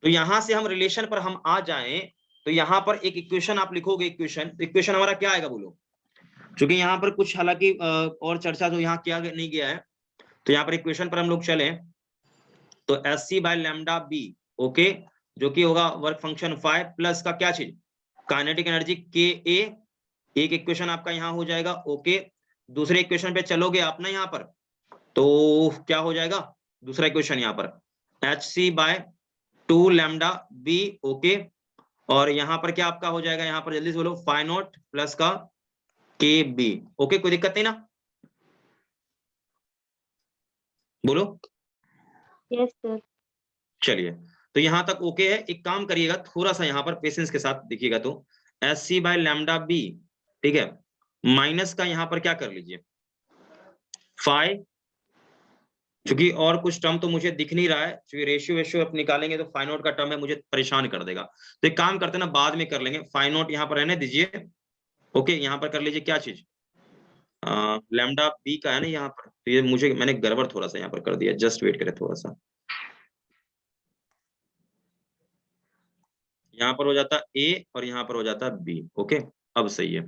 तो यहां से हम रिलेशन पर हम आ जाएं, तो यहाँ पर एक इक्वेशन आप लिखोगे। इक्वेशन हमारा क्या आएगा बोलो? क्योंकि यहाँ पर कुछ हालांकि और चर्चा तो यहाँ किया नहीं गया है, तो यहाँ पर इक्वेशन पर हम लोग चले तो HC by lambda B, okay, जो कि होगा वर्क फंक्शन 5 प्लस का क्या चीज? Kinetic energy KA। एक इक्वेशन आपका यहाँ हो जाएगा, ओके। दूसरे इक्वेशन पे चलोगे आप ना यहाँ पर, तो क्या हो जाएगा दूसरा इक्वेशन? यहाँ पर HC by 2 lambda B, okay. और यहाँ पर क्या आपका हो जाएगा? यहाँ पर जल्दी से बोलो, फाइ नॉट प्लस का KB, ओके। कोई दिक्कत नहीं ना? बोलो। Yes sir. चलिए तो यहाँ तक ओके है। एक काम करिएगा, थोड़ा सा यहाँ पर पेशेंस के साथ देखिएगा। तो HC बाय लैम्डा B, ठीक है, माइनस का यहाँ पर क्या कर लीजिए? फाइ, क्योंकि और कुछ टर्म तो मुझे दिख नहीं रहा है, क्योंकि रेशियो आप निकालेंगे तो फाइ नॉट का टर्म है, मुझे परेशान कर देगा। तो एक काम करते हैं ना, बाद में कर लेंगे। फाइ नॉट यहाँ पर रहने दीजिए, ओके। यहाँ पर कर लीजिए क्या चीज? लैम्डा B का है ना यहाँ पर, तो ये मैंने गड़बड़ थोड़ा सा यहाँ पर कर दिया। जस्ट वेट करें थोड़ा सा, यहाँ पर हो जाता A और यहाँ पर हो जाता B, ओके। अब सही है।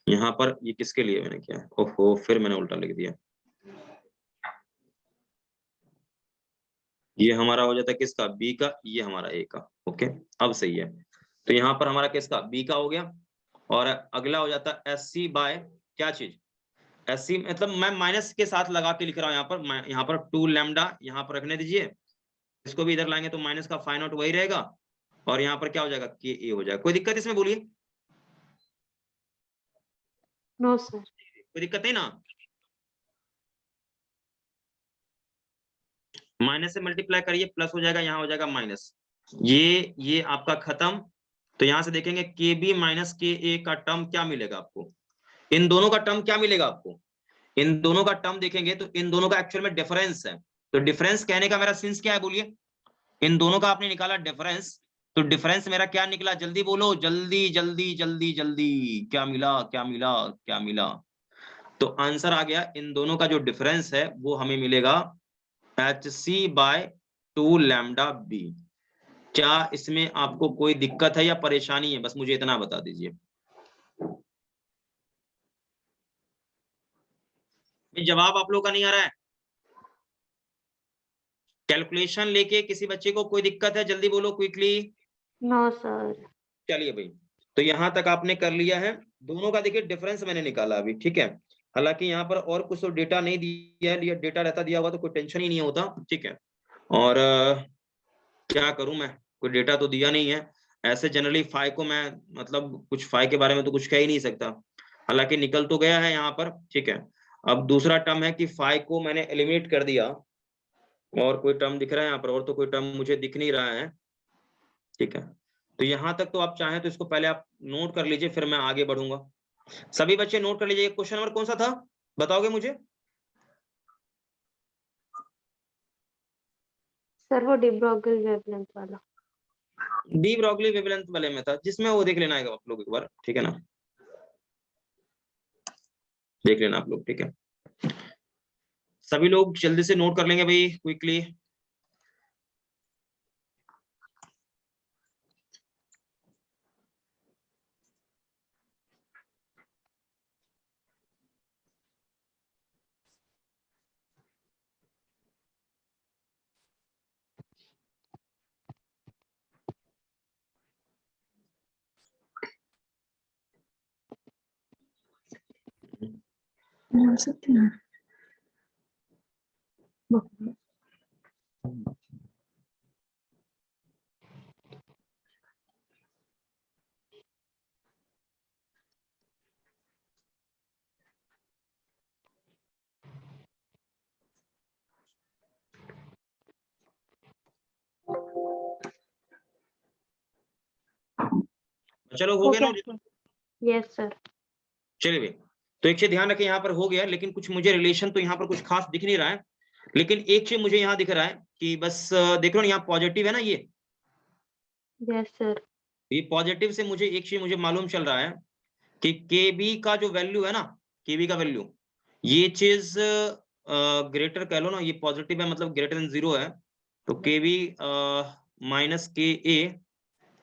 यहाँ पर ये किसके लिए मैंने किया? ओहो, फिर मैंने उल्टा लिख दिया। ये हमारा हो जाता है किसका? B का, ये हमारा A का, ओके। अब सही है। तो यहाँ पर हमारा किसका? B का हो गया। और अगला हो जाता है SC बाय क्या चीज? SC मतलब मैं माइनस के साथ लगा के लिख रहा हूँ यहाँ पर 2 लैम्डा यहाँ पर रखने दीजिए। इसको भी इधर लाएंगे तो माइनस का फाइ नॉट वही रहेगा, और यहाँ पर क्या हो जाएगा? KA हो जाएगा। कोई दिक्कत इसमें बोलिए? No sir. कोई दिक्कत नहीं ना? माइनस से मल्टीप्लाई करिए, प्लस हो जाएगा, यहाँ हो जाएगा माइनस। ये आपका खत्म, तो यहां से देखेंगे के बी माइनस के ए का टर्म क्या मिलेगा आपको, इन दोनों का टर्म क्या मिलेगा आपको, इन दोनों का टर्म देखेंगे तो इन दोनों का एक्चुअल में डिफरेंस है। तो डिफरेंस कहने का मेरा सेंस क्या है बोलिए, इन दोनों का आपने निकाला डिफरेंस, तो डिफरेंस मेरा क्या निकला, जल्दी बोलो, जल्दी जल्दी जल्दी जल्दी, क्या मिला क्या मिला क्या मिला। तो आंसर आ गया, इन दोनों का जो डिफरेंस है वो हमें मिलेगा HC/2 लैम्डा बी। क्या इसमें आपको कोई दिक्कत है या परेशानी है, बस मुझे इतना बता दीजिए। जवाब आप लोग का नहीं आ रहा है, कैलकुलेशन लेके किसी बच्चे को कोई दिक्कत है, जल्दी बोलो क्विकली। No sir. चलिए भाई, तो यहां तक आपने कर लिया है, दोनों का देखिए डिफरेंस मैंने निकाला अभी, ठीक है। हालांकि यहाँ पर और कुछ तो डेटा नहीं दिया है, डेटा रहता दिया हुआ तो कोई टेंशन ही नहीं होता, ठीक है। और क्या करूं मैं, कोई डेटा तो दिया नहीं है। ऐसे जनरली फाइ को मैं मतलब कुछ फाइ के बारे में तो कुछ कह ही नहीं सकता, हालांकि निकल तो गया है यहाँ पर, ठीक है। अब दूसरा टर्म है कि फाइ को मैंने एलिमिनेट कर दिया, और कोई टर्म दिख रहा है यहाँ पर, और तो कोई टर्म मुझे दिख नहीं रहा है, ठीक है। तो यहाँ तक तो आप चाहें तो इसको पहले आप नोट कर लीजिए, फिर मैं आगे बढ़ूंगा। सभी बच्चे नोट कर लीजिए। क्वेश्चन नंबर कौन सा था, बताओगे मुझे? सर वो डी ब्रोगली वेवलेंथ वाला। डी ब्रोगली वेवलेंथ वाले में था, जिसमें वो देख लेना है आप लोग एक बार, ठीक है ना, देख लेना आप लोग, ठीक है। सभी लोग जल्दी से नोट कर लेंगे भाई, क्विकली। चलो हो गया ना? Yes sir. चलिए भाई, तो एक चीज ध्यान रखें, यहाँ पर हो गया, लेकिन कुछ मुझे रिलेशन तो यहाँ पर कुछ खास दिख नहीं रहा है, लेकिन एक चीज मुझे यहाँ दिख रहा है कि बस देख लो ना, यहाँ पॉजिटिव है ना ये यस सर। ये पॉजिटिव से मुझे एक चीज मुझे मालूम चल रहा है कि केबी का जो वैल्यू है ना, केबी का वैल्यू, ये चीज ग्रेटर कह लो ना, ये पॉजिटिव है मतलब ग्रेटर देन 0 है, तो केबी माइनस के ए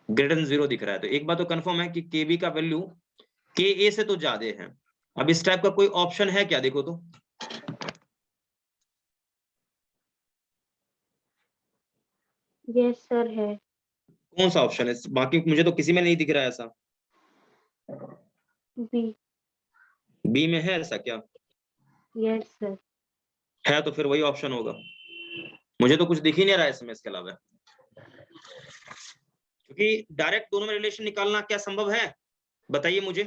ग्रेटर देन 0 दिख रहा है। तो एक बात तो कंफर्म है कि केबी का वैल्यू के ए से तो ज्यादा है। अब इस टाइप का कोई ऑप्शन है क्या, देखो तो। यस सर है। कौन सा ऑप्शन है, बाकी मुझे तो किसी में नहीं दिख रहा है ऐसा। बी। बी में है ऐसा क्या? Yes sir. है तो फिर वही ऑप्शन होगा, मुझे तो कुछ दिख ही नहीं रहा है इसमें इसके अलावा, क्योंकि डायरेक्ट दोनों में रिलेशन निकालना क्या संभव है, बताइए मुझे।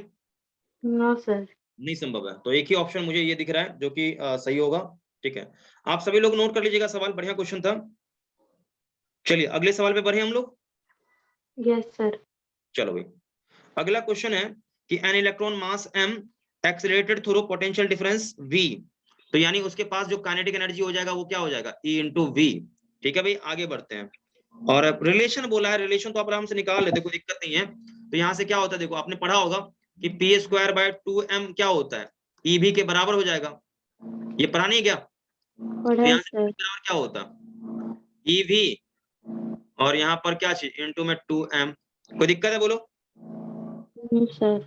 No sir. नहीं संभव है, तो एक ही ऑप्शन मुझे ये दिख रहा है जो कि सही होगा, ठीक है। आप सभी लोग नोट कर लीजिएगा, सवाल बढ़िया क्वेश्चन था। चलिए अगले सवाल पे बढ़े हम लोग। Yes sir. चलो भाई, अगला क्वेश्चन है कि an electron mass m accelerated through potential difference v, तो यानी उसके पास जो काइनेटिक एनर्जी हो जाएगा वो क्या हो जाएगा, E इंटू वी। ठीक है भाई, आगे बढ़ते हैं। और रिलेशन बोला है, रिलेशन तो आप आराम से निकाल लेते, कोई दिक्कत नहीं है। तो यहाँ से क्या होता है, देखो आपने पढ़ा होगा कि p²/2m क्या होता है, EV के बराबर हो जाएगा, ये पढ़ा नहीं क्या? तो यहाँ से बराबर क्या होता है EV, और यहाँ पर क्या चीज इंटू में 2m, कोई दिक्कत है बोलो? सर।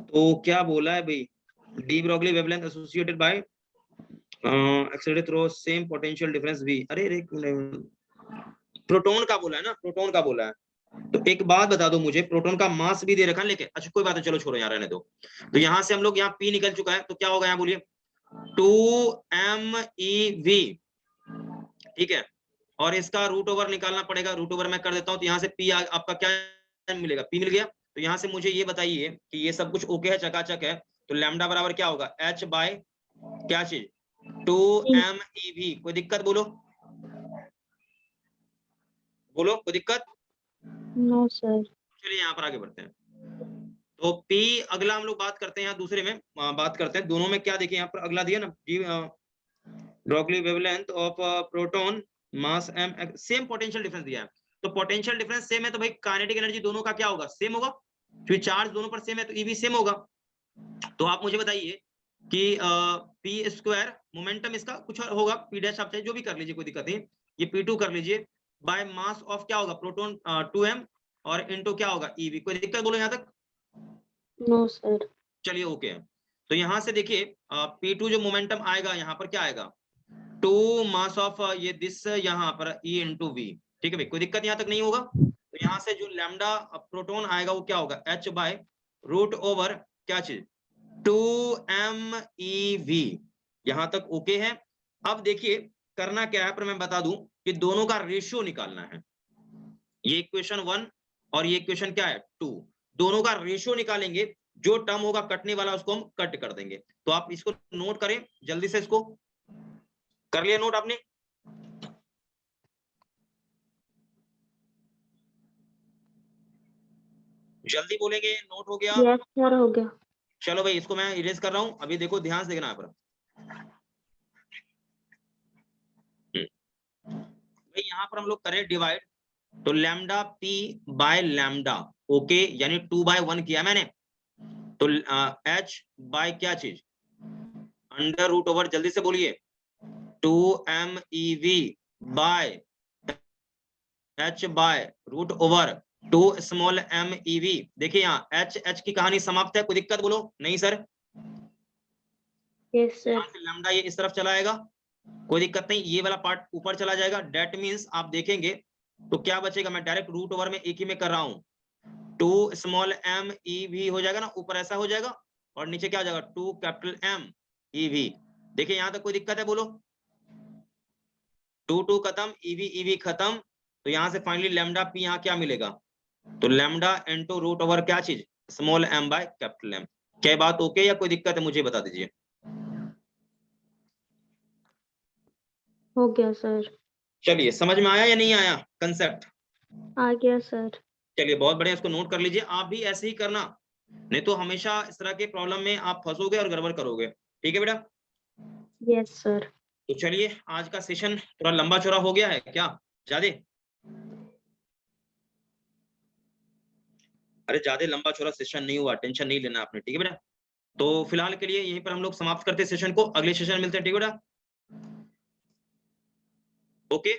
तो क्या बोला है भाई, de Broglie wavelength associated by accelerated through same potential difference v। अरे रे, प्रोटॉन का बोला है ना, प्रोटॉन का बोला है। तो एक बात बता दो मुझे, प्रोटॉन का मास भी दे रखा है, लेकिन अच्छा कोई बात है, चलो छोड़ो यहाँ रहने दो। तो यहाँ से हम लोग यहाँ p निकल चुका है, तो क्या होगा यहाँ बोलिए, 2mev, ठीक है। और इसका रूट ओवर निकालना पड़ेगा, रूट ओवर मैं कर देता हूँ, तो यहाँ से p आपका क्या मिलेगा, p मिल गया। तो यहाँ से मुझे ये बताइए कि ये सब कुछ ओके है, चकाचक है, तो लैम्डा बराबर क्या होगा, h बाय क्या चीज 2mev। कोई दिक्कत बोलो, बोलो कोई दिक्कत? No sir. चलिए यहाँ पर आगे बढ़ते हैं। तो P अगला हम लोग बात करते हैं, यहाँ दूसरे में बात करते हैं, दोनों में क्या देखिए यहाँ पर अगला दिया ना, Broglie wavelength of proton mass m, same potential difference दिया है। तो पोटेंशियल डिफरेंस सेम है तो भाई काइनेटिक एनर्जी दोनों का क्या होगा, सेम होगा, क्योंकि चार्ज दोनों पर सेम है तो E भी सेम होगा। तो आप मुझे बताइए कि पी स्क्वायर मोमेंटम इसका कुछ होगा, पी डैश आप चाहे जो भी कर लीजिए, कोई दिक्कत नहीं, ये P2 कर लीजिए, बाय मास ऑफ क्या होगा, प्रोटॉन 2m, और इनटू क्या होगा EV। कोई दिक्कत बोलो यहाँ तक? No sir. चलिए ओके है। तो यहाँ से देखिए P2 जो मोमेंटम आएगा यहाँ पर क्या आएगा, 2 मास ऑफ ये दिस यहाँ पर E इंटू V। ठीक है भाई, कोई दिक्कत यहाँ तक नहीं होगा। तो यहाँ से जो लैम्डा प्रोटॉन आएगा वो क्या होगा, H बाय रूट ओवर क्या चीज, 2MEV। यहां तक ओके है। अब देखिए करना क्या है, पर मैं बता दूं कि दोनों का रेशियो निकालना है। ये इक्वेशन 1 और ये इक्वेशन क्या है 2, दोनों का रेशियो निकालेंगे, जो टर्म होगा कटने वाला उसको हम कट कर देंगे। तो आप इसको नोट करें जल्दी से, इसको कर लिया नोट आपने? जल्दी बोलेंगे, नोट हो गया? यस सर, हो गया। चलो भाई इसको मैं इरेज कर रहा हूं, अभी देखो ध्यान से देखना यहाँ पर। भाई यहाँ पर हम लोग करें डिवाइड, तो lambda P by lambda, okay, यानी 2/1 किया मैंने, तो H बाय क्या चीज, अंडर रूट ओवर, जल्दी से बोलिए, 2MEV by H by root over 2 small MEV। देखिए यहाँ H की कहानी समाप्त है, कोई दिक्कत बोलो? नहीं सर। Yes sir. यहाँ से लैम्डा ये इस तरफ चला आएगा, कोई दिक्कत नहीं, ये वाला पार्ट ऊपर चला जाएगा। डेट मीन्स आप देखेंगे तो क्या बचेगा, मैं डायरेक्ट रूट ओवर में एक ही में कर रहा हूँ, 2 स्मॉल MEV हो जाएगा ना, ऊपर ऐसा हो जाएगा, और नीचे क्या हो जाएगा 2 कैपिटल MEV। देखिए यहाँ तक कोई दिक्कत है बोलो? 2 खत्म, EV खत्म, तो यहाँ से फाइनली लैम्डा पी यहाँ क्या मिलेगा, तो लैम्डा इनटू रूट ओवर क्या चीज, small m by capital M। क्या बात ओके या कोई दिक्कत है, मुझे बता दीजिए। हो गया सर। चलिए समझ में आया या नहीं आया कंसेप्ट? आ गया सर। चलिए बहुत बढ़िया, इसको नोट कर लीजिए, आप भी ऐसे ही करना, नहीं तो हमेशा इस तरह के प्रॉब्लम में आप फंसोगे और गड़बड़ करोगे। ठीक है बेटा? Yes sir. तो चलिए आज का सेशन थोड़ा लंबा चौड़ा हो गया है क्या, ज्यादा? अरे ज्यादा लंबा चौड़ा सेशन नहीं हुआ, टेंशन नहीं लेना आपने, ठीक है बेटा? तो फिलहाल के लिए यहीं पर हम लोग समाप्त करते हैं सेशन को, अगले सेशन में मिलते हैं, ठीक है बेटा? Okay,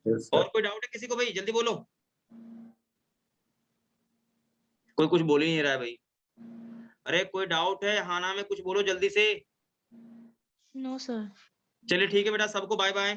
Yes, sir. और कोई डाउट है किसी को भाई, जल्दी बोलो। कोई कुछ बोल ही नहीं रहा है भाई। अरे कोई डाउट है हाना में, कुछ बोलो जल्दी से। No sir. चलिए ठीक है बेटा, सबको बाय बाय।